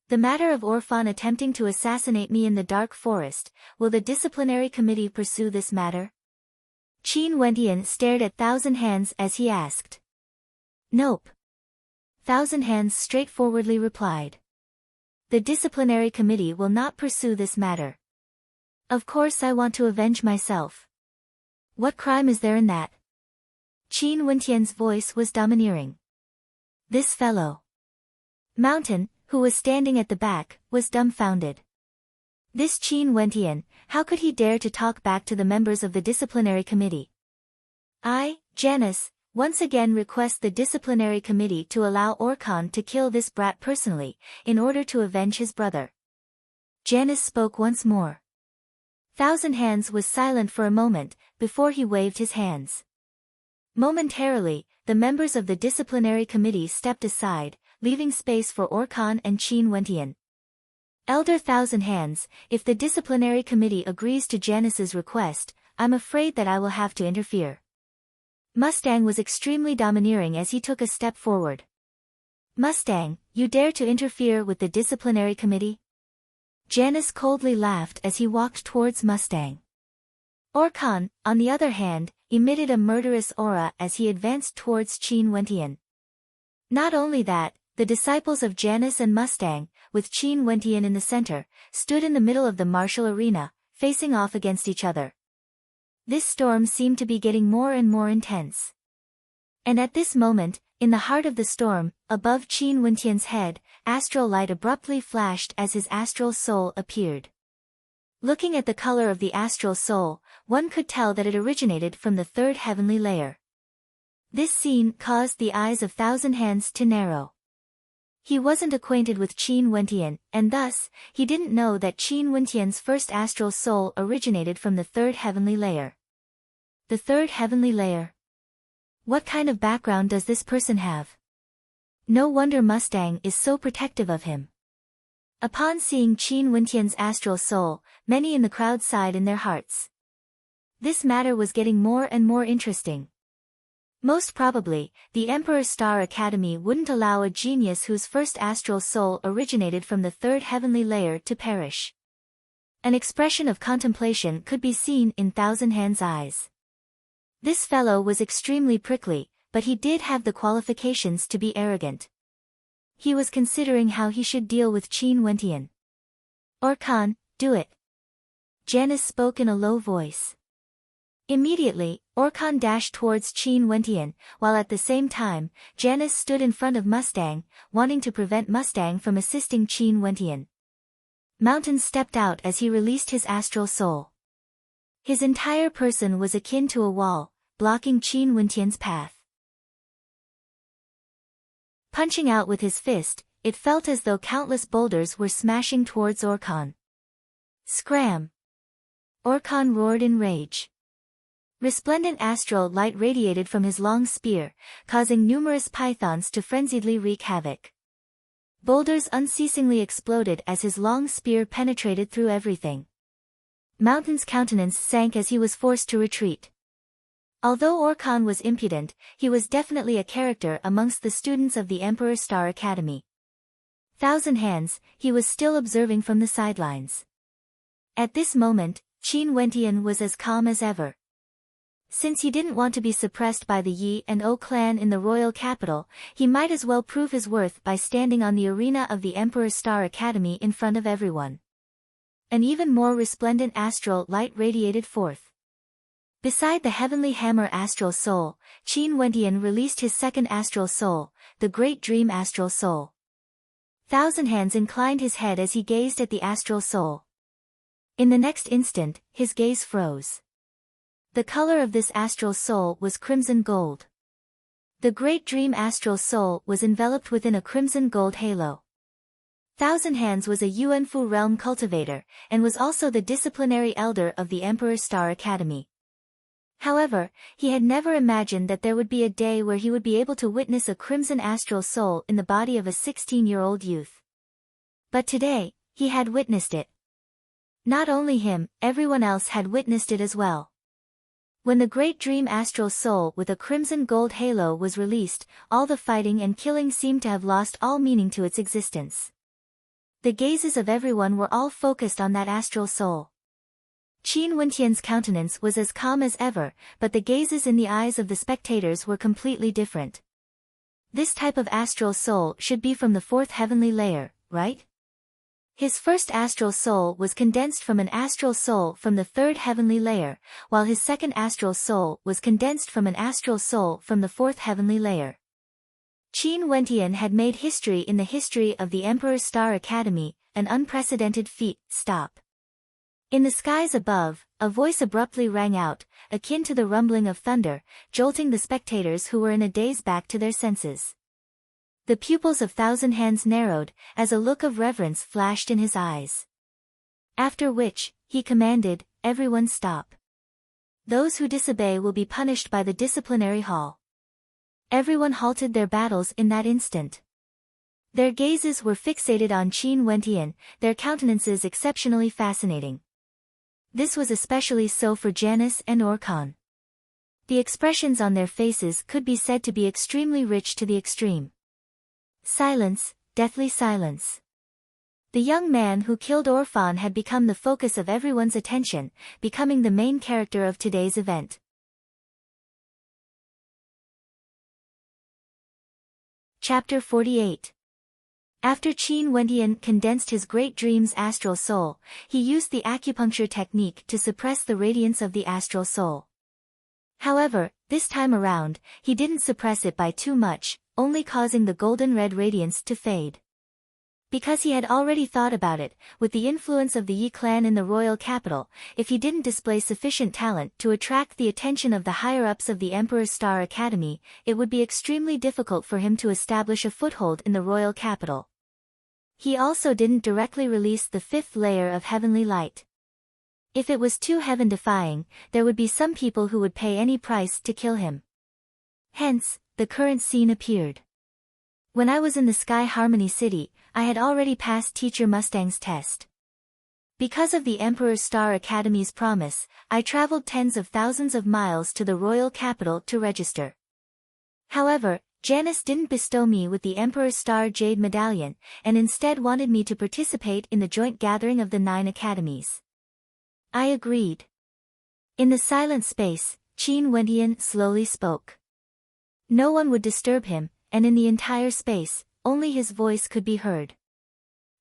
The matter of Orphan attempting to assassinate me in the Dark Forest, will the disciplinary committee pursue this matter? Qin Wentian stared at Thousand Hands as he asked. Nope. Thousand Hands straightforwardly replied. The disciplinary committee will not pursue this matter. Of course I want to avenge myself. What crime is there in that? Qin Wentian's voice was domineering. This fellow. Mountain, who was standing at the back, was dumbfounded. This Qin Wentian, how could he dare to talk back to the members of the disciplinary committee? Janice, once again request the disciplinary committee to allow Orkan to kill this brat personally, in order to avenge his brother. Janice spoke once more. Thousand Hands was silent for a moment, before he waved his hands. Momentarily, the members of the disciplinary committee stepped aside, leaving space for Orkan and Qin Wentian. Elder Thousand Hands, if the disciplinary committee agrees to Janice's request, I'm afraid that I will have to interfere. Mustang was extremely domineering as he took a step forward. Mustang, you dare to interfere with the disciplinary committee? Janice coldly laughed as he walked towards Mustang. Orkan, on the other hand, emitted a murderous aura as he advanced towards Qin Wentian. Not only that, the disciples of Janice and Mustang, with Qin Wentian in the center, stood in the middle of the martial arena, facing off against each other. This storm seemed to be getting more and more intense. And at this moment, in the heart of the storm, above Qin Wentian's head, astral light abruptly flashed as his astral soul appeared. Looking at the color of the astral soul, one could tell that it originated from the third heavenly layer. This scene caused the eyes of Thousand Hands to narrow. He wasn't acquainted with Qin Wentian, and thus, he didn't know that Qin Wentian's first astral soul originated from the third heavenly layer. The third heavenly layer? What kind of background does this person have? No wonder Mustang is so protective of him. Upon seeing Qin Wentian's astral soul, many in the crowd sighed in their hearts. This matter was getting more and more interesting. Most probably, the Emperor's Star Academy wouldn't allow a genius whose first astral soul originated from the third heavenly layer to perish. An expression of contemplation could be seen in Thousand Hands' eyes. This fellow was extremely prickly, but he did have the qualifications to be arrogant. He was considering how he should deal with Qin Wentian. Orkan, do it. Janice spoke in a low voice. Immediately, Orkhan dashed towards Qin Wentian, while at the same time, Janice stood in front of Mustang, wanting to prevent Mustang from assisting Qin Wentian. Mountain stepped out as he released his astral soul. His entire person was akin to a wall, blocking Qin Wentian's path. Punching out with his fist, it felt as though countless boulders were smashing towards Orkhan. Scram! Orkhan roared in rage. Resplendent astral light radiated from his long spear, causing numerous pythons to frenziedly wreak havoc. Boulders unceasingly exploded as his long spear penetrated through everything. Mountain's countenance sank as he was forced to retreat. Although Orkhan was impudent, he was definitely a character amongst the students of the Emperor Star Academy. Thousand Hands, he was still observing from the sidelines. At this moment, Qin Wentian was as calm as ever. Since he didn't want to be suppressed by the Yi and O clan in the royal capital, he might as well prove his worth by standing on the arena of the Emperor Star Academy in front of everyone. An even more resplendent astral light radiated forth. Beside the heavenly hammer astral soul, Qin Wentian released his second astral soul, the Great Dream astral soul. Thousand Hands inclined his head as he gazed at the astral soul. In the next instant, his gaze froze. The color of this astral soul was crimson gold. The Great Dream astral soul was enveloped within a crimson gold halo. Thousand Hands was a Yuanfu realm cultivator, and was also the disciplinary elder of the Emperor Star Academy. However, he had never imagined that there would be a day where he would be able to witness a crimson astral soul in the body of a 16-year-old youth. But today, he had witnessed it. Not only him, everyone else had witnessed it as well. When the Great Dream astral soul with a crimson gold halo was released, all the fighting and killing seemed to have lost all meaning to its existence. The gazes of everyone were all focused on that astral soul. Qin Wentian's countenance was as calm as ever, but the gazes in the eyes of the spectators were completely different. This type of astral soul should be from the fourth heavenly layer, right? His first astral soul was condensed from an astral soul from the third heavenly layer, while his second astral soul was condensed from an astral soul from the fourth heavenly layer. Qin Wentian had made history in the history of the Emperor Star Academy, an unprecedented feat. Stop. In the skies above, a voice abruptly rang out, akin to the rumbling of thunder, jolting the spectators who were in a daze back to their senses. The pupils of Thousand Hands narrowed, as a look of reverence flashed in his eyes. After which, he commanded, "Everyone stop. Those who disobey will be punished by the disciplinary hall." Everyone halted their battles in that instant. Their gazes were fixated on Qin Wentian, their countenances exceptionally fascinating. This was especially so for Janice and Orkhan. The expressions on their faces could be said to be extremely rich to the extreme. Silence, deathly silence. The young man who killed Orphan had become the focus of everyone's attention, becoming the main character of today's event. Chapter 48. After Qin Wentian condensed his Great Dream's astral soul, he used the acupuncture technique to suppress the radiance of the astral soul. However, this time around, he didn't suppress it by too much, only causing the golden red radiance to fade. Because he had already thought about it, with the influence of the Yi clan in the royal capital, if he didn't display sufficient talent to attract the attention of the higher-ups of the Emperor Star Academy, it would be extremely difficult for him to establish a foothold in the royal capital. He also didn't directly release the fifth layer of heavenly light. If it was too heaven-defying, there would be some people who would pay any price to kill him. Hence, the current scene appeared. When I was in the Sky Harmony City, I had already passed Teacher Mustang's test. Because of the Emperor Star Academy's promise, I traveled tens of thousands of miles to the royal capital to register. However, Janice didn't bestow me with the Emperor Star Jade Medallion, and instead wanted me to participate in the joint gathering of the 9 academies. I agreed. In the silent space, Qin Wentian slowly spoke. No one would disturb him, and in the entire space, only his voice could be heard.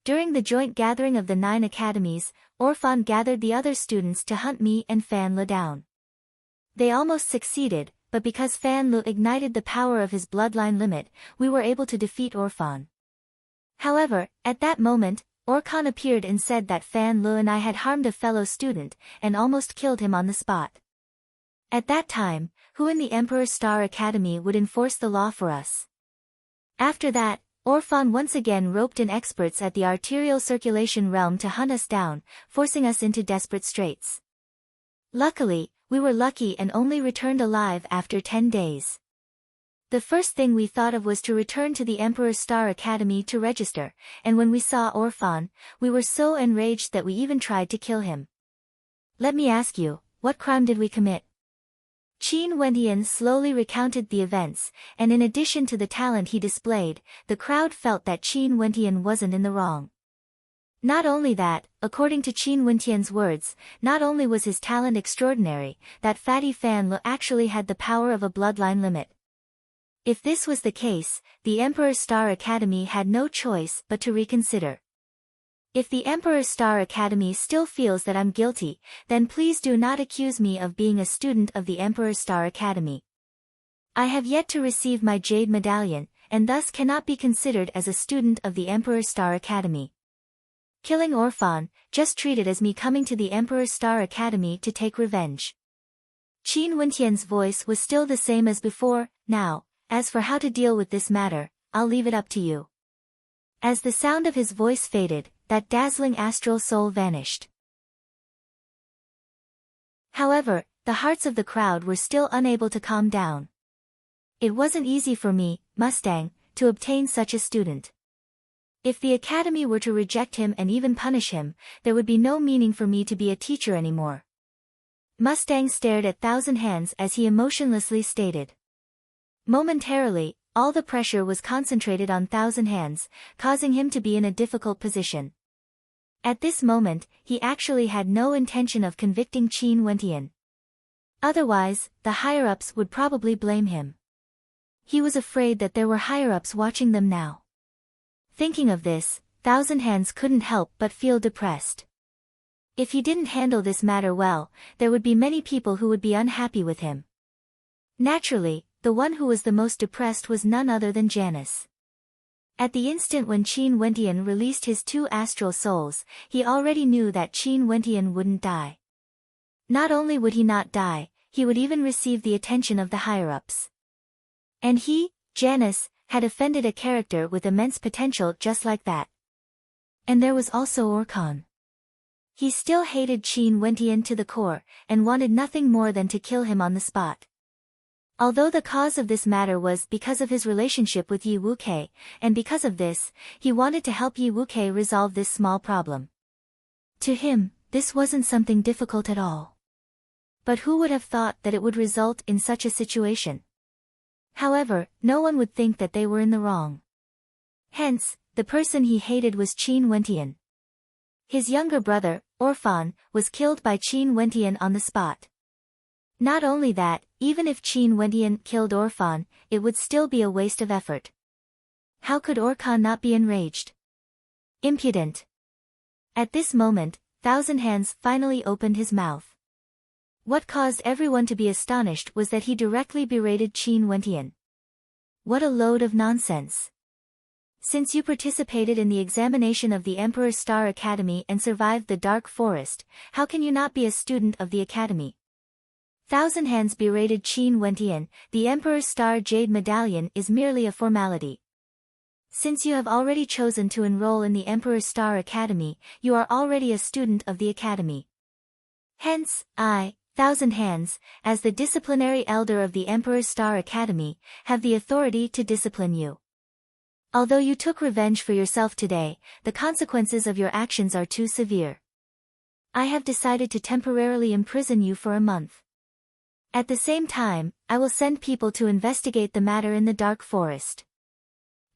During the joint gathering of the 9 academies, Orphan gathered the other students to hunt me and Fan Le down. They almost succeeded, but because Fan Lu ignited the power of his bloodline limit, we were able to defeat Orphan. However, at that moment, Orkan appeared and said that Fan Lu and I had harmed a fellow student, and almost killed him on the spot. At that time, who in the Emperor Star Academy would enforce the law for us? After that, Orphan once again roped in experts at the arterial circulation realm to hunt us down, forcing us into desperate straits. Luckily, we were lucky and only returned alive after 10 days. The first thing we thought of was to return to the Emperor Star Academy to register, and when we saw Orphan, we were so enraged that we even tried to kill him. Let me ask you, what crime did we commit? Qin Wentian slowly recounted the events, and in addition to the talent he displayed, the crowd felt that Qin Wentian wasn't in the wrong. Not only that, according to Qin Wentian's words, not only was his talent extraordinary, that fatty Fan Lu actually had the power of a bloodline limit. If this was the case, the Emperor Star Academy had no choice but to reconsider. If the Emperor Star Academy still feels that I'm guilty, then please do not accuse me of being a student of the Emperor Star Academy. I have yet to receive my Jade Medallion, and thus cannot be considered as a student of the Emperor Star Academy. Killing Orphan, just treat it as me coming to the Emperor Star Academy to take revenge. Qin Wentian's voice was still the same as before. Now, as for how to deal with this matter, I'll leave it up to you. As the sound of his voice faded, that dazzling astral soul vanished. However, the hearts of the crowd were still unable to calm down. It wasn't easy for me, Mustang, to obtain such a student. If the academy were to reject him and even punish him, there would be no meaning for me to be a teacher anymore. Mustang stared at Thousand Hands as he emotionlessly stated. Momentarily, all the pressure was concentrated on Thousand Hands, causing him to be in a difficult position. At this moment, he actually had no intention of convicting Qin Wentian. Otherwise, the higher-ups would probably blame him. He was afraid that there were higher-ups watching them now. Thinking of this, Thousand Hands couldn't help but feel depressed. If he didn't handle this matter well, there would be many people who would be unhappy with him. Naturally, the one who was the most depressed was none other than Janice. At the instant when Qin Wentian released his 2 astral souls, he already knew that Qin Wentian wouldn't die. Not only would he not die, he would even receive the attention of the higher-ups. And he, Janice, had offended a character with immense potential just like that. And there was also Orkan. He still hated Qin Wentian to the core, and wanted nothing more than to kill him on the spot. Although the cause of this matter was because of his relationship with Yi Wuke, and because of this, he wanted to help Yi Wuke resolve this small problem. To him, this wasn't something difficult at all. But who would have thought that it would result in such a situation? However, no one would think that they were in the wrong. Hence, the person he hated was Qin Wentian. His younger brother, Orphan, was killed by Qin Wentian on the spot. Not only that, even if Qin Wentian killed Orphan, it would still be a waste of effort. How could Orkan not be enraged? Impudent. At this moment, Thousand Hands finally opened his mouth. What caused everyone to be astonished was that he directly berated Qin Wentian. What a load of nonsense. Since you participated in the examination of the Emperor Star Academy and survived the Dark Forest, how can you not be a student of the Academy? Thousand Hands berated Qin Wentian. The Emperor's Star Jade Medallion is merely a formality. Since you have already chosen to enroll in the Emperor's Star Academy, you are already a student of the Academy. Hence, I, Thousand Hands, as the disciplinary elder of the Emperor's Star Academy, have the authority to discipline you. Although you took revenge for yourself today, the consequences of your actions are too severe. I have decided to temporarily imprison you for a month. At the same time, I will send people to investigate the matter in the Dark Forest.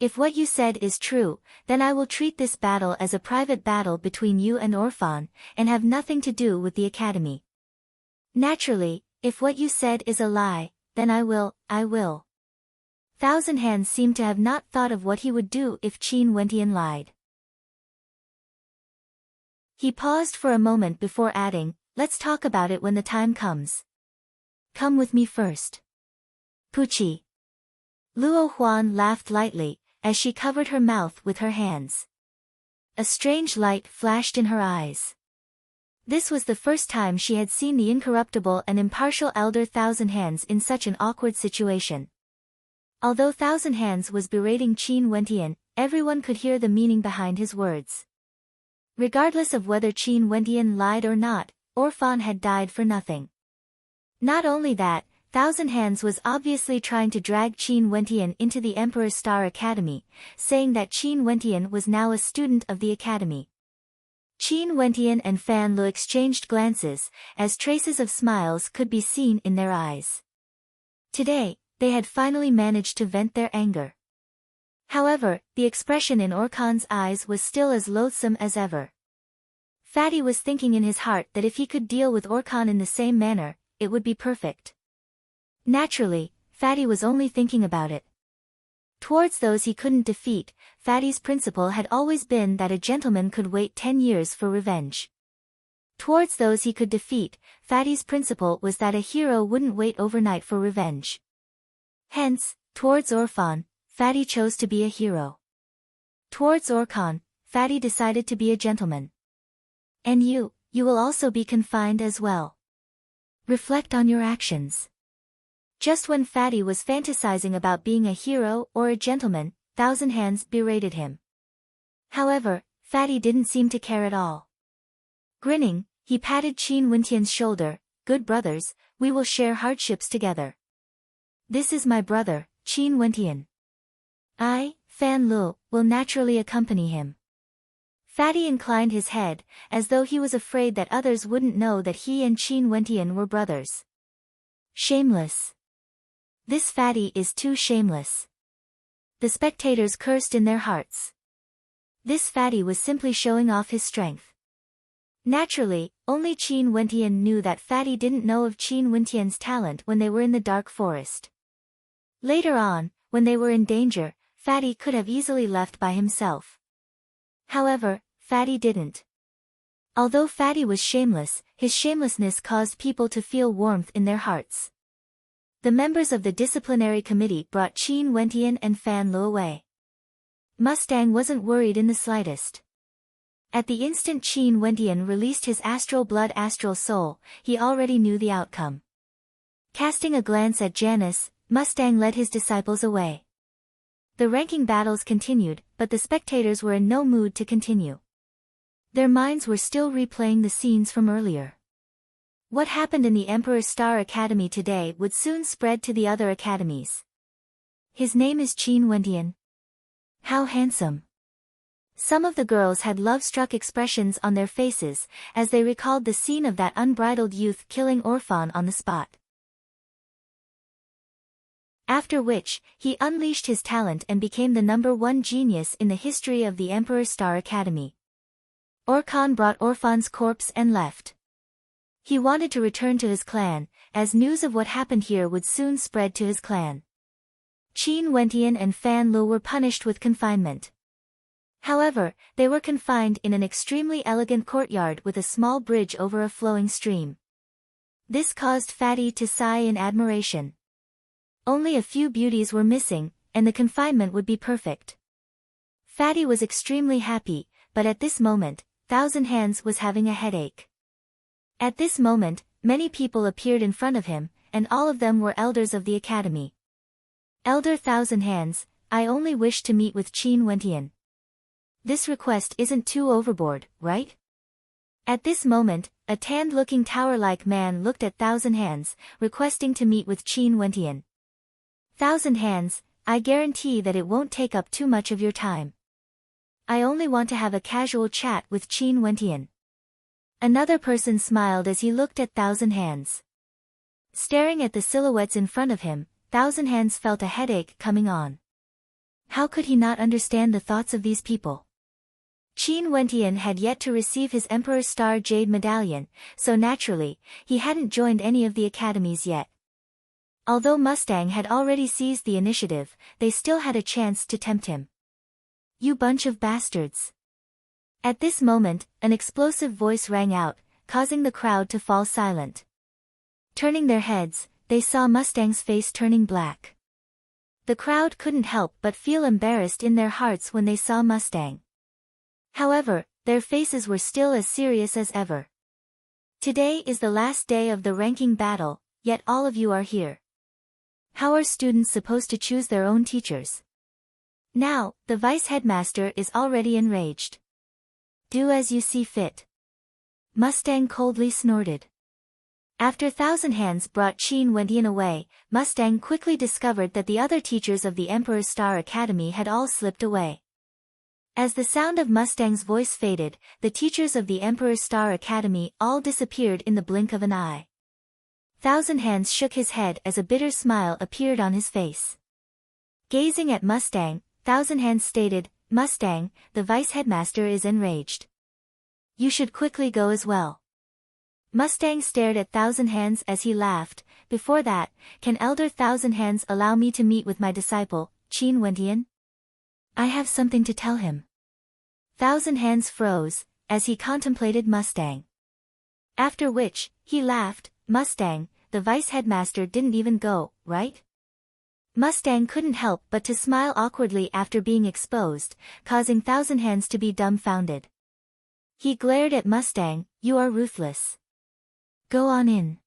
If what you said is true, then I will treat this battle as a private battle between you and Orphan, and have nothing to do with the Academy. Naturally, if what you said is a lie, then I will. Thousand Hands seemed to have not thought of what he would do if Qin Wentian lied. He paused for a moment before adding, let's talk about it when the time comes. come with me first. Puchi. Luo Huan laughed lightly, as she covered her mouth with her hands. A strange light flashed in her eyes. This was the first time she had seen the incorruptible and impartial elder Thousand Hands in such an awkward situation. Although Thousand Hands was berating Qin Wentian, everyone could hear the meaning behind his words. Regardless of whether Qin Wentian lied or not, Orphan had died for nothing. Not only that, Thousand Hands was obviously trying to drag Qin Wentian into the Emperor's Star Academy, saying that Qin Wentian was now a student of the academy. Qin Wentian and Fan Lu exchanged glances, as traces of smiles could be seen in their eyes. Today, they had finally managed to vent their anger. However, the expression in Orkan's eyes was still as loathsome as ever. Fatty was thinking in his heart that if he could deal with Orkan in the same manner, it would be perfect. Naturally, Fatty was only thinking about it. Towards those he couldn't defeat, Fatty's principle had always been that a gentleman could wait 10 years for revenge. Towards those he could defeat, Fatty's principle was that a hero wouldn't wait overnight for revenge. Hence, towards Orphan, Fatty chose to be a hero. Towards Orkan, Fatty decided to be a gentleman. And you will also be confined as well. Reflect on your actions. Just when Fatty was fantasizing about being a hero or a gentleman, Thousand Hands berated him. However, Fatty didn't seem to care at all. Grinning, he patted Qin Wentian's shoulder. Good brothers, we will share hardships together. This is my brother, Qin Wentian. I, Fan Lu, will naturally accompany him. Fatty inclined his head, as though he was afraid that others wouldn't know that he and Qin Wentian were brothers. Shameless. This Fatty is too shameless. The spectators cursed in their hearts. This Fatty was simply showing off his strength. Naturally, only Qin Wentian knew that Fatty didn't know of Qin Wentian's talent when they were in the dark forest. Later on, when they were in danger, Fatty could have easily left by himself. However, Fatty didn't. Although Fatty was shameless, his shamelessness caused people to feel warmth in their hearts. The members of the disciplinary committee brought Qin Wentian and Fan Lu away. Mustang wasn't worried in the slightest. At the instant Qin Wentian released his astral blood astral soul, he already knew the outcome. Casting a glance at Janice, Mustang led his disciples away. The ranking battles continued, but the spectators were in no mood to continue. Their minds were still replaying the scenes from earlier. What happened in the Emperor's Star Academy today would soon spread to the other academies. His name is Qin Wentian. How handsome. Some of the girls had love-struck expressions on their faces, as they recalled the scene of that unbridled youth killing Orphan on the spot. After which, he unleashed his talent and became the #1 genius in the history of the Emperor's Star Academy. Orkan brought Orphan's corpse and left. He wanted to return to his clan, as news of what happened here would soon spread to his clan. Qin Wentian and Fan Lu were punished with confinement. However, they were confined in an extremely elegant courtyard with a small bridge over a flowing stream. This caused Fatty to sigh in admiration. Only a few beauties were missing, and the confinement would be perfect. Fatty was extremely happy, but at this moment, Thousand Hands was having a headache. At this moment, many people appeared in front of him, and all of them were elders of the academy. Elder Thousand Hands, I only wish to meet with Qin Wentian. This request isn't too overboard, right? At this moment, a tanned-looking tower-like man looked at Thousand Hands, requesting to meet with Qin Wentian. Thousand Hands, I guarantee that it won't take up too much of your time. I only want to have a casual chat with Qin Wentian. Another person smiled as he looked at Thousand Hands. Staring at the silhouettes in front of him, Thousand Hands felt a headache coming on. How could he not understand the thoughts of these people? Qin Wentian had yet to receive his Emperor's Star Jade Medallion, so naturally, he hadn't joined any of the academies yet. Although Mustang had already seized the initiative, they still had a chance to tempt him. You bunch of bastards. At this moment, an explosive voice rang out, causing the crowd to fall silent. Turning their heads, they saw Mustang's face turning black. The crowd couldn't help but feel embarrassed in their hearts when they saw Mustang. However, their faces were still as serious as ever. Today is the last day of the ranking battle, yet all of you are here. How are students supposed to choose their own teachers? Now, the vice headmaster is already enraged. Do as you see fit. Mustang coldly snorted. After Thousand Hands brought Qin Wentian away, Mustang quickly discovered that the other teachers of the Emperor's Star Academy had all slipped away. As the sound of Mustang's voice faded, the teachers of the Emperor's Star Academy all disappeared in the blink of an eye. Thousand Hands shook his head as a bitter smile appeared on his face. Gazing at Mustang, Thousand Hands stated, "Mustang, the vice headmaster is enraged. You should quickly go as well." Mustang stared at Thousand Hands as he laughed. "Before that, can Elder Thousand Hands allow me to meet with my disciple, Qin Wentian? I have something to tell him." Thousand Hands froze, as he contemplated Mustang. After which, he laughed. "Mustang, the vice headmaster didn't even go, right?" Mustang couldn't help but to smile awkwardly after being exposed, causing Thousand Hands to be dumbfounded. He glared at Mustang. "You are ruthless. Go on in."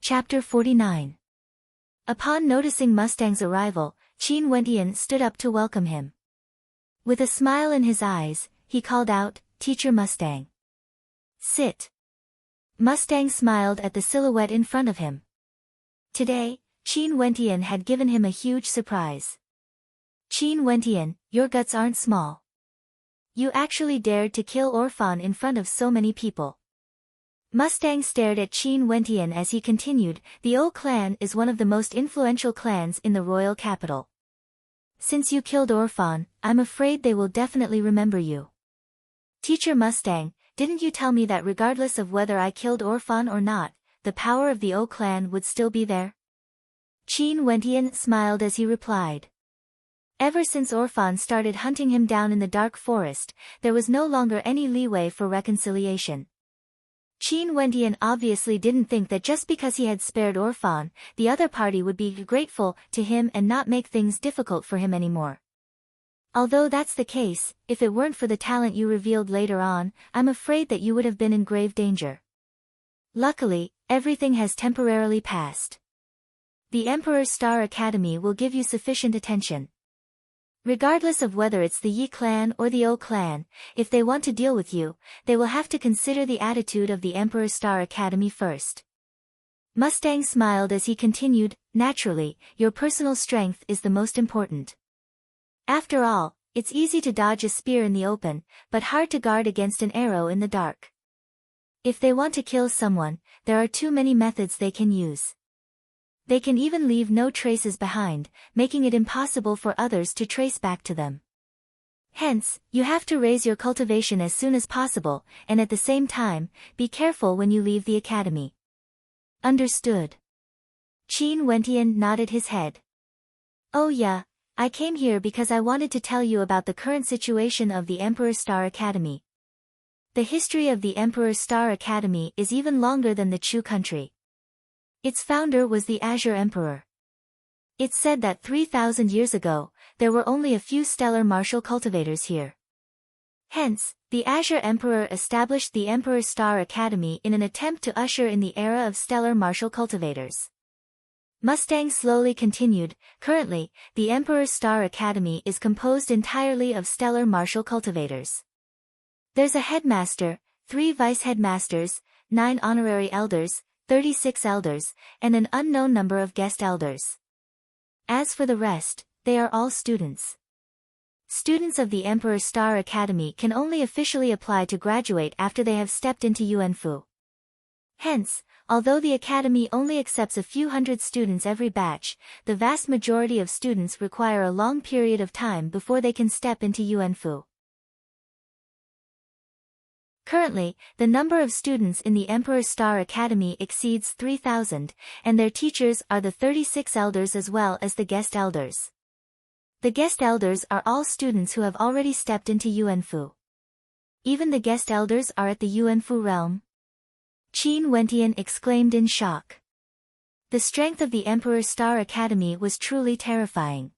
Chapter 49. Upon noticing Mustang's arrival, Qin Wentian stood up to welcome him. With a smile in his eyes, he called out, "Teacher Mustang. Sit." Mustang smiled at the silhouette in front of him. Today, Qin Wentian had given him a huge surprise. "Qin Wentian, your guts aren't small. You actually dared to kill Orphan in front of so many people." Mustang stared at Qin Wentian as he continued, "The O clan is one of the most influential clans in the royal capital. Since you killed Orphan, I'm afraid they will definitely remember you. Teacher Mustang, didn't you tell me that regardless of whether I killed Orphan or not, the power of the O clan would still be there?" Qin Wentian smiled as he replied. Ever since Orphan started hunting him down in the dark forest, there was no longer any leeway for reconciliation. Qin Wentian obviously didn't think that just because he had spared Orphan, the other party would be grateful to him and not make things difficult for him anymore. Although that's the case, if it weren't for the talent you revealed later on, I'm afraid that you would have been in grave danger. Luckily, everything has temporarily passed. The Emperor's Star Academy will give you sufficient attention. Regardless of whether it's the Yi clan or the O clan, if they want to deal with you, they will have to consider the attitude of the Emperor's Star Academy first. Mustang smiled as he continued, "Naturally, your personal strength is the most important. After all, it's easy to dodge a spear in the open, but hard to guard against an arrow in the dark. If they want to kill someone, there are too many methods they can use. They can even leave no traces behind, making it impossible for others to trace back to them. Hence, you have to raise your cultivation as soon as possible, and at the same time, be careful when you leave the academy." Understood. Qin Wentian nodded his head. "Oh yeah, I came here because I wanted to tell you about the current situation of the Emperor's Star Academy. The history of the Emperor's Star Academy is even longer than the Chu country. Its founder was the Azure Emperor. It's said that 3,000 years ago, there were only a few stellar martial cultivators here. Hence, the Azure Emperor established the Emperor's Star Academy in an attempt to usher in the era of stellar martial cultivators." Mustang slowly continued, "Currently, the Emperor's Star Academy is composed entirely of stellar martial cultivators. There's a headmaster, 3 vice headmasters, 9 honorary elders, 36 elders, and an unknown number of guest elders. As for the rest, they are all students. Students of the Emperor's Star Academy can only officially apply to graduate after they have stepped into Yuanfu. Hence, although the academy only accepts a few hundred students every batch, the vast majority of students require a long period of time before they can step into Yuanfu. Currently, the number of students in the Emperor's Star Academy exceeds 3,000, and their teachers are the 36 elders as well as the guest elders. The guest elders are all students who have already stepped into Yuanfu. Even the guest elders are at the Yuanfu realm? Qin Wentian exclaimed in shock. The strength of the Emperor's Star Academy was truly terrifying.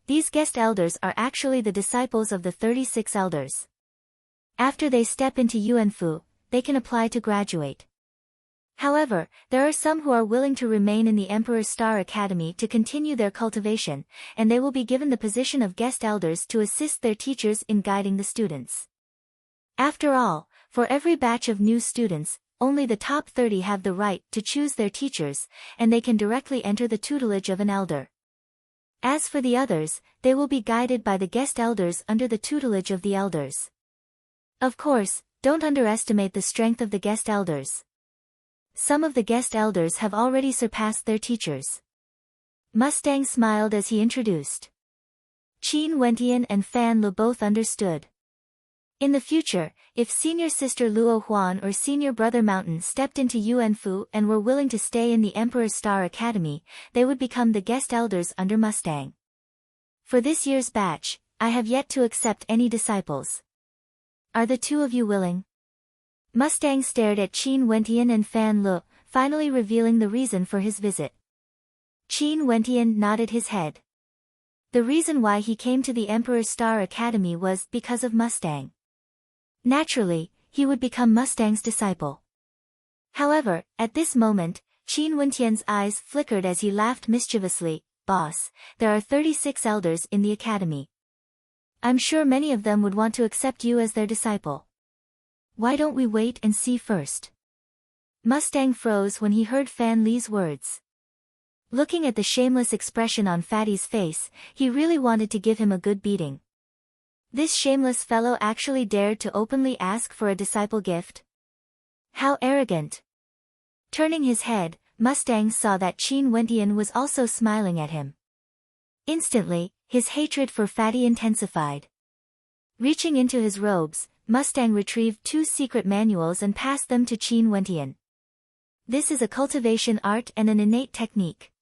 These guest elders are actually the disciples of the 36 elders. After they step into Yuanfu, they can apply to graduate. However, there are some who are willing to remain in the Emperor's Star Academy to continue their cultivation, and they will be given the position of guest elders to assist their teachers in guiding the students. After all, for every batch of new students, only the top 30 have the right to choose their teachers, and they can directly enter the tutelage of an elder. As for the others, they will be guided by the guest elders under the tutelage of the elders. Of course, don't underestimate the strength of the guest elders. Some of the guest elders have already surpassed their teachers. Mustang smiled as he introduced. Qin Wentian and Fan Lu both understood. In the future, if Senior Sister Luo Huan or Senior Brother Mountain stepped into Yuanfu and were willing to stay in the Emperor's Star Academy, they would become the guest elders under Mustang. For this year's batch, I have yet to accept any disciples. Are the two of you willing? Mustang stared at Qin Wentian and Fan Lu, finally revealing the reason for his visit. Qin Wentian nodded his head. The reason why he came to the Emperor's Star Academy was because of Mustang. Naturally, he would become Mustang's disciple. However, at this moment, Qin Wentian's eyes flickered as he laughed mischievously. Boss, there are 36 elders in the academy. I'm sure many of them would want to accept you as their disciple. Why don't we wait and see first? Mustang froze when he heard Fan Li's words. Looking at the shameless expression on Fatty's face, he really wanted to give him a good beating. This shameless fellow actually dared to openly ask for a disciple gift? How arrogant! Turning his head, Mustang saw that Qin Wentian was also smiling at him. Instantly, his hatred for Fatty intensified. Reaching into his robes, Mustang retrieved 2 secret manuals and passed them to Qin Wentian. This is a cultivation art and an innate technique.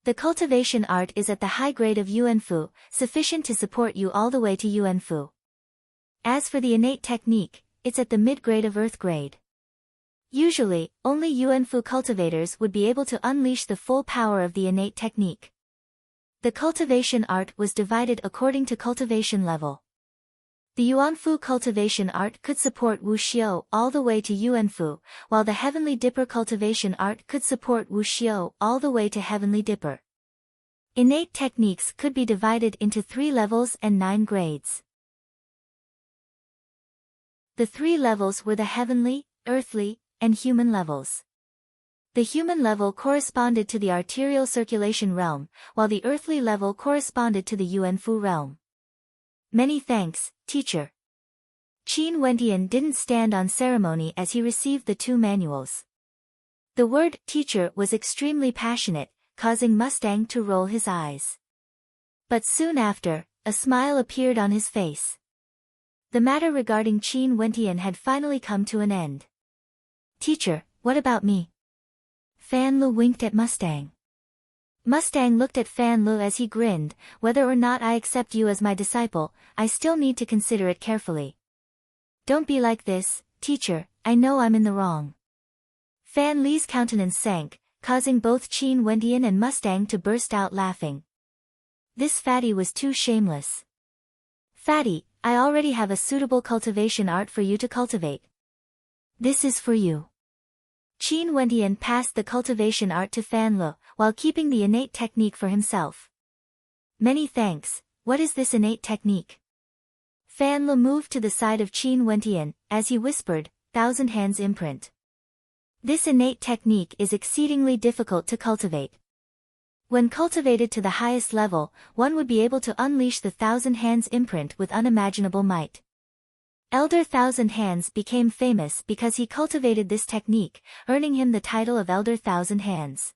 The cultivation art is at the high grade of Yuanfu, sufficient to support you all the way to Yuanfu. As for the innate technique, it's at the mid-grade of Earth grade. Usually, only Yuanfu cultivators would be able to unleash the full power of the innate technique. The cultivation art was divided according to cultivation level. The Yuanfu cultivation art could support Wuxiu all the way to Yuanfu, while the Heavenly Dipper cultivation art could support Wuxiu all the way to Heavenly Dipper. Innate techniques could be divided into 3 levels and 9 grades. The 3 levels were the heavenly, earthly, and human levels. The human level corresponded to the arterial circulation realm, while the earthly level corresponded to the Yuanfu realm. Many thanks, teacher. Qin Wentian didn't stand on ceremony as he received the 2 manuals. The word teacher was extremely passionate, causing Mustang to roll his eyes. But soon after, a smile appeared on his face. The matter regarding Qin Wentian had finally come to an end. Teacher, what about me? Fan Lu winked at Mustang. Mustang looked at Fan Lu as he grinned. Whether or not I accept you as my disciple, I still need to consider it carefully. Don't be like this, teacher, I know I'm in the wrong. Fan Li's countenance sank, causing both Qin Wentian and Mustang to burst out laughing. This Fatty was too shameless. Fatty, I already have a suitable cultivation art for you to cultivate. This is for you. Qin Wentian passed the cultivation art to Fan Lu, while keeping the innate technique for himself. Many thanks, what is this innate technique? Fan Lu moved to the side of Qin Wentian, as he whispered, 1,000 hands imprint. This innate technique is exceedingly difficult to cultivate. When cultivated to the highest level, one would be able to unleash the 1,000 hands imprint with unimaginable might. Elder 1,000 Hands became famous because he cultivated this technique, earning him the title of Elder 1,000 Hands.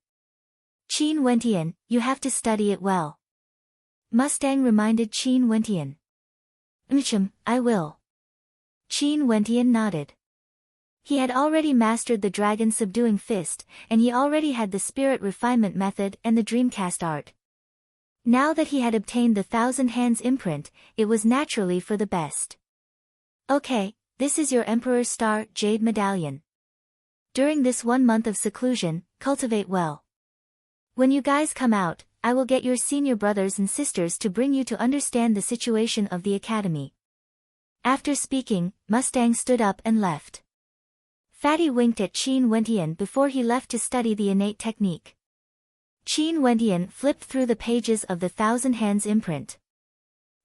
Qin Wentian, you have to study it well. Mustang reminded Qin Wentian. I will. Qin Wentian nodded. He had already mastered the dragon subduing fist, and he already had the spirit refinement method and the dreamcast art. Now that he had obtained the 1,000 Hands imprint, it was naturally for the best. Okay, this is your Emperor's Star Jade Medallion. During this 1 month of seclusion, cultivate well. When you guys come out, I will get your senior brothers and sisters to bring you to understand the situation of the academy. After speaking, Mustang stood up and left. Fatty winked at Qin Wentian before he left to study the innate technique. Qin Wentian flipped through the pages of the Thousand Hands imprint.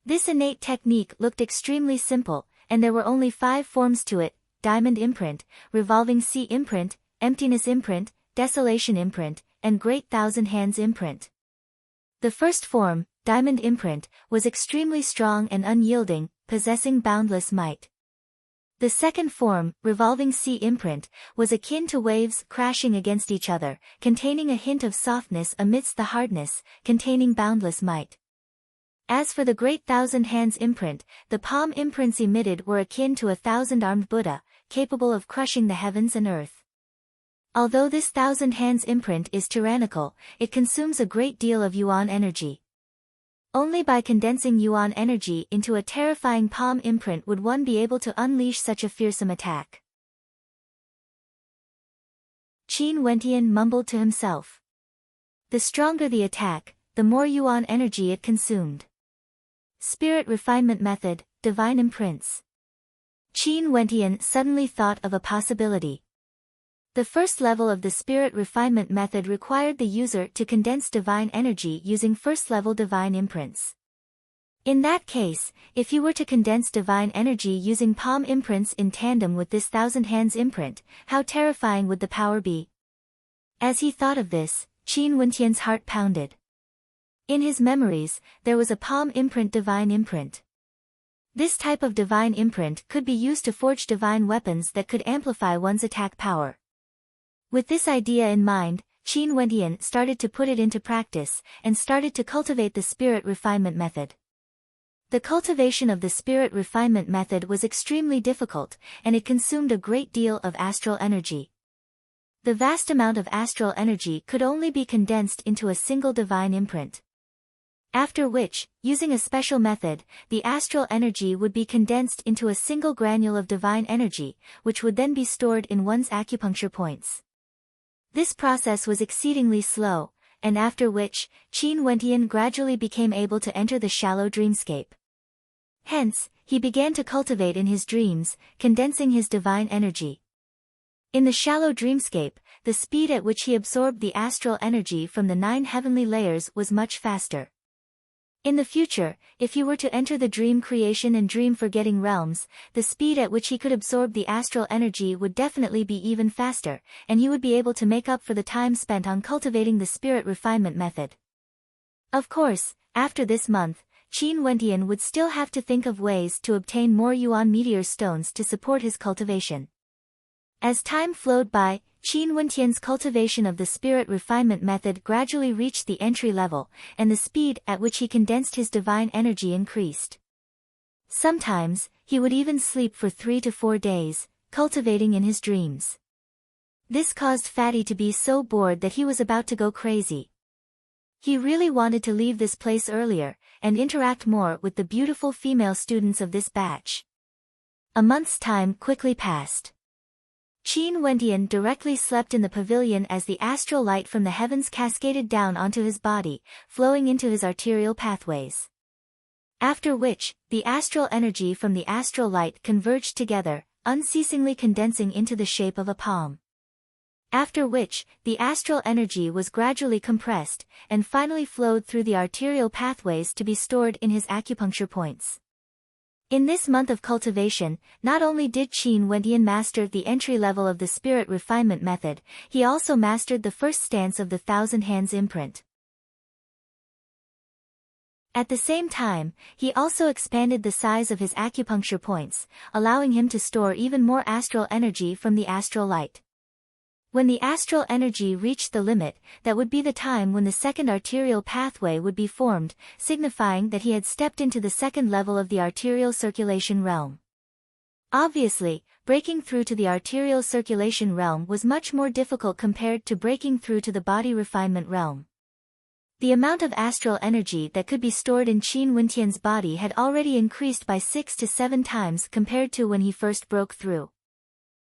This innate technique looked extremely simple, and there were only 5 forms to it: Diamond imprint, Revolving Sea imprint, Emptiness imprint, Desolation imprint, and Great Thousand Hands imprint. The first form, Diamond imprint, was extremely strong and unyielding, possessing boundless might. The second form, Revolving Sea imprint, was akin to waves crashing against each other, containing a hint of softness amidst the hardness, containing boundless might. As for the Great Thousand Hands imprint, the palm imprints emitted were akin to a 1,000-armed Buddha, capable of crushing the heavens and earth. Although this Thousand Hands imprint is tyrannical, it consumes a great deal of yuan energy. Only by condensing yuan energy into a terrifying palm imprint would one be able to unleash such a fearsome attack. Qin Wentian mumbled to himself. The stronger the attack, the more yuan energy it consumed. Spirit refinement method, divine imprints. Qin Wentian suddenly thought of a possibility. The first level of the spirit refinement method required the user to condense divine energy using first-level divine imprints. In that case, if he were to condense divine energy using palm imprints in tandem with this Thousand Hands imprint, how terrifying would the power be? As he thought of this, Qin Wentian's heart pounded. In his memories, there was a palm imprint divine imprint. This type of divine imprint could be used to forge divine weapons that could amplify one's attack power. With this idea in mind, Qin Wentian started to put it into practice, and started to cultivate the spirit refinement method. The cultivation of the spirit refinement method was extremely difficult, and it consumed a great deal of astral energy. The vast amount of astral energy could only be condensed into a single divine imprint. After which, using a special method, the astral energy would be condensed into a single granule of divine energy, which would then be stored in one's acupuncture points. This process was exceedingly slow, and after which, Qin Wentian gradually became able to enter the shallow dreamscape. Hence, he began to cultivate in his dreams, condensing his divine energy. In the shallow dreamscape, the speed at which he absorbed the astral energy from the 9 heavenly layers was much faster. In the future, if he were to enter the dream creation and dream forgetting realms, the speed at which he could absorb the astral energy would definitely be even faster, and he would be able to make up for the time spent on cultivating the spirit refinement method. Of course, after this month, Qin Wentian would still have to think of ways to obtain more yuan meteor stones to support his cultivation. As time flowed by, Qin Wentian's cultivation of the spirit refinement method gradually reached the entry level, and the speed at which he condensed his divine energy increased. Sometimes, he would even sleep for 3 to 4 days, cultivating in his dreams. This caused Fatty to be so bored that he was about to go crazy. He really wanted to leave this place earlier, and interact more with the beautiful female students of this batch. A month's time quickly passed. Qin Wentian directly slept in the pavilion as the astral light from the heavens cascaded down onto his body, flowing into his arterial pathways. After which, the astral energy from the astral light converged together, unceasingly condensing into the shape of a palm. After which, the astral energy was gradually compressed, and finally flowed through the arterial pathways to be stored in his acupuncture points. In this month of cultivation, not only did Qin Wentian master the entry level of the spirit refinement method, he also mastered the first stance of the Thousand Hands imprint. At the same time, he also expanded the size of his acupuncture points, allowing him to store even more astral energy from the astral light. When the astral energy reached the limit, that would be the time when the second arterial pathway would be formed, signifying that he had stepped into the second level of the arterial circulation realm. Obviously, breaking through to the arterial circulation realm was much more difficult compared to breaking through to the body refinement realm. The amount of astral energy that could be stored in Qin Wentian's body had already increased by 6 to 7 times compared to when he first broke through.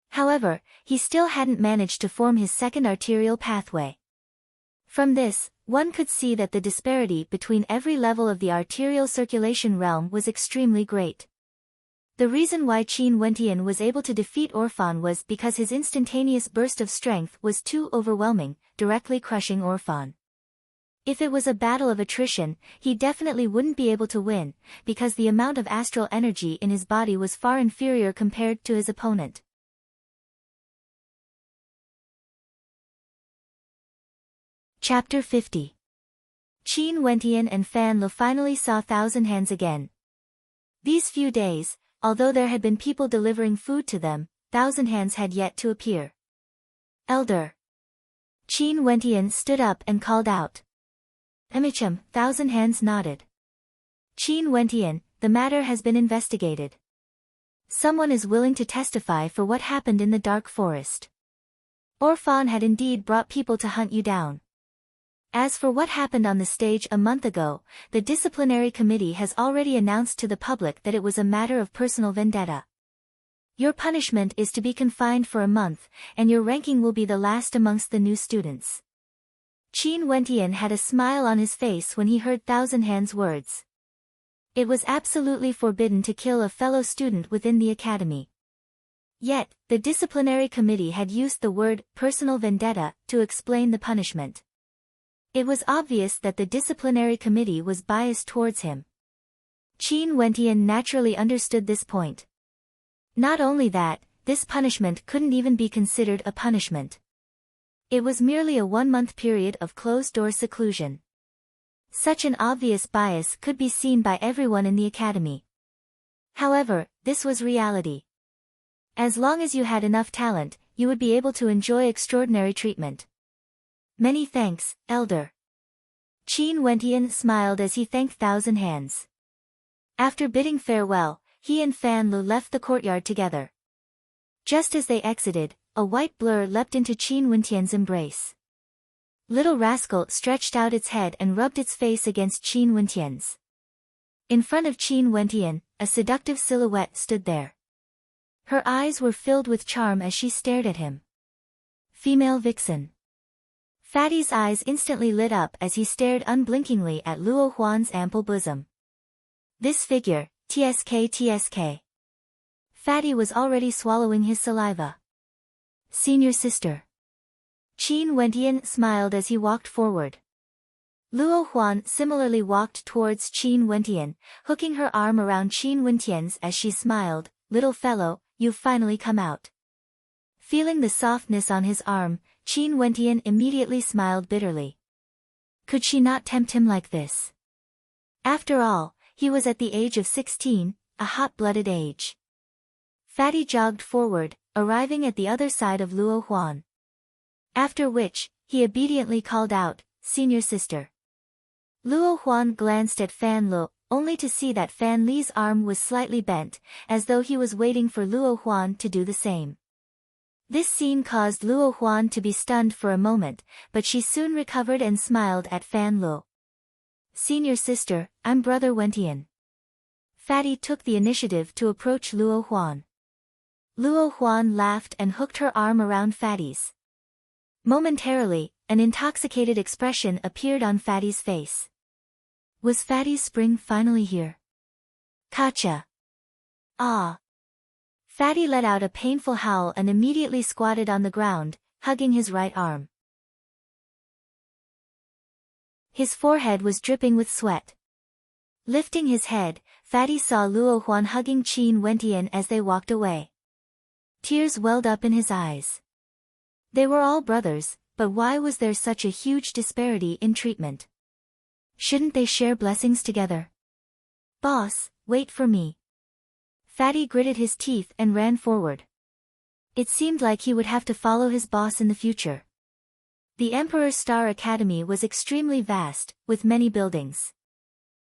However, he still hadn't managed to form his second arterial pathway. From this, one could see that the disparity between every level of the arterial circulation realm was extremely great. The reason why Qin Wentian was able to defeat Orphan was because his instantaneous burst of strength was too overwhelming, directly crushing Orphan. If it was a battle of attrition, he definitely wouldn't be able to win, because the amount of astral energy in his body was far inferior compared to his opponent. Chapter 50. Qin Wentian and Fan Lu finally saw Thousand Hands again. These few days, although there had been people delivering food to them, Thousand Hands had yet to appear. Elder. Qin Wentian stood up and called out. Emichum, Thousand Hands nodded. Qin Wentian, the matter has been investigated. Someone is willing to testify for what happened in the dark forest. Orphan had indeed brought people to hunt you down. As for what happened on the stage a month ago, the disciplinary committee has already announced to the public that it was a matter of personal vendetta. Your punishment is to be confined for a month, and your ranking will be the last amongst the new students. Qin Wentian had a smile on his face when he heard Thousand Hands' words. It was absolutely forbidden to kill a fellow student within the academy. Yet, the disciplinary committee had used the word personal vendetta to explain the punishment. It was obvious that the disciplinary committee was biased towards him. Qin Wentian naturally understood this point. Not only that, this punishment couldn't even be considered a punishment. It was merely a 1-month period of closed-door seclusion. Such an obvious bias could be seen by everyone in the academy. However, this was reality. As long as you had enough talent, you would be able to enjoy extraordinary treatment. Many thanks, Elder. Qin Wentian smiled as he thanked Thousand Hands. After bidding farewell, he and Fan Lu left the courtyard together. Just as they exited, a white blur leapt into Qin Wentian's embrace. Little Rascal stretched out its head and rubbed its face against Qin Wentian's. In front of Qin Wentian, a seductive silhouette stood there. Her eyes were filled with charm as she stared at him. Female vixen. Fatty's eyes instantly lit up as he stared unblinkingly at Luo Huan's ample bosom. This figure, TSK. Fatty was already swallowing his saliva. Senior sister. Qin Wentian smiled as he walked forward. Luo Huan similarly walked towards Qin Wentian, hooking her arm around Qin Wentian's as she smiled. Little fellow, you've finally come out. Feeling the softness on his arm, Qin Wentian immediately smiled bitterly. Could she not tempt him like this? After all, he was at the age of 16, a hot-blooded age. Fatty jogged forward, arriving at the other side of Luo Huan. After which, he obediently called out, Senior sister. Luo Huan glanced at Fan Lu, only to see that Fan Li's arm was slightly bent, as though he was waiting for Luo Huan to do the same. This scene caused Luo Huan to be stunned for a moment, but she soon recovered and smiled at Fan Lu. Senior sister, I'm Brother Wentian. Fatty took the initiative to approach Luo Huan. Luo Huan laughed and hooked her arm around Fatty's. Momentarily, an intoxicated expression appeared on Fatty's face. Was Fatty's spring finally here? Gotcha. Ah. Fatty let out a painful howl and immediately squatted on the ground, hugging his right arm. His forehead was dripping with sweat. Lifting his head, Fatty saw Luo Huan hugging Qin Wentian as they walked away. Tears welled up in his eyes. They were all brothers, but why was there such a huge disparity in treatment? Shouldn't they share blessings together? Boss, wait for me. Fatty gritted his teeth and ran forward. It seemed like he would have to follow his boss in the future. The Emperor Star Academy was extremely vast, with many buildings.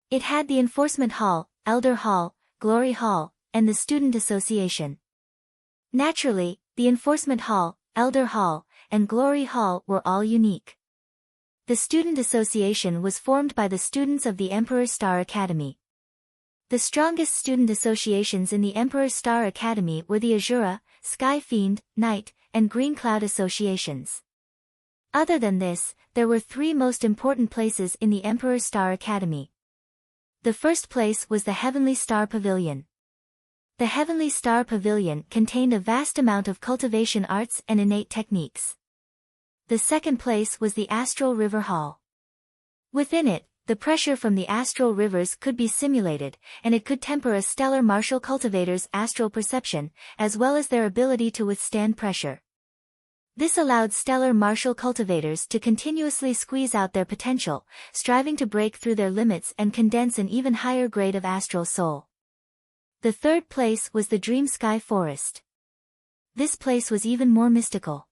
It had the Enforcement Hall, Elder Hall, Glory Hall, and the Student Association. Naturally, the Enforcement Hall, Elder Hall, and Glory Hall were all unique. The student association was formed by the students of the Emperor's Star Academy. The strongest student associations in the Emperor's Star Academy were the Azura, Sky Fiend, Night, and Green Cloud associations. Other than this, there were three most important places in the Emperor's Star Academy. The first place was the Heavenly Star Pavilion. The Heavenly Star Pavilion contained a vast amount of cultivation arts and innate techniques. The second place was the Astral River Hall. Within it, the pressure from the astral rivers could be simulated, and it could temper a stellar martial cultivator's astral perception, as well as their ability to withstand pressure. This allowed stellar martial cultivators to continuously squeeze out their potential, striving to break through their limits and condense an even higher grade of astral soul. The third place was the Dream Sky Forest. This place was even more mystical.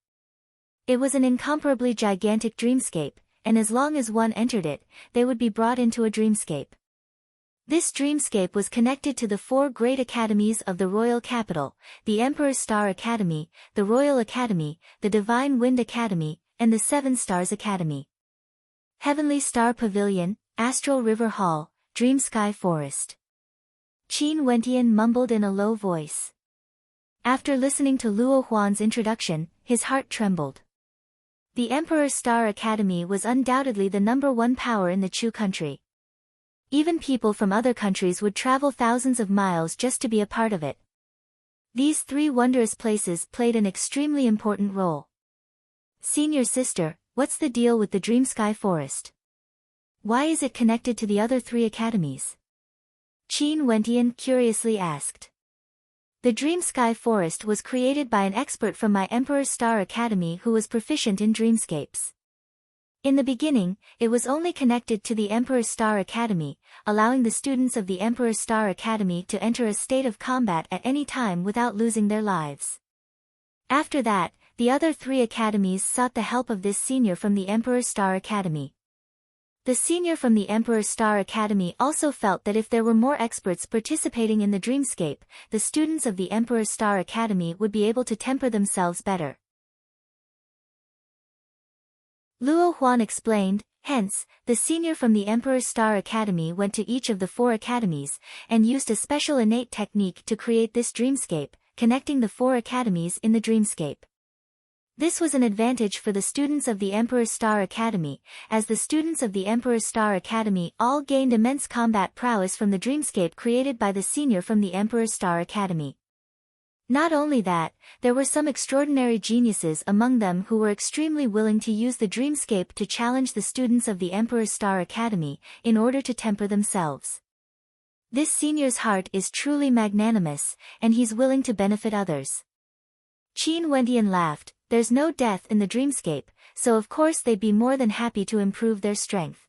It was an incomparably gigantic dreamscape, and as long as one entered it, they would be brought into a dreamscape. This dreamscape was connected to the four great academies of the royal capital, the Emperor's Star Academy, the Royal Academy, the Divine Wind Academy, and the Seven Stars Academy. Heavenly Star Pavilion, Astral River Hall, Dream Sky Forest. Qin Wentian mumbled in a low voice. After listening to Luo Huan's introduction, his heart trembled. The Emperor's Star Academy was undoubtedly the #1 power in the Chu country. Even people from other countries would travel thousands of miles just to be a part of it. These three wondrous places played an extremely important role. Senior sister, what's the deal with the Dream Sky Forest? Why is it connected to the other three academies? Qin Wentian curiously asked. The Dream Sky Forest was created by an expert from my Emperor's Star Academy who was proficient in dreamscapes. In the beginning, it was only connected to the Emperor's Star Academy, allowing the students of the Emperor's Star Academy to enter a state of combat at any time without losing their lives. After that, the other three academies sought the help of this senior from the Emperor's Star Academy. The senior from the Emperor's Star Academy also felt that if there were more experts participating in the dreamscape, the students of the Emperor's Star Academy would be able to temper themselves better. Luo Huan explained, hence, the senior from the Emperor's Star Academy went to each of the four academies, and used a special innate technique to create this dreamscape, connecting the four academies in the dreamscape. This was an advantage for the students of the Emperor's Star Academy, as the students of the Emperor's Star Academy all gained immense combat prowess from the dreamscape created by the senior from the Emperor's Star Academy. Not only that, there were some extraordinary geniuses among them who were extremely willing to use the dreamscape to challenge the students of the Emperor's Star Academy, in order to temper themselves. This senior's heart is truly magnanimous, and he's willing to benefit others. Qin Wentian laughed. There's no death in the dreamscape, so of course they'd be more than happy to improve their strength.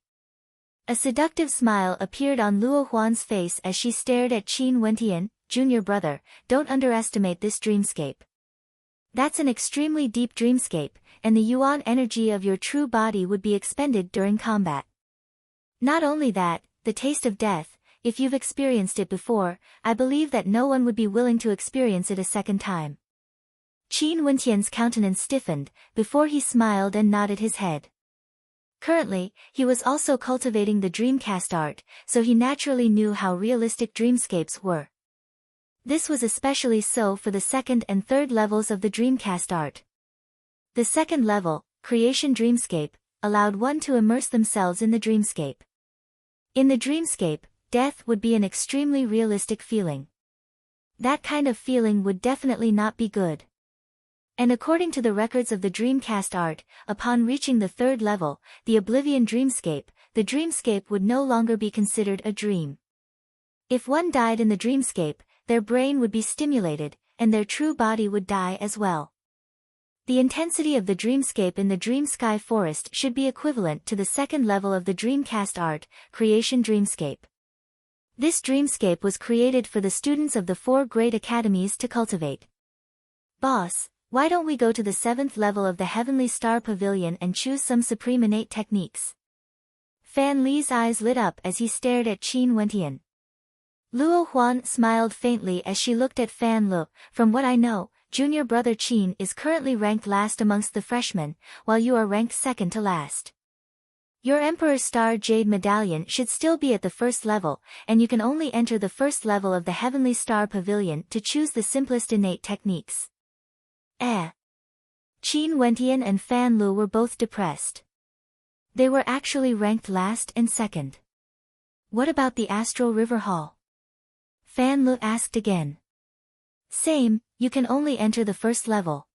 A seductive smile appeared on Luo Huan's face as she stared at Qin Wentian. Junior brother, don't underestimate this dreamscape. That's an extremely deep dreamscape, and the yuan energy of your true body would be expended during combat. Not only that, the taste of death, if you've experienced it before, I believe that no one would be willing to experience it a second time. Qin Wentian's countenance stiffened, before he smiled and nodded his head. Currently, he was also cultivating the dreamcast art, so he naturally knew how realistic dreamscapes were. This was especially so for the second and third levels of the dreamcast art. The second level, Creation Dreamscape, allowed one to immerse themselves in the dreamscape. In the dreamscape, death would be an extremely realistic feeling. That kind of feeling would definitely not be good. And according to the records of the dreamcast art, upon reaching the third level, the Oblivion Dreamscape, the dreamscape would no longer be considered a dream. If one died in the dreamscape, their brain would be stimulated, and their true body would die as well. The intensity of the dreamscape in the Dream Sky Forest should be equivalent to the second level of the dreamcast art, Creation Dreamscape. This dreamscape was created for the students of the four great academies to cultivate. Boss, why don't we go to the 7th level of the Heavenly Star Pavilion and choose some supreme innate techniques? Fan Li's eyes lit up as he stared at Qin Wentian. Luo Huan smiled faintly as she looked at Fan Lu. From what I know, junior brother Qin is currently ranked last amongst the freshmen, while you are ranked second to last. Your Emperor Star Jade Medallion should still be at the first level, and you can only enter the first level of the Heavenly Star Pavilion to choose the simplest innate techniques. Qin Wentian and Fan Lu were both depressed. They were actually ranked last and second. What about the Astral River Hall? Fan Lu asked again. Same, you can only enter the first level.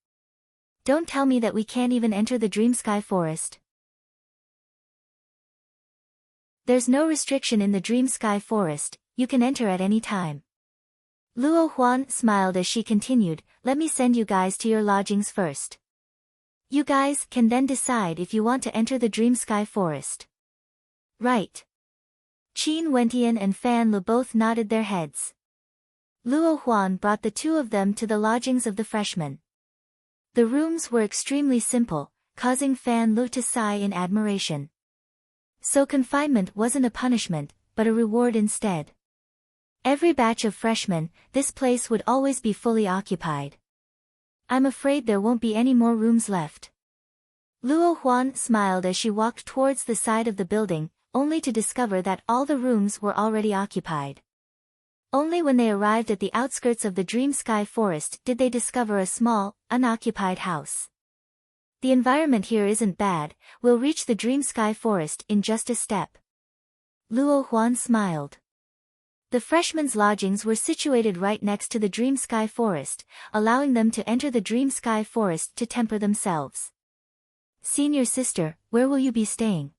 Don't tell me that we can't even enter the Dream Sky Forest. There's no restriction in the Dream Sky Forest, you can enter at any time. Luo Huan smiled as she continued, let me send you guys to your lodgings first. You guys can then decide if you want to enter the Dream Sky Forest. Right. Qin Wentian and Fan Lu both nodded their heads. Luo Huan brought the two of them to the lodgings of the freshmen. The rooms were extremely simple, causing Fan Lu to sigh in admiration. So confinement wasn't a punishment, but a reward instead. Every batch of freshmen, this place would always be fully occupied. I'm afraid there won't be any more rooms left. Luo Huan smiled as she walked towards the side of the building, only to discover that all the rooms were already occupied. Only when they arrived at the outskirts of the Dream Sky Forest did they discover a small, unoccupied house. The environment here isn't bad, we'll reach the Dream Sky Forest in just a step. Luo Huan smiled. The freshmen's lodgings were situated right next to the Dream Sky Forest, allowing them to enter the Dream Sky Forest to temper themselves. Senior sister, where will you be staying?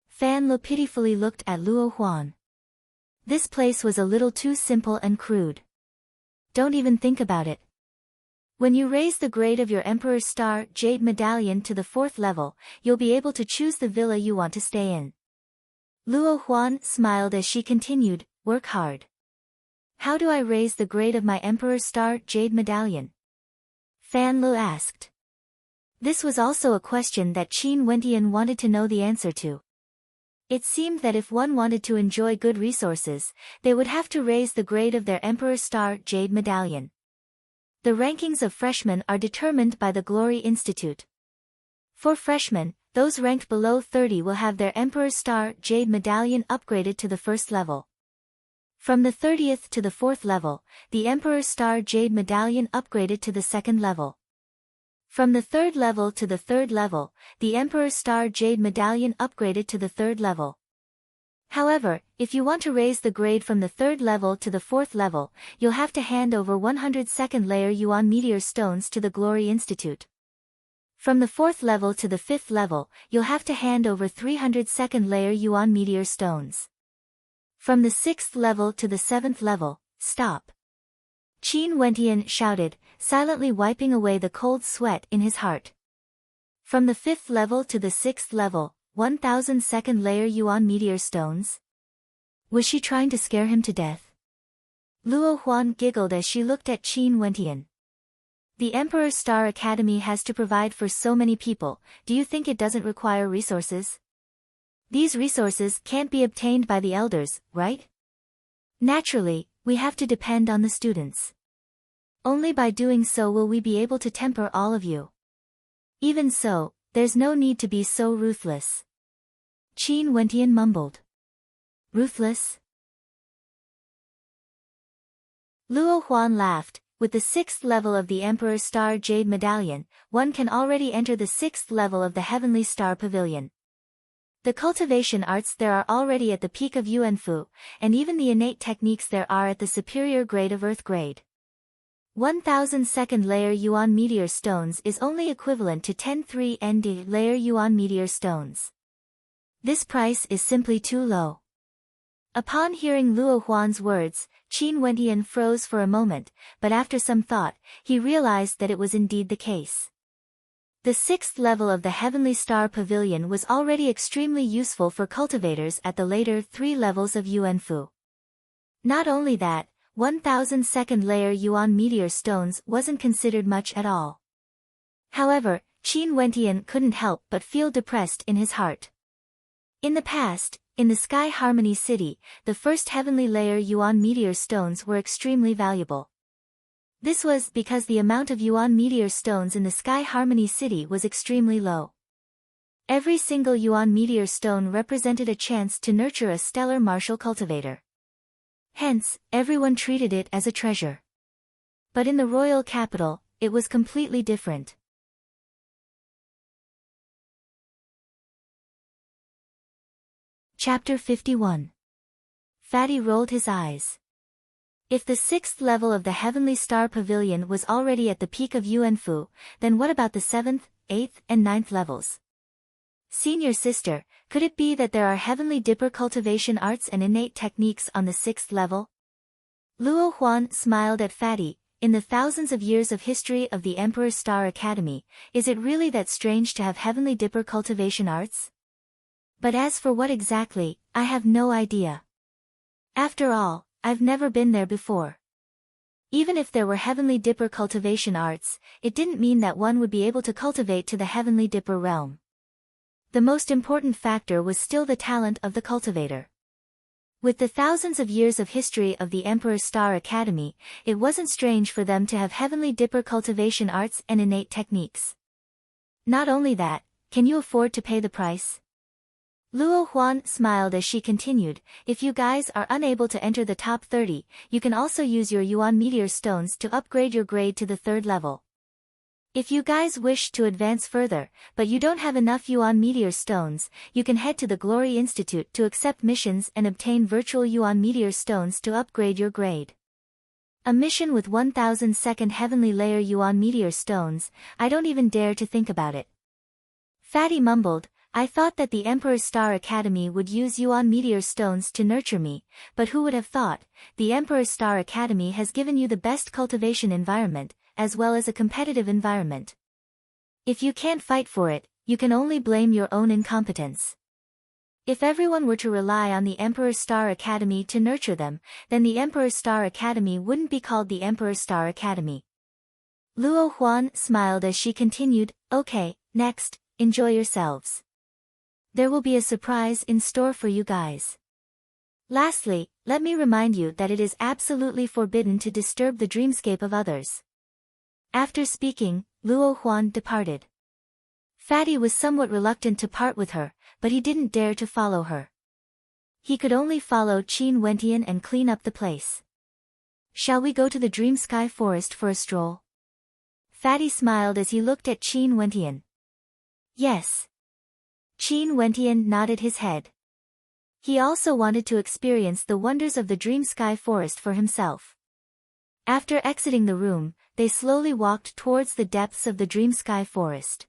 Fan Lu pitifully looked at Luo Huan. This place was a little too simple and crude. Don't even think about it. When you raise the grade of your Emperor's Star Jade Medallion to the 4th level, you'll be able to choose the villa you want to stay in. Luo Huan smiled as she continued, work hard. How do I raise the grade of my Emperor's Star Jade Medallion? Fan Lu asked. This was also a question that Qin Wentian wanted to know the answer to. It seemed that if one wanted to enjoy good resources, they would have to raise the grade of their Emperor's Star Jade Medallion. The rankings of freshmen are determined by the Glory Institute. For freshmen, those ranked below 30 will have their Emperor's Star Jade Medallion upgraded to the 1st level. From the 30th to the 4th level, the Emperor's Star Jade Medallion upgraded to the 2nd level. From the 3rd level to the 3rd level, the Emperor's Star Jade Medallion upgraded to the 3rd level. However, if you want to raise the grade from the 3rd level to the 4th level, you'll have to hand over 100 second layer Yuan Meteor Stones to the Glory Institute. From the 4th level to the 5th level, you'll have to hand over 300 second layer Yuan Meteor Stones. From the 6th level to the 7th level, stop. Qin Wentian shouted, silently wiping away the cold sweat in his heart. From the 5th level to the 6th level, 1,000 second layer Yuan Meteor Stones? Was she trying to scare him to death? Luo Huan giggled as she looked at Qin Wentian. The Emperor's Star Academy has to provide for so many people, do you think it doesn't require resources? These resources can't be obtained by the elders, right? Naturally, we have to depend on the students. Only by doing so will we be able to temper all of you. Even so, there's no need to be so ruthless. Qin Wentian mumbled. Ruthless? Luo Huan laughed. With the 6th level of the Emperor's Star Jade Medallion, one can already enter the 6th level of the Heavenly Star Pavilion. The cultivation arts there are already at the peak of Yuanfu, and even the innate techniques there are at the superior grade of Earth grade. 1,000 second layer Yuan Meteor Stones is only equivalent to 10 ND layer Yuan Meteor Stones. This price is simply too low. Upon hearing Luo Huan's words, Qin Wentian froze for a moment, but after some thought, he realized that it was indeed the case. The 6th level of the Heavenly Star Pavilion was already extremely useful for cultivators at the later 3 levels of Yuanfu. Not only that, 1,000 second layer Yuan Meteor Stones wasn't considered much at all. However, Qin Wentian couldn't help but feel depressed in his heart. In the past, in the Sky Harmony City, the first heavenly layer Yuan Meteor Stones were extremely valuable. This was because the amount of Yuan Meteor Stones in the Sky Harmony City was extremely low. Every single Yuan meteor stone represented a chance to nurture a stellar martial cultivator. Hence, everyone treated it as a treasure. But in the royal capital, it was completely different. Chapter 51. Fatty rolled his eyes. If the 6th level of the Heavenly Star Pavilion was already at the peak of Yuanfu, then what about the 7th, 8th, and 9th levels? Senior sister, could it be that there are Heavenly Dipper cultivation arts and innate techniques on the 6th level? Luo Huan smiled at Fatty. In the thousands of years of history of the Emperor Star Academy, is it really that strange to have Heavenly Dipper cultivation arts? But as for what exactly, I have no idea. After all, I've never been there before. Even if there were Heavenly Dipper cultivation arts, it didn't mean that one would be able to cultivate to the Heavenly Dipper realm. The most important factor was still the talent of the cultivator. With the thousands of years of history of the Emperor Star Academy, it wasn't strange for them to have Heavenly Dipper cultivation arts and innate techniques. Not only that, can you afford to pay the price? Luo Huan smiled as she continued, if you guys are unable to enter the top 30, you can also use your Yuan meteor stones to upgrade your grade to the 3rd level. If you guys wish to advance further, but you don't have enough Yuan meteor stones, you can head to the Glory Institute to accept missions and obtain virtual Yuan meteor stones to upgrade your grade. A mission with 1002nd Heavenly Layer Yuan meteor stones, I don't even dare to think about it. Fatty mumbled, I thought that the Emperor Star Academy would use Yuan meteor stones to nurture me, but who would have thought, the Emperor Star Academy has given you the best cultivation environment, as well as a competitive environment. If you can't fight for it, you can only blame your own incompetence. If everyone were to rely on the Emperor Star Academy to nurture them, then the Emperor Star Academy wouldn't be called the Emperor Star Academy. Luo Huan smiled as she continued, okay, next, enjoy yourselves. There will be a surprise in store for you guys. Lastly, let me remind you that it is absolutely forbidden to disturb the dreamscape of others. After speaking, Luo Huan departed. Fatty was somewhat reluctant to part with her, but he didn't dare to follow her. He could only follow Qin Wentian and clean up the place. Shall we go to the Dream Sky Forest for a stroll? Fatty smiled as he looked at Qin Wentian. Yes. Qin Wentian nodded his head. He also wanted to experience the wonders of the Dream Sky Forest for himself. After exiting the room, they slowly walked towards the depths of the Dream Sky Forest.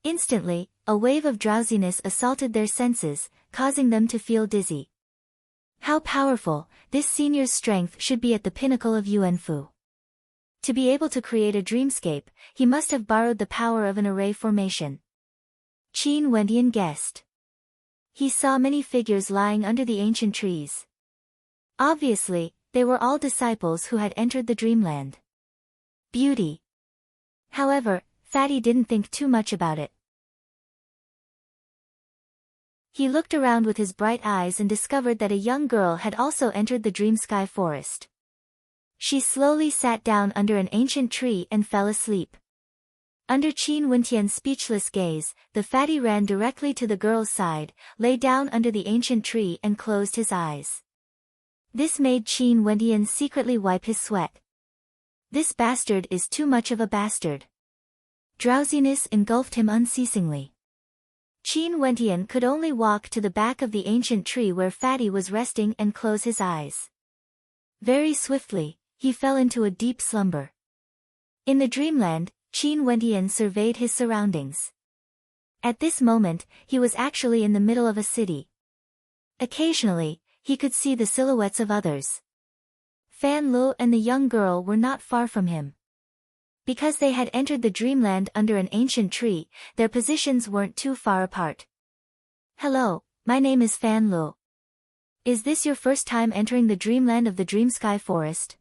Instantly, a wave of drowsiness assaulted their senses, causing them to feel dizzy. How powerful, this senior's strength should be at the pinnacle of Yuanfu. To be able to create a dreamscape, he must have borrowed the power of an array formation. Qin Wentian guessed. He saw many figures lying under the ancient trees. Obviously, they were all disciples who had entered the dreamland. Beauty. However, Fatty didn't think too much about it. He looked around with his bright eyes and discovered that a young girl had also entered the Dream Sky Forest. She slowly sat down under an ancient tree and fell asleep. Under Qin Wentian's speechless gaze, the fatty ran directly to the girl's side, lay down under the ancient tree and closed his eyes. This made Qin Wentian secretly wipe his sweat. This bastard is too much of a bastard. Drowsiness engulfed him unceasingly. Qin Wentian could only walk to the back of the ancient tree where Fatty was resting and close his eyes. Very swiftly, he fell into a deep slumber. In the dreamland, Qin Wentian surveyed his surroundings. At this moment, he was actually in the middle of a city. Occasionally, he could see the silhouettes of others. Fan Lu and the young girl were not far from him. Because they had entered the dreamland under an ancient tree, their positions weren't too far apart. Hello, my name is Fan Lu. Is this your first time entering the dreamland of the Dream Sky Forest?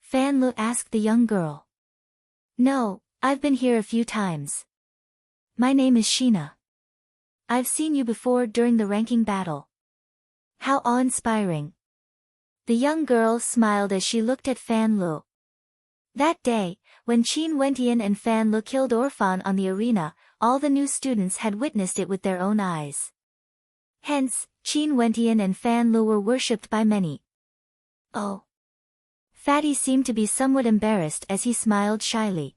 Fan Lu asked the young girl. No, I've been here a few times. My name is Sheena. I've seen you before during the ranking battle. How awe-inspiring. The young girl smiled as she looked at Fan Lu. That day, when Qin Wentian and Fan Lu killed Orphan on the arena, all the new students had witnessed it with their own eyes. Hence, Qin Wentian and Fan Lu were worshipped by many. Oh. Fatty seemed to be somewhat embarrassed as he smiled shyly.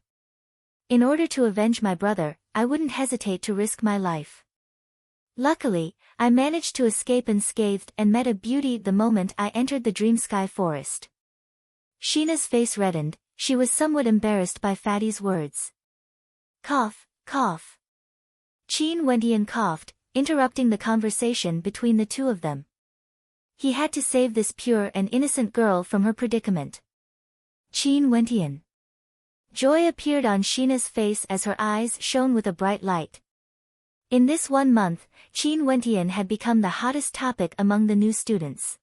In order to avenge my brother, I wouldn't hesitate to risk my life. Luckily, I managed to escape unscathed and met a beauty the moment I entered the Dream Sky Forest. Sheena's face reddened, she was somewhat embarrassed by Fatty's words. Cough, cough. Qin Wentian coughed, interrupting the conversation between the two of them. He had to save this pure and innocent girl from her predicament. Qin Wentian. Joy appeared on Sheena's face as her eyes shone with a bright light. In this 1 month, Qin Wentian had become the hottest topic among the new students.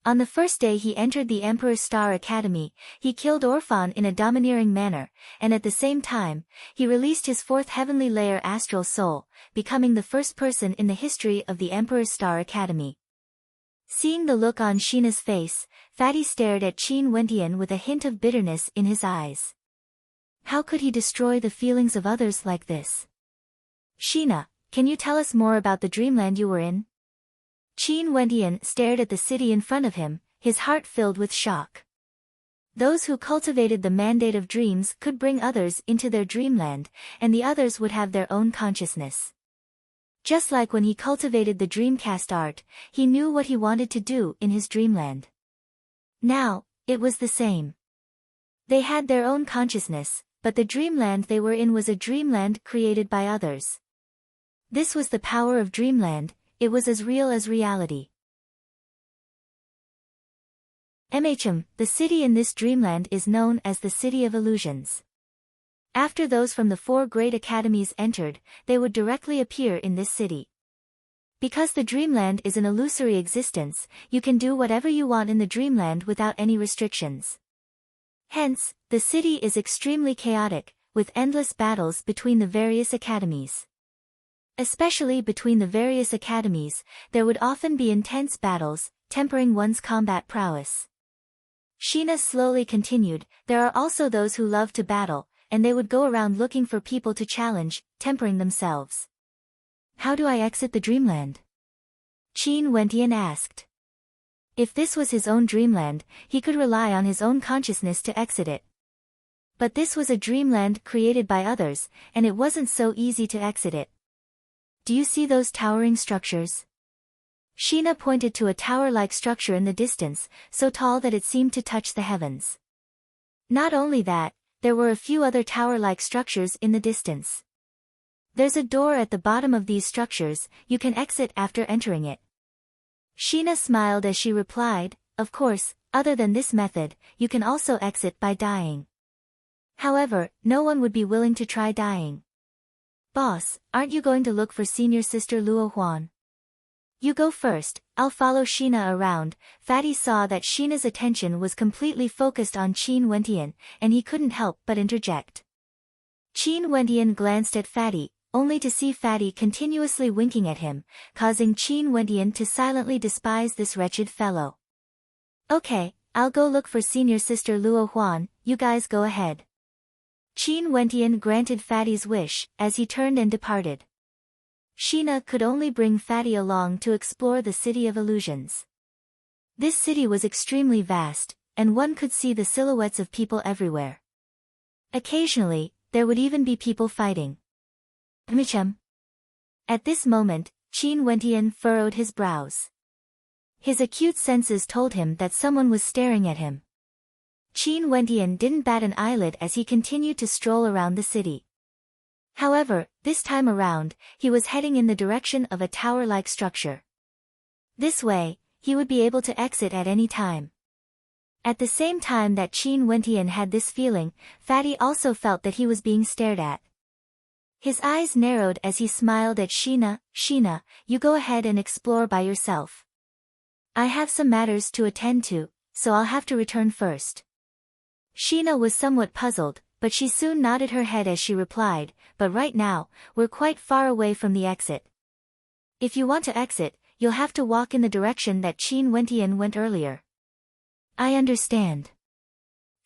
On the first day he entered the Emperor's Star Academy, he killed Orphan in a domineering manner, and at the same time, he released his 4th heavenly layer astral soul, becoming the first person in the history of the Emperor's Star Academy. Seeing the look on Sheena's face, Fatty stared at Qin Wentian with a hint of bitterness in his eyes. How could he destroy the feelings of others like this? Sheena, can you tell us more about the dreamland you were in? Qin Wentian stared at the city in front of him, his heart filled with shock. Those who cultivated the mandate of dreams could bring others into their dreamland, and the others would have their own consciousness. Just like when he cultivated the Dreamcast art, he knew what he wanted to do in his dreamland. Now, it was the same. They had their own consciousness, but the dreamland they were in was a dreamland created by others. This was the power of dreamland, it was as real as reality. The city in this dreamland is known as the City of Illusions. After those from the 4 great academies entered, they would directly appear in this city. Because the dreamland is an illusory existence, you can do whatever you want in the dreamland without any restrictions. Hence, the city is extremely chaotic, with endless battles between the various academies. Especially between the various academies, there would often be intense battles, tempering one's combat prowess. Sheena slowly continued, there are also those who love to battle, and they would go around looking for people to challenge, tempering themselves. How do I exit the dreamland? Qin Wentian asked. If this was his own dreamland, he could rely on his own consciousness to exit it. But this was a dreamland created by others, and it wasn't so easy to exit it. Do you see those towering structures? Sheena pointed to a tower-like structure in the distance, so tall that it seemed to touch the heavens. Not only that, there were a few other tower-like structures in the distance. There's a door at the bottom of these structures, you can exit after entering it. Sheena smiled as she replied, of course, other than this method, you can also exit by dying. However, no one would be willing to try dying. Boss, aren't you going to look for senior sister Luo Huan? You go first, I'll follow Sheena around. Fatty saw that Sheena's attention was completely focused on Qin Wentian, and he couldn't help but interject. Qin Wentian glanced at Fatty, only to see Fatty continuously winking at him, causing Qin Wentian to silently despise this wretched fellow. Okay, I'll go look for senior sister Luo Huan, you guys go ahead. Qin Wentian granted Fatty's wish, as he turned and departed. Sheena could only bring Fatty along to explore the City of Illusions. This city was extremely vast, and one could see the silhouettes of people everywhere. Occasionally, there would even be people fighting. At this moment, Qin Wentian furrowed his brows. His acute senses told him that someone was staring at him. Qin Wentian didn't bat an eyelid as he continued to stroll around the city. However, this time around, he was heading in the direction of a tower-like structure. This way, he would be able to exit at any time. At the same time that Qin Wentian had this feeling, Fatty also felt that he was being stared at. His eyes narrowed as he smiled at Sheena. Sheena, you go ahead and explore by yourself. I have some matters to attend to, so I'll have to return first. Sheena was somewhat puzzled, but she soon nodded her head as she replied, but right now, we're quite far away from the exit. If you want to exit, you'll have to walk in the direction that Qin Wentian went earlier. I understand.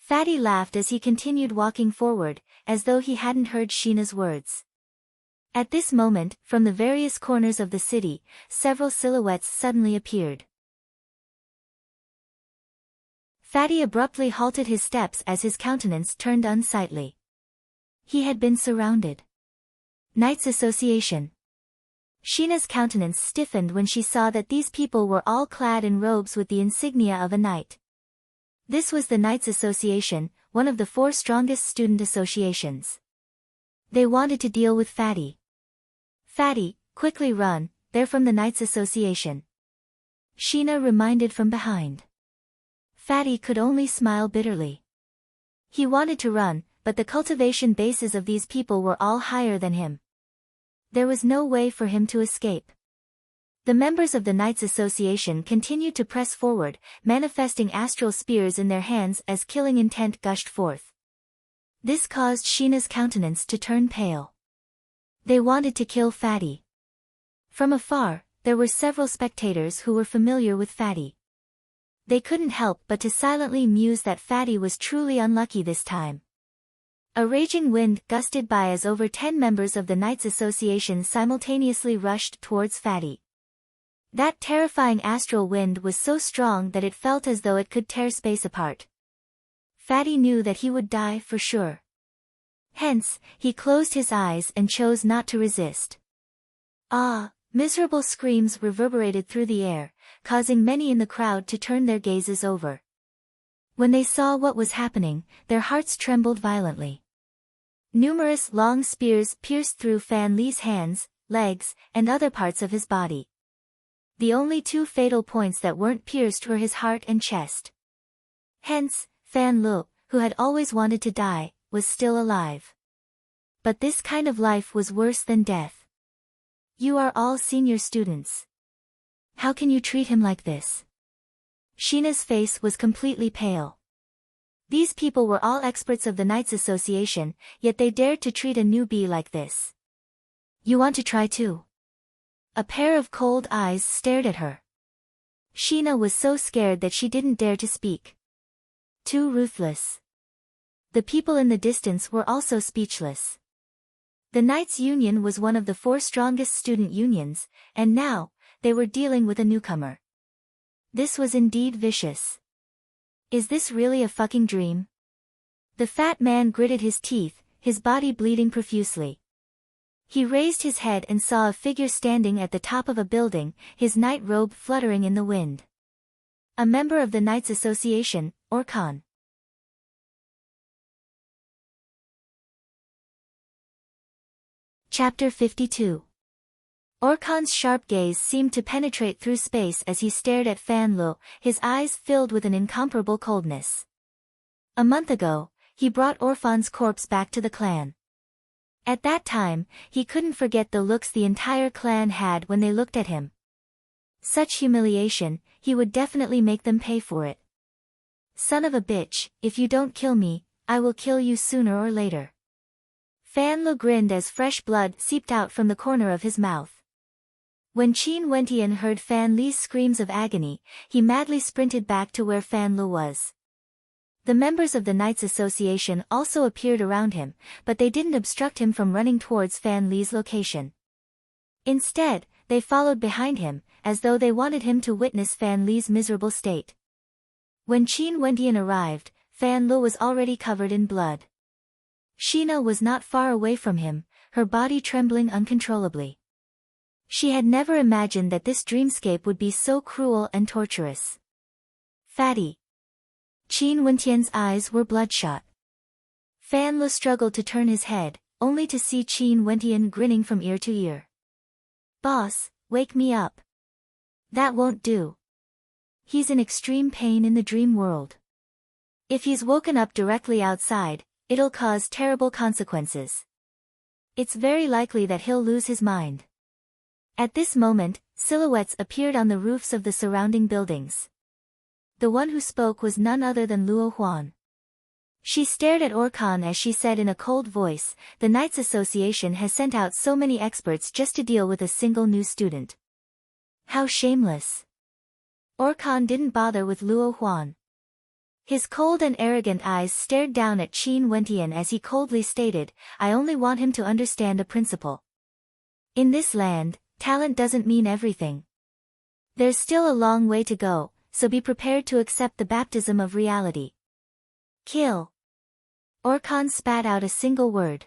Fatty laughed as he continued walking forward, as though he hadn't heard Sheena's words. At this moment, from the various corners of the city, several silhouettes suddenly appeared. Fatty abruptly halted his steps as his countenance turned unsightly. He had been surrounded. Knights Association. Sheena's countenance stiffened when she saw that these people were all clad in robes with the insignia of a knight. This was the Knights Association, one of the 4 strongest student associations. They wanted to deal with Fatty. Fatty, quickly run, they're from the Knights Association. Sheena reminded from behind. Fatty could only smile bitterly. He wanted to run, but the cultivation bases of these people were all higher than him. There was no way for him to escape. The members of the Knights Association continued to press forward, manifesting astral spears in their hands as killing intent gushed forth. This caused Sheena's countenance to turn pale. They wanted to kill Fatty. From afar, there were several spectators who were familiar with Fatty. They couldn't help but to silently muse that Fatty was truly unlucky this time. A raging wind gusted by as over 10 members of the Knights Association simultaneously rushed towards Fatty. That terrifying astral wind was so strong that it felt as though it could tear space apart. Fatty knew that he would die for sure. Hence, he closed his eyes and chose not to resist. Ah! Miserable screams reverberated through the air, causing many in the crowd to turn their gazes over. When they saw what was happening, their hearts trembled violently. Numerous long spears pierced through Fan Li's hands, legs, and other parts of his body. The only 2 fatal points that weren't pierced were his heart and chest. Hence, Fan Li, who had always wanted to die, was still alive. But this kind of life was worse than death. You are all senior students. How can you treat him like this? Sheena's face was completely pale. These people were all experts of the Knights Association, yet they dared to treat a newbie like this. You want to try too? A pair of cold eyes stared at her. Sheena was so scared that she didn't dare to speak. Too ruthless. The people in the distance were also speechless. The Knights Union was one of the 4 strongest student unions, and now, they were dealing with a newcomer. This was indeed vicious. Is this really a fucking dream? The fat man gritted his teeth, his body bleeding profusely. He raised his head and saw a figure standing at the top of a building, his night robe fluttering in the wind. A member of the Knights Association, Orkan. Chapter 52. Orkan's sharp gaze seemed to penetrate through space as he stared at Fan Li, his eyes filled with an incomparable coldness. A month ago, he brought Orphan's corpse back to the clan. At that time, he couldn't forget the looks the entire clan had when they looked at him. Such humiliation, he would definitely make them pay for it. Son of a bitch, if you don't kill me, I will kill you sooner or later. Fan Li grinned as fresh blood seeped out from the corner of his mouth. When Qin Wentian heard Fan Li's screams of agony, he madly sprinted back to where Fan Li was. The members of the Knights Association also appeared around him, but they didn't obstruct him from running towards Fan Li's location. Instead, they followed behind him, as though they wanted him to witness Fan Li's miserable state. When Qin Wentian arrived, Fan Li was already covered in blood. Sheena was not far away from him, her body trembling uncontrollably. She had never imagined that this dreamscape would be so cruel and torturous. Fatty. Qin Wentian's eyes were bloodshot. Fan Li struggled to turn his head, only to see Qin Wentian grinning from ear to ear. Boss, wake me up. That won't do. He's in extreme pain in the dream world. If he's woken up directly outside, it'll cause terrible consequences. It's very likely that he'll lose his mind. At this moment, silhouettes appeared on the roofs of the surrounding buildings. The one who spoke was none other than Luo Huan. She stared at Orkan as she said in a cold voice, "The Knights Association has sent out so many experts just to deal with a single new student. How shameless." Orkan didn't bother with Luo Huan. His cold and arrogant eyes stared down at Qin Wentian as he coldly stated, "I only want him to understand a principle. In this land, talent doesn't mean everything. There's still a long way to go, so be prepared to accept the baptism of reality. Kill. Orkan spat out a single word.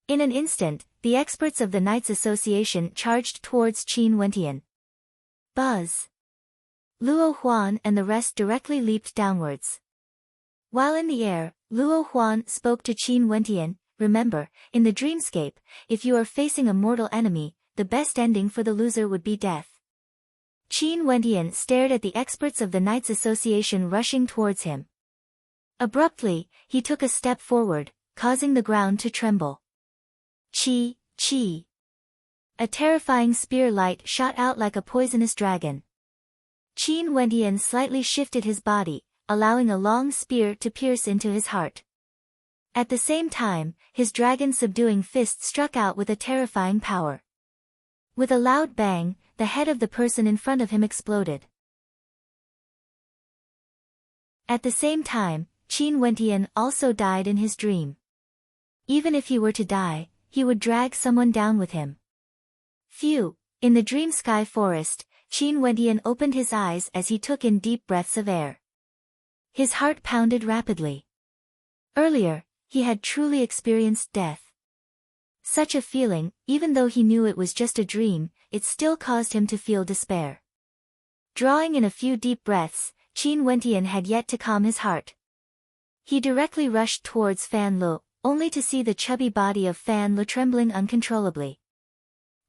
In an instant, the experts of the Knights Association charged towards Qin Wentian. Buzz. Luo Huan and the rest directly leaped downwards. While in the air, Luo Huan spoke to Qin Wentian, remember, in the dreamscape, if you are facing a mortal enemy, the best ending for the loser would be death. Qin Wentian stared at the experts of the Knights Association rushing towards him. Abruptly, he took a step forward, causing the ground to tremble. Chi, chi. A terrifying spear light shot out like a poisonous dragon. Qin Wentian slightly shifted his body, allowing a long spear to pierce into his heart. At the same time, his dragon-subduing fist struck out with a terrifying power. With a loud bang, the head of the person in front of him exploded. At the same time, Qin Wentian also died in his dream. Even if he were to die, he would drag someone down with him. Phew! In the dream sky forest, Qin Wentian opened his eyes as he took in deep breaths of air. His heart pounded rapidly. Earlier, he had truly experienced death. Such a feeling, even though he knew it was just a dream, it still caused him to feel despair. Drawing in a few deep breaths, Qin Wentian had yet to calm his heart. He directly rushed towards Fan Lu, only to see the chubby body of Fan Lu trembling uncontrollably.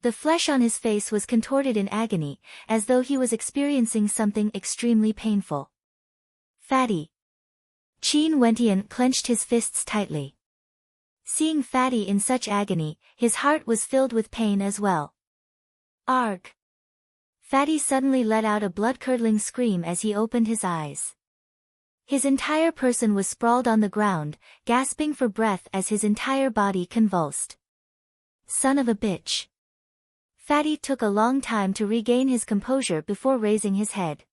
The flesh on his face was contorted in agony, as though he was experiencing something extremely painful. Fatty. Qin Wentian clenched his fists tightly. Seeing Fatty in such agony, his heart was filled with pain as well. Arg! Fatty suddenly let out a blood-curdling scream as he opened his eyes. His entire person was sprawled on the ground, gasping for breath as his entire body convulsed. Son of a bitch. Fatty took a long time to regain his composure before raising his head.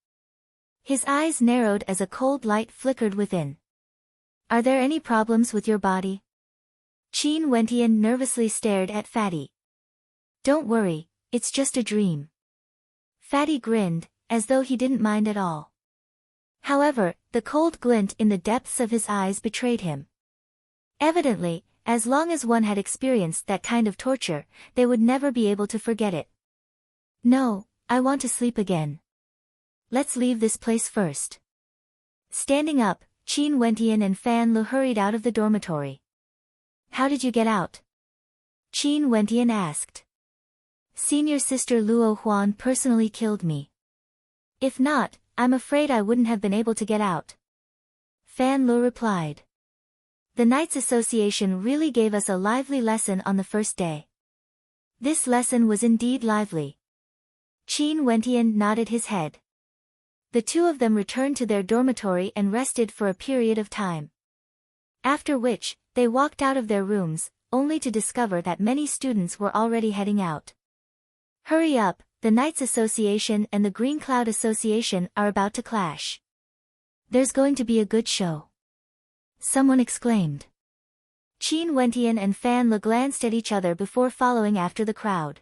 His eyes narrowed as a cold light flickered within. Are there any problems with your body? Qin Wentian nervously stared at Fatty. Don't worry, it's just a dream. Fatty grinned, as though he didn't mind at all. However, the cold glint in the depths of his eyes betrayed him. Evidently, as long as one had experienced that kind of torture, they would never be able to forget it. No, I want to sleep again. Let's leave this place first. Standing up, Qin Wentian and Fan Lu hurried out of the dormitory. How did you get out? Qin Wentian asked. Senior sister Luo Huan personally killed me. If not, I'm afraid I wouldn't have been able to get out. Fan Lu replied. The Knights Association really gave us a lively lesson on the first day. This lesson was indeed lively. Qin Wentian nodded his head. The two of them returned to their dormitory and rested for a period of time. After which, they walked out of their rooms, only to discover that many students were already heading out. Hurry up, the Knights Association and the Green Cloud Association are about to clash. There's going to be a good show. Someone exclaimed. Qin Wentian and Fan Lu glanced at each other before following after the crowd.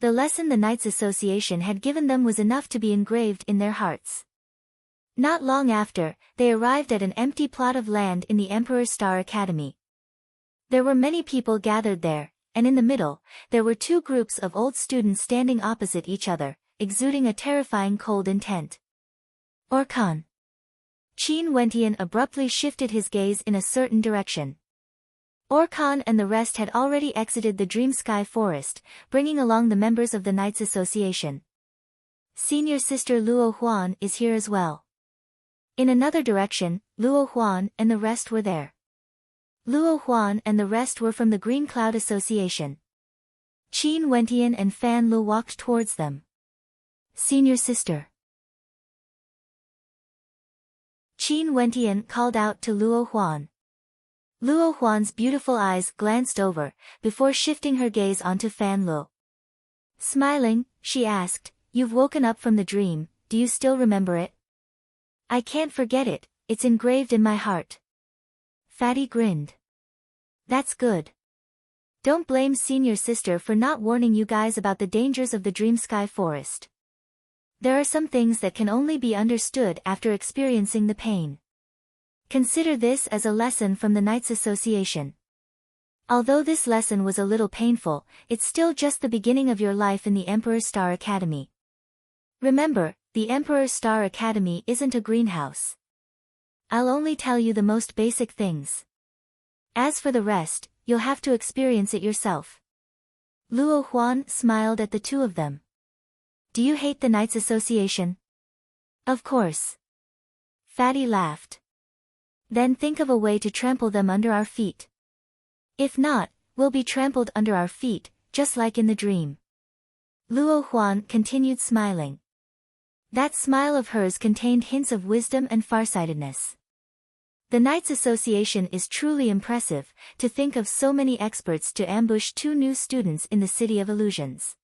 The lesson the Knights Association had given them was enough to be engraved in their hearts. Not long after, they arrived at an empty plot of land in the Emperor Star Academy. There were many people gathered there, and in the middle, there were two groups of old students standing opposite each other, exuding a terrifying cold intent. Orkan. Qin Wentian abruptly shifted his gaze in a certain direction. Orkan and the rest had already exited the Dream Sky Forest, bringing along the members of the Knights Association. Senior sister Luo Huan is here as well. In another direction, Luo Huan and the rest were there. Luo Huan and the rest were from the Green Cloud Association. Qin Wentian and Fan Lu walked towards them. Senior sister. Qin Wentian called out to Luo Huan. Luo Huan's beautiful eyes glanced over, before shifting her gaze onto Fan Lu. Smiling, she asked, You've woken up from the dream, do you still remember it? I can't forget it, it's engraved in my heart. Fatty grinned. That's good. Don't blame senior sister for not warning you guys about the dangers of the Dream Sky Forest. There are some things that can only be understood after experiencing the pain. Consider this as a lesson from the Knights Association. Although this lesson was a little painful, it's still just the beginning of your life in the Emperor Star Academy. Remember, the Emperor Star Academy isn't a greenhouse. I'll only tell you the most basic things. As for the rest, you'll have to experience it yourself. Luo Huan smiled at the two of them. Do you hate the Knights Association? Of course. Fatty laughed. Then think of a way to trample them under our feet. If not, we'll be trampled under our feet, just like in the dream. Luo Huan continued smiling. That smile of hers contained hints of wisdom and farsightedness. The Knights Association is truly impressive, to think of so many experts to ambush two new students in the City of Illusions.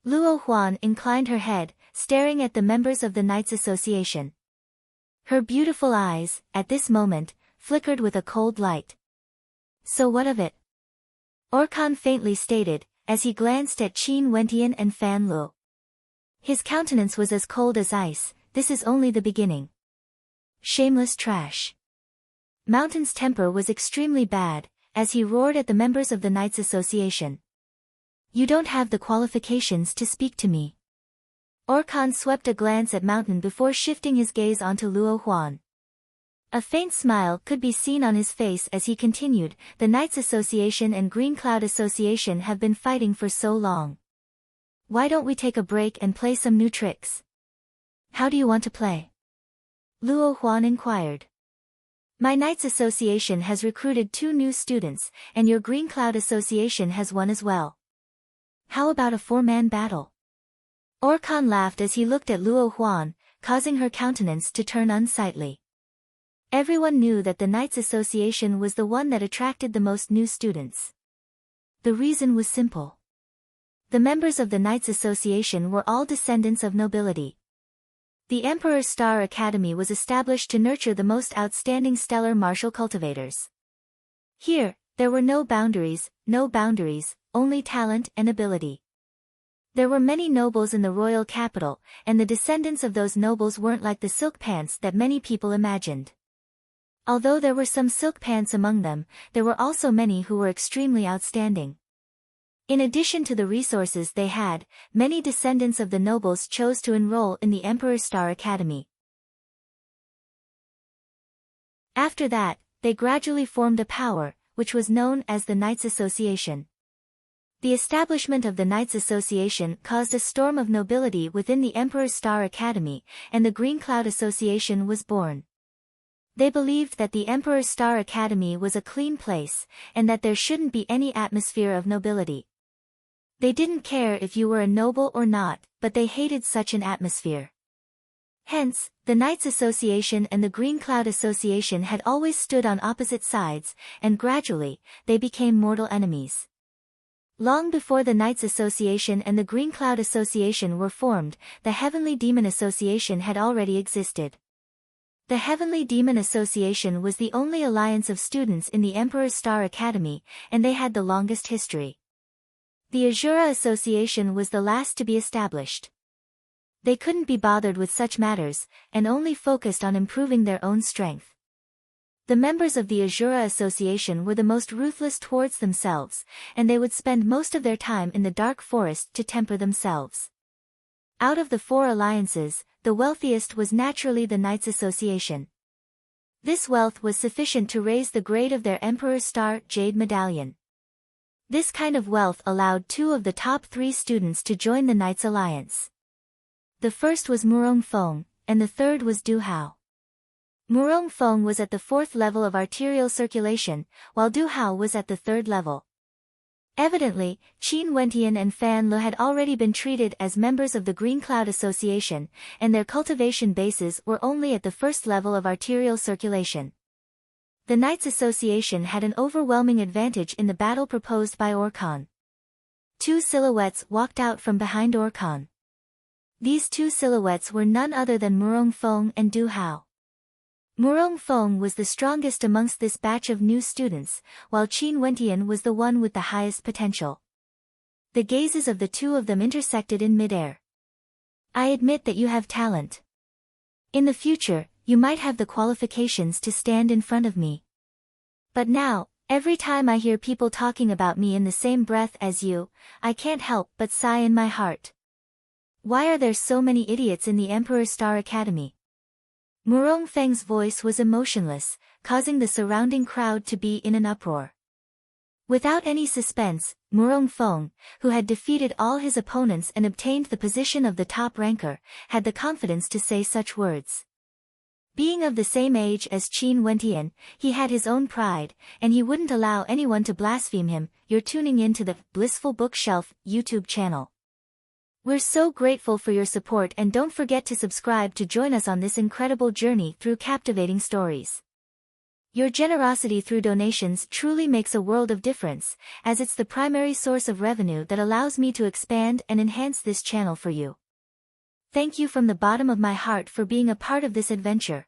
Luo Huan inclined her head, staring at the members of the Knights Association. Her beautiful eyes, at this moment, flickered with a cold light. So what of it? Orkan faintly stated, as he glanced at Qin Wentian and Fan Luo. His countenance was as cold as ice. This is only the beginning. Shameless trash. Mountain's temper was extremely bad, as he roared at the members of the Knights Association. You don't have the qualifications to speak to me. Orkan swept a glance at Mountain before shifting his gaze onto Luo Huan. A faint smile could be seen on his face as he continued, the Knights Association and Green Cloud Association have been fighting for so long. Why don't we take a break and play some new tricks? How do you want to play? Luo Huan inquired. My Knights Association has recruited 2 new students, and your Green Cloud Association has one as well. How about a 4-man battle? Orkan laughed as he looked at Luo Huan, causing her countenance to turn unsightly. Everyone knew that the Knights Association was the one that attracted the most new students. The reason was simple. The members of the Knights Association were all descendants of nobility. The Emperor Star Academy was established to nurture the most outstanding stellar martial cultivators. Here, there were no boundaries, only talent and ability. There were many nobles in the royal capital, and the descendants of those nobles weren't like the silk pants that many people imagined. Although there were some silk pants among them, there were also many who were extremely outstanding. In addition to the resources they had, many descendants of the nobles chose to enroll in the Emperor Star Academy. After that, they gradually formed a power, which was known as the Knights Association. The establishment of the Knights Association caused a storm of nobility within the Emperor Star Academy, and the Green Cloud Association was born. They believed that the Emperor Star Academy was a clean place, and that there shouldn't be any atmosphere of nobility. They didn't care if you were a noble or not, but they hated such an atmosphere. Hence, the Knights Association and the Green Cloud Association had always stood on opposite sides, and gradually, they became mortal enemies. Long before the Knights Association and the Green Cloud Association were formed, the Heavenly Demon Association had already existed. The Heavenly Demon Association was the only alliance of students in the Emperor Star Academy, and they had the longest history. The Azura Association was the last to be established. They couldn't be bothered with such matters, and only focused on improving their own strength. The members of the Azura Association were the most ruthless towards themselves, and they would spend most of their time in the dark forest to temper themselves. Out of the 4 alliances, the wealthiest was naturally the Knights Association. This wealth was sufficient to raise the grade of their Emperor Star Jade Medallion. This kind of wealth allowed 2 of the top 3 students to join the Knights Alliance. The first was Murong Feng, and the third was Du Hao. Murong Feng was at the 4th level of arterial circulation, while Du Hao was at the 3rd level. Evidently, Qin Wentian and Fan Le had already been treated as members of the Green Cloud Association, and their cultivation bases were only at the 1st level of arterial circulation. The Knights Association had an overwhelming advantage in the battle proposed by Orkan. 2 silhouettes walked out from behind Orkan. These 2 silhouettes were none other than Murong Feng and Du Hao. Murong Feng was the strongest amongst this batch of new students, while Qin Wentian was the one with the highest potential. The gazes of the two of them intersected in midair. I admit that you have talent. In the future, you might have the qualifications to stand in front of me. But now, every time I hear people talking about me in the same breath as you, I can't help but sigh in my heart. Why are there so many idiots in the Emperor Star Academy? Murong Feng's voice was emotionless, causing the surrounding crowd to be in an uproar. Without any suspense, Murong Feng, who had defeated all his opponents and obtained the position of the top ranker, had the confidence to say such words. Being of the same age as Qin Wentian, he had his own pride, and he wouldn't allow anyone to blaspheme him. You're tuning in to the Blissful Bookshelf YouTube channel. We're so grateful for your support, and don't forget to subscribe to join us on this incredible journey through captivating stories. Your generosity through donations truly makes a world of difference, as it's the primary source of revenue that allows me to expand and enhance this channel for you. Thank you from the bottom of my heart for being a part of this adventure.